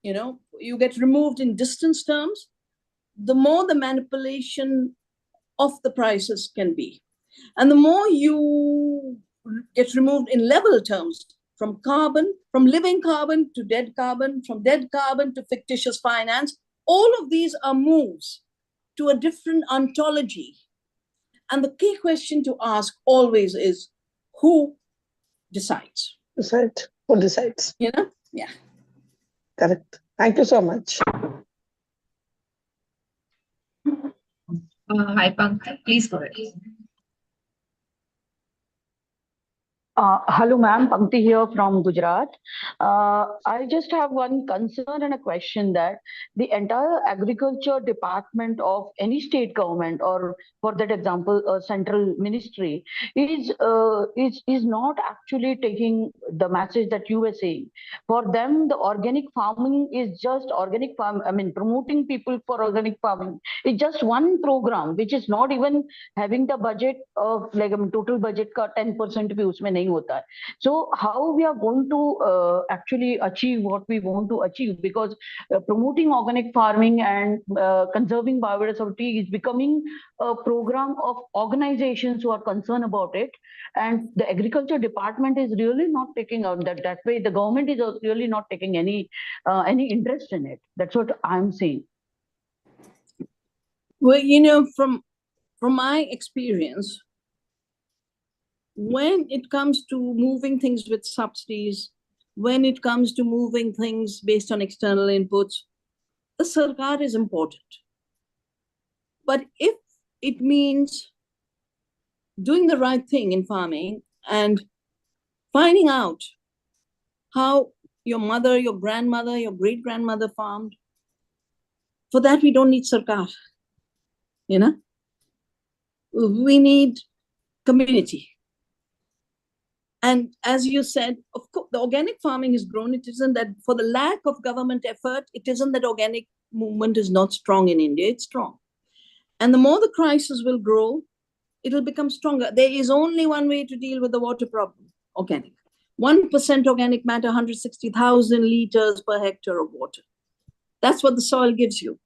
you get removed in distance terms, the more the manipulation of the prices can be. And the more you get removed in level terms, from living carbon to dead carbon, from dead carbon to fictitious finance, all of these are moves to a different ontology. And the key question to ask always is, who decides? Who decides? Yeah. Correct. Thank you so much. Hi, Pankaj, please go ahead. Hello, ma'am. Pankti here from Gujarat. I just have one concern and a question that the entire agriculture department of any state government, or for that example, a central ministry, is not actually taking the message that you were saying. For them, the organic farming is just organic farm. I mean, promoting people for organic farming is just one program, which is not even having the budget of total budget ka 10% भी उसमें नहीं होता है. So how we are going to actually achieve what we want to achieve, because promoting organic farming and conserving biodiversity is becoming a program of organizations who are concerned about it, and the agriculture department is really not taking out that way. The government is really not taking any interest in it. That's what I'm saying. Well, from my experience, when it comes to moving things with subsidies, when it comes to moving things based on external inputs, the sarkar is important. But if it means doing the right thing in farming, and finding out how your mother, your grandmother, your great-grandmother farmed. For that, we don't need sarkar, you know? We need community. And as you said, of course, the organic farming has grown. It isn't that for the lack of government effort, it isn't that organic movement is not strong in India, it's strong. And the more the crisis will grow, it'll become stronger. There is only one way to deal with the water problem, organic. 1% organic matter, 160,000 liters per hectare of water. That's what the soil gives you.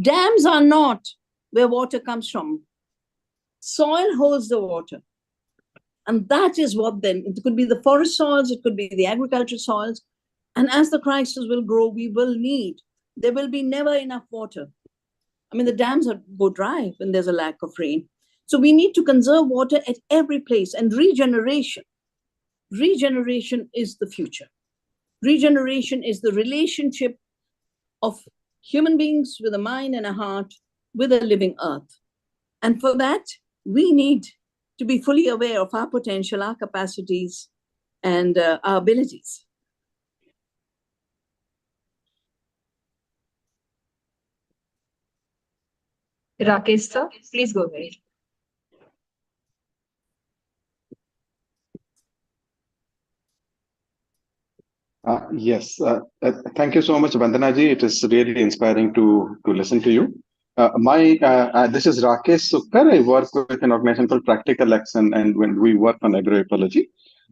Dams are not where water comes from. Soil holds the water. And that is what then, it could be the forest soils, it could be the agricultural soils. And as the crisis will grow, we will need, there will be never enough water. I mean, the dams go dry when there's a lack of rain. So we need to conserve water at every place. And regeneration is the future. Regeneration is the relationship of human beings with a mind and a heart with a living earth. And for that, we need to be fully aware of our potential, our capacities, and our abilities. Rakesh sir, please go ahead. Yes, thank you so much, Vandana ji. It is really inspiring to listen to you. This is Rakesh Sukkar. I work with an organization called Practical Action, and when we work on agroecology.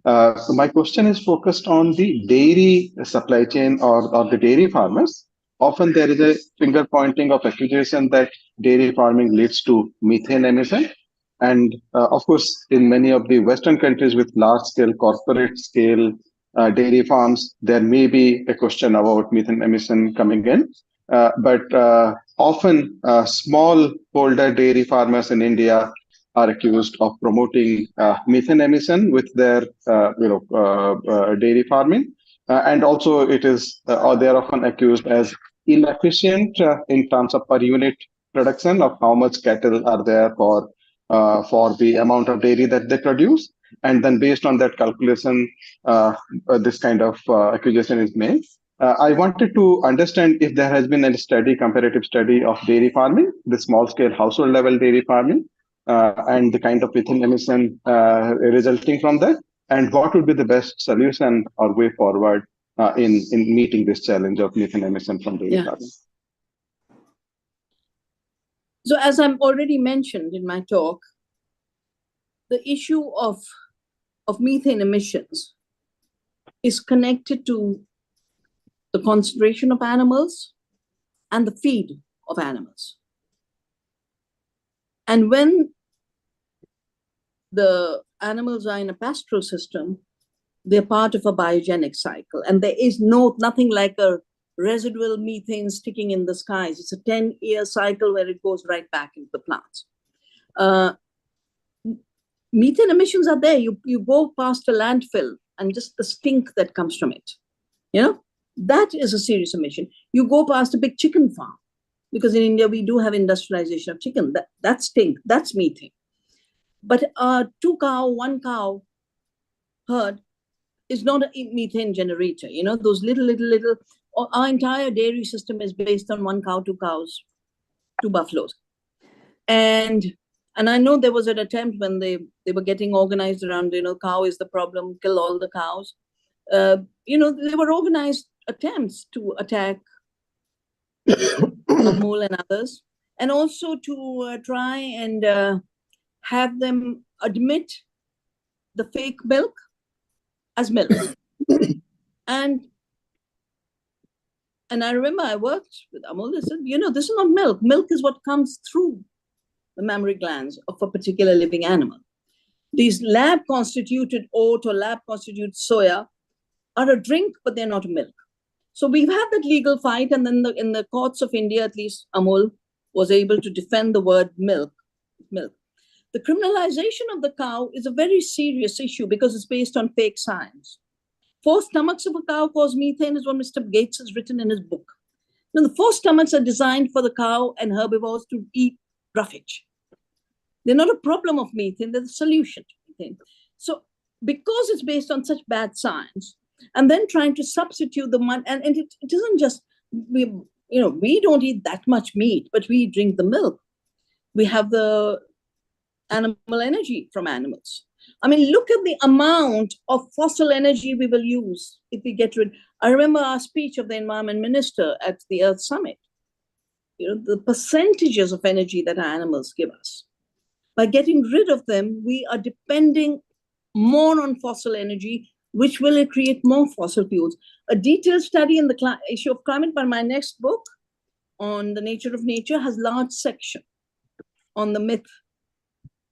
So my question is focused on the dairy supply chain or the dairy farmers. Often there is a finger pointing of accusation that dairy farming leads to methane emission. And of course, in many of the Western countries with large scale, corporate scale dairy farms, there may be a question about methane emission coming in. But often smallholder dairy farmers in India are accused of promoting methane emission with their dairy farming. And also it is, or they're often accused as inefficient in terms of per unit production of how much cattle are there for the amount of dairy that they produce. And then based on that calculation, this kind of accusation is made. I wanted to understand if there has been a study, comparative study of dairy farming, the small scale household level dairy farming, and the kind of methane emission resulting from that, and what would be the best solution or way forward in meeting this challenge of methane emission from dairy farming. So as I'm already mentioned in my talk, the issue of methane emissions is connected to the concentration of animals and the feed of animals. And when the animals are in a pastoral system, they're part of a biogenic cycle. And there is nothing like a residual methane sticking in the skies. It's a 10-year cycle where it goes right back into the plants. Methane emissions are there. You go past a landfill and just the stink that comes from it, that is a serious emission. You go past a big chicken farm, because in India we do have industrialization of chicken. That stink, that's methane. But a 1 cow herd is not a methane generator. Those little, our entire dairy system is based on 1 cow, 2 cows, 2 buffaloes. And I know there was an attempt when they were getting organized around, cow is the problem, kill all the cows. There were organized attempts to attack Amul and others, and also to try and have them admit the fake milk as milk. And I remember I worked with Amul. They said, this is not milk. Milk is what comes through the mammary glands of a particular living animal. These lab-constituted oat or lab-constituted soya are a drink, but they're not a milk. So we've had that legal fight, and then in the courts of India, at least Amul was able to defend the word milk. The criminalization of the cow is a very serious issue because it's based on fake science. 4 stomachs of a cow cause methane is what Mr. Gates has written in his book. Now, the 4 stomachs are designed for the cow and herbivores to eat roughage. They're not a problem of methane, they're the solution to methane. So because it's based on such bad science, and then trying to substitute the money, and it isn't just, we don't eat that much meat, but we drink the milk. We have the animal energy from animals. I mean, look at the amount of fossil energy we will use if we get rid. I remember our speech of the environment minister at the Earth Summit. The percentages of energy that our animals give us. By getting rid of them, we are depending more on fossil energy, which will create more fossil fuels. A detailed study in the issue of climate by my next book on the nature of nature has large section on the myth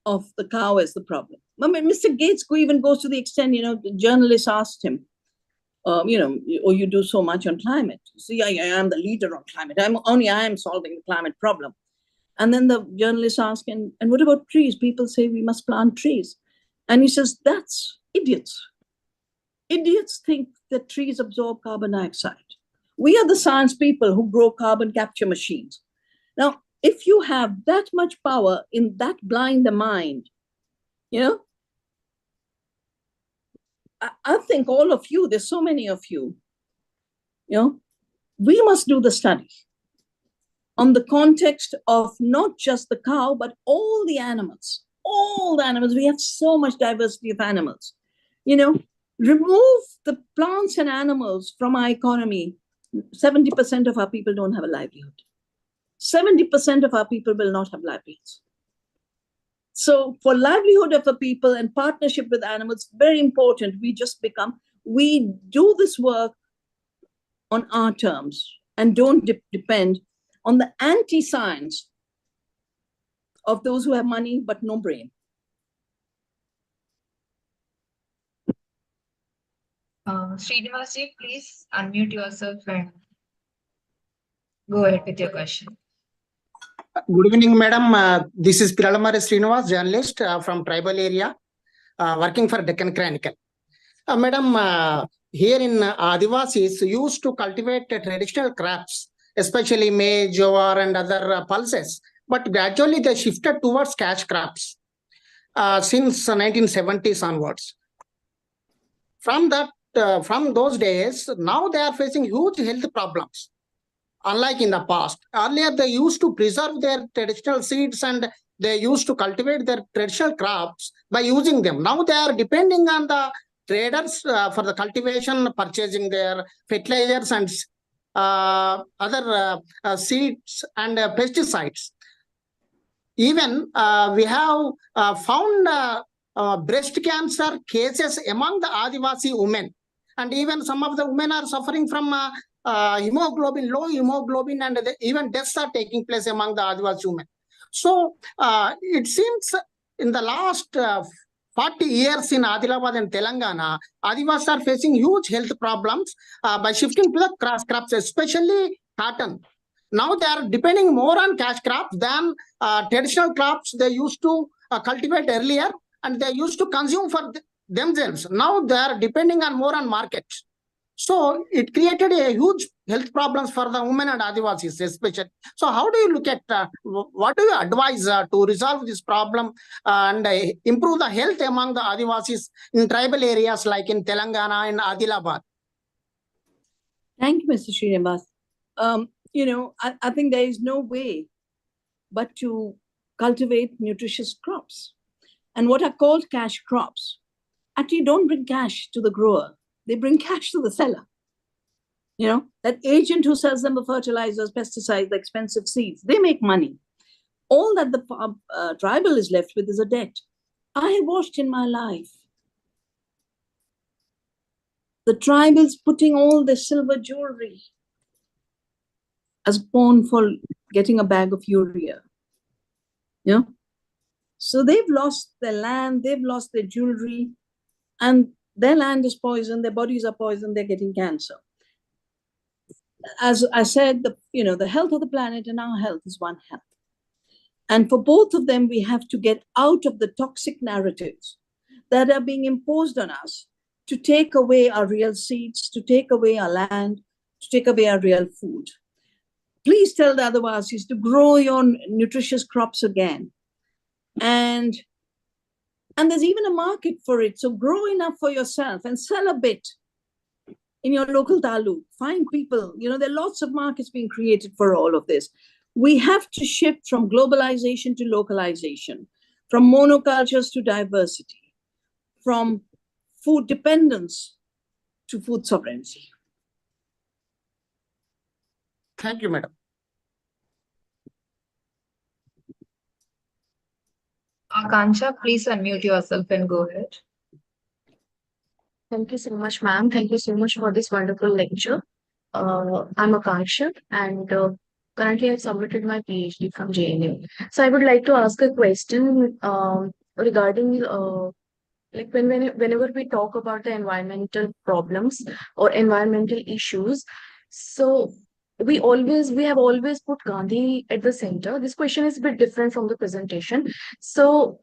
of the cow as the problem. I mean, Mr. Gates even goes to the extent, the journalist asked him, oh, you do so much on climate. See, I am the leader on climate. I am solving the climate problem. And then the journalist asked, and what about trees? People say we must plant trees. And he says, that's idiots. Idiots think that trees absorb carbon dioxide. We are the science people who grow carbon capture machines. Now, if you have that much power in that blind a mind, I think all of you, there's so many of you, we must do the study on the context of not just the cow, but all the animals. All the animals. We have so much diversity of animals. Remove the plants and animals from our economy. 70% of our people don't have a livelihood. 70% of our people will not have livelihoods. So for livelihood of the people and partnership with animals, very important. We do this work on our terms and don't depend on the anti-science of those who have money but no brain. Srinivasji, please unmute yourself and go ahead with your question. Good evening, madam. This is Piralamari Srinivas, journalist from tribal area, working for Deccan Chronicle. Madam, here in Adivasis used to cultivate traditional crops, especially maize, jowar, and other pulses. But gradually they shifted towards cash crops since 1970s onwards. From those days, now they are facing huge health problems. Unlike in the past, earlier they used to preserve their traditional seeds and they used to cultivate their traditional crops by using them. Now they are depending on the traders for the cultivation, purchasing their fertilizers and other seeds and pesticides. Even we have found breast cancer cases among the Adivasi women. And even some of the women are suffering from hemoglobin, low hemoglobin, and even deaths are taking place among the Adivasi women. So it seems in the last 40 years in Adilabad and Telangana, Adivasis are facing huge health problems by shifting to the cash crops, especially cotton. Now they are depending more on cash crops than traditional crops they used to cultivate earlier and they used to consume for themselves. Now they are depending on more on markets. So it created a huge health problems for the women and Adivasis especially. So how do you look at, what do you advise to resolve this problem and improve the health among the Adivasis in tribal areas like in Telangana and Adilabad? Thank you, Mr. Srinivas. I think there is no way but to cultivate nutritious crops. And what are called cash crops actually don't bring cash to the grower. They bring cash to the seller. That agent who sells them the fertilizers, pesticides, the expensive seeds, they make money. All that the tribal is left with is a debt. I have watched in my life the tribals putting all their silver jewelry as pawn for getting a bag of urea. So they've lost their land, they've lost their jewelry, and their land is poisoned, their bodies are poisoned, they're getting cancer. As I said, the health of the planet and our health is one health. And for both of them, we have to get out of the toxic narratives that are being imposed on us to take away our real seeds, to take away our land, to take away our real food. Please tell the Adivasis to grow your nutritious crops again and And there's even a market for it. So grow enough for yourself and sell a bit in your local taluk. Find people, there are lots of markets being created for all of this. We have to shift from globalization to localization, from monocultures to diversity, from food dependence to food sovereignty. Thank you, madam. Akansha, please unmute yourself and go ahead. Thank you so much, ma'am. Thank you so much for this wonderful lecture. I'm Akansha, and currently I've submitted my PhD from JNU. So I would like to ask a question regarding like whenever we talk about the environmental problems or environmental issues, so we have always put Gandhi at the center. This question is a bit different from the presentation. So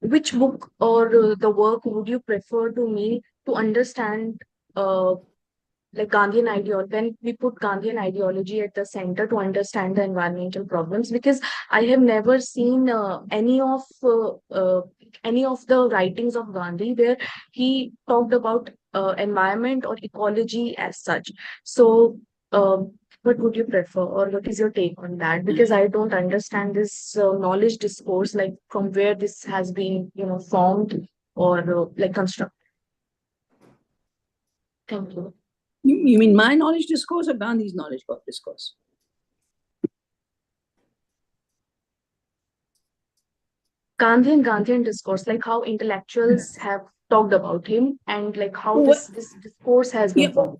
which book or the work would you prefer to me to understand like Gandhian ideology, when we put Gandhian ideology at the center to understand the environmental problems? Because I have never seen any of the writings of Gandhi where he talked about environment or ecology as such. So what would you prefer, or what is your take on that? Because I don't understand this knowledge discourse, like from where this has been, formed or like constructed. Thank you. You mean my knowledge discourse or Gandhi's knowledge discourse? Gandhian discourse, like how intellectuals have talked about him and like how this discourse has been formed.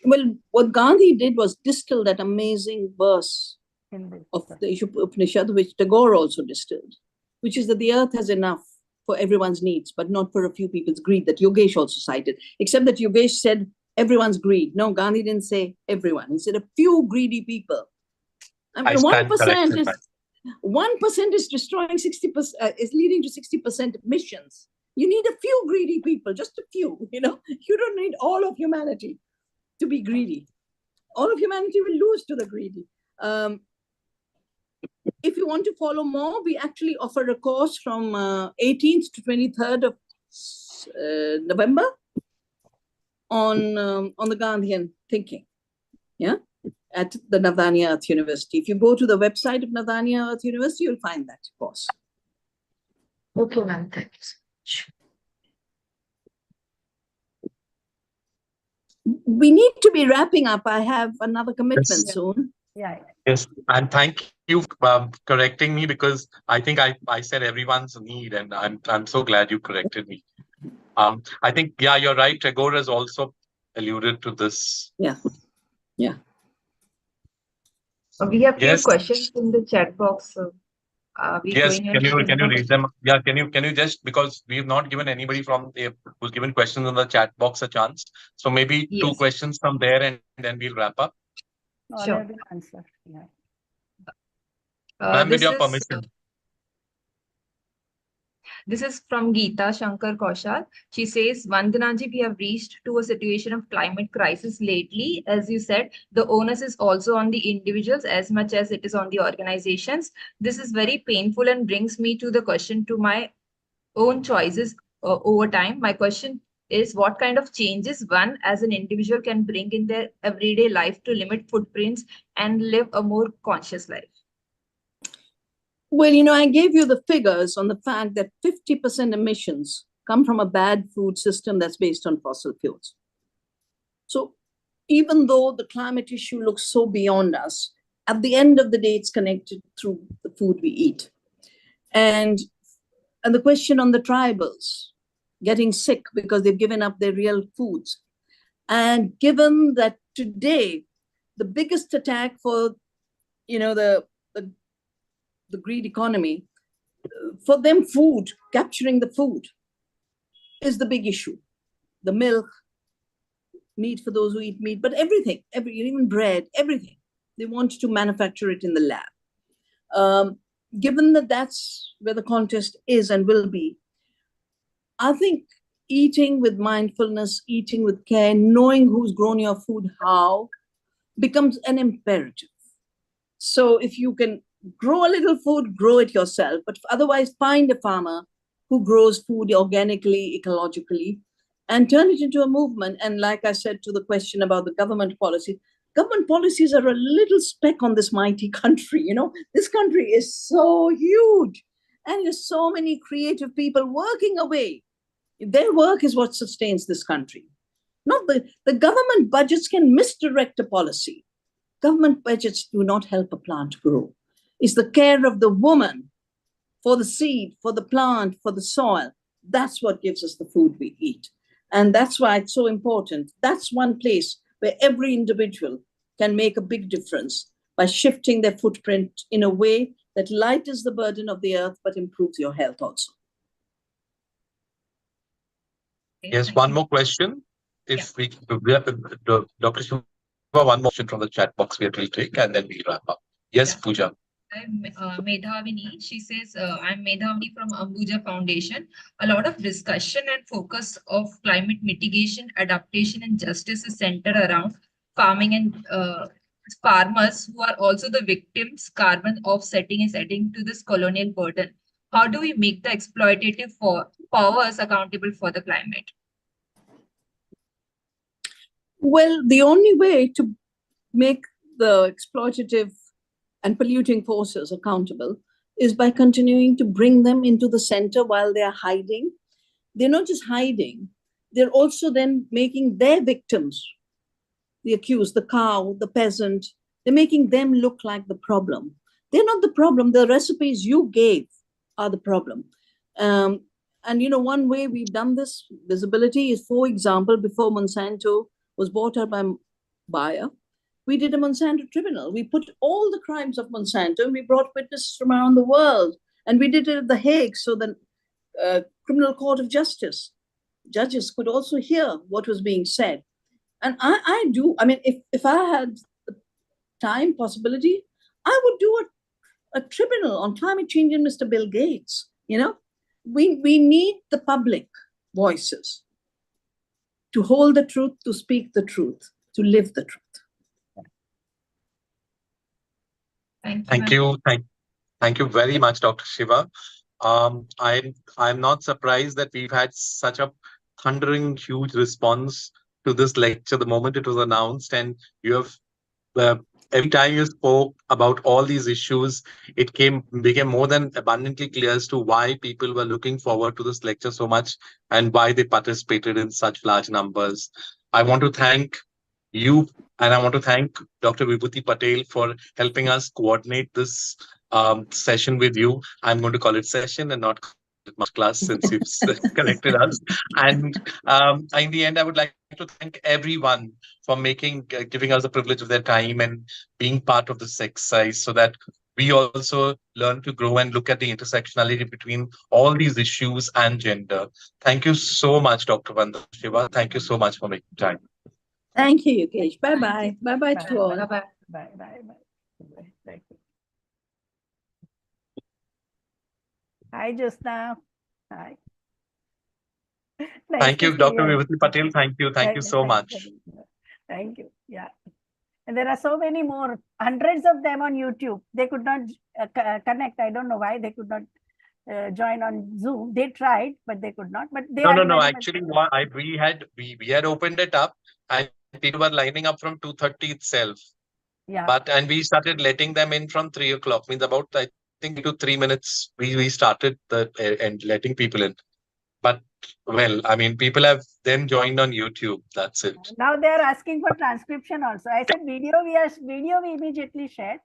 Well, what Gandhi did was distill that amazing verse of the Upanishad, which Tagore also distilled, which is that the earth has enough for everyone's needs, but not for a few people's greed, that Yogesh also cited, except that Yogesh said everyone's greed. No, Gandhi didn't say everyone. He said a few greedy people. I mean, 1% is destroying 60%, is leading to 60% emissions. You need a few greedy people, just a few, you don't need all of humanity to be greedy. All of humanity will lose to the greedy. If you want to follow more, we actually offer a course from 18th to 23rd of November on the Gandhian thinking, at the Navdanya Earth University. If you go to the website of Navdanya Earth University, you'll find that course. Okay, ma'am. Thank you so much. We need to be wrapping up. I have another commitment soon. Yes, and thank you correcting me, because I think I said everyone's need, and I'm so glad you corrected me. I think, yeah, you're right. Tagore has also alluded to this. Yeah. We have few questions in the chat box. So yes, can you read them? Yeah, can you just, because we've not given anybody who's given questions in the chat box a chance. So maybe two questions from there, and then we'll wrap up. Sure. Answer. Yeah. Ma'am, with your permission. This is from Geeta Shankar Kaushal. She says, Vandanaji, we have reached to a situation of climate crisis lately. As you said, the onus is also on the individuals as much as it is on the organizations. This is very painful and brings me to the question to my own choices over time. My question is, what kind of changes one as an individual can bring in their everyday life to limit footprints and live a more conscious life? Well, I gave you the figures on the fact that 50% emissions come from a bad food system that's based on fossil fuels. So even though the climate issue looks so beyond us, at the end of the day, it's connected through the food we eat. And the question on the tribals getting sick because they've given up their real foods. And given that today, the biggest attack for, the greed economy, for them, capturing the food is the big issue. The milk, meat for those who eat meat, but everything, even bread, everything. They want to manufacture it in the lab. Given that that's where the contest is and will be, I think eating with mindfulness, eating with care, knowing who's grown your food, how, becomes an imperative. So if you can grow a little food, grow it yourself, but otherwise find a farmer who grows food organically, ecologically, and turn it into a movement. And like I said to the question about the government policies are a little speck on this mighty country. This country is so huge, and there's so many creative people working away. Their work is what sustains this country. Not the government budgets can misdirect a policy. Government budgets do not help a plant grow. It's the care of the woman for the seed, for the plant, for the soil. That's what gives us the food we eat. And that's why it's so important. That's one place where every individual can make a big difference by shifting their footprint in a way that lightens the burden of the earth, but improves your health also. Yes, one more question. If we have Dr. Shiva, one more question from the chat box we will take, and then we wrap up. Yes, Pooja. I'm Medhavini. She says, I'm Medhavini from Ambuja Foundation. A lot of discussion and focus of climate mitigation, adaptation, and justice is centered around farming and farmers who are also the victims. Carbon offsetting is adding to this colonial burden. How do we make the exploitative powers accountable for the climate? Well, the only way to make the exploitative and polluting forces accountable is by continuing to bring them into the center while they are hiding. They're not just hiding, they're also then making their victims, the accused, the cow, the peasant, they're making them look like the problem. They're not the problem. The recipes you gave are the problem. And one way we've done this visibility is, for example, before Monsanto was bought out by Bayer, we did a Monsanto tribunal. We put all the crimes of Monsanto and we brought witnesses from around the world. And we did it at The Hague, so the Criminal Court of Justice judges could also hear what was being said. And if I had the time, possibility, I would do a tribunal on climate change and Mr. Bill Gates. We need the public voices to hold the truth, to speak the truth, to live the truth. Thank you very much, Dr. Shiva. I'm not surprised that we've had such a thundering huge response to this lecture the moment it was announced, and you have every time you spoke about all these issues, it became more than abundantly clear as to why people were looking forward to this lecture so much and why they participated in such large numbers. I want to thank you, and I want to thank Dr. Vibhuti Patel for helping us coordinate this session with you. I'm going to call it session and not Masterclass, since you've connected us. And in the end, I would like to thank everyone for giving us the privilege of their time and being part of this exercise, so that we also learn to grow and look at the intersectionality between all these issues and gender. Thank you so much, Dr. Vandana Shiva. Thank you so much for making time. Thank you, Yogesh. Bye-bye. Bye-bye to all. Bye-bye. Bye-bye. Thank you. Hi, Jyotsna. Hi. Thank you, Dr. Vibhuti Patel. Thank you so much. Thank you. Yeah. And there are so many more, hundreds of them on YouTube. They could not connect. I don't know why they could not join on Zoom. They tried, but they could not. But they no. Actually, we had opened it up, and people were lining up from 2:30 itself. Yeah. And we started letting them in from 3 o'clock. Means about, I think, 2 to 3 minutes we started and letting people in. But well, people have then joined on YouTube. That's it. Now they are asking for transcription also. I said video we immediately shared,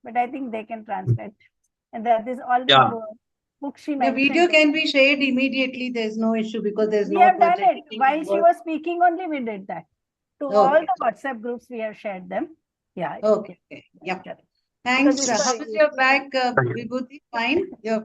but I think they can transcribe. And that is all the books she mentioned. The video can be shared immediately. There's no issue because there's we no. We have done it while she was speaking. Only we did that. To all the WhatsApp groups, we have shared them. Yeah. Okay. Yeah. Thanks. How is your back, Vibhuti? Fine? Yeah.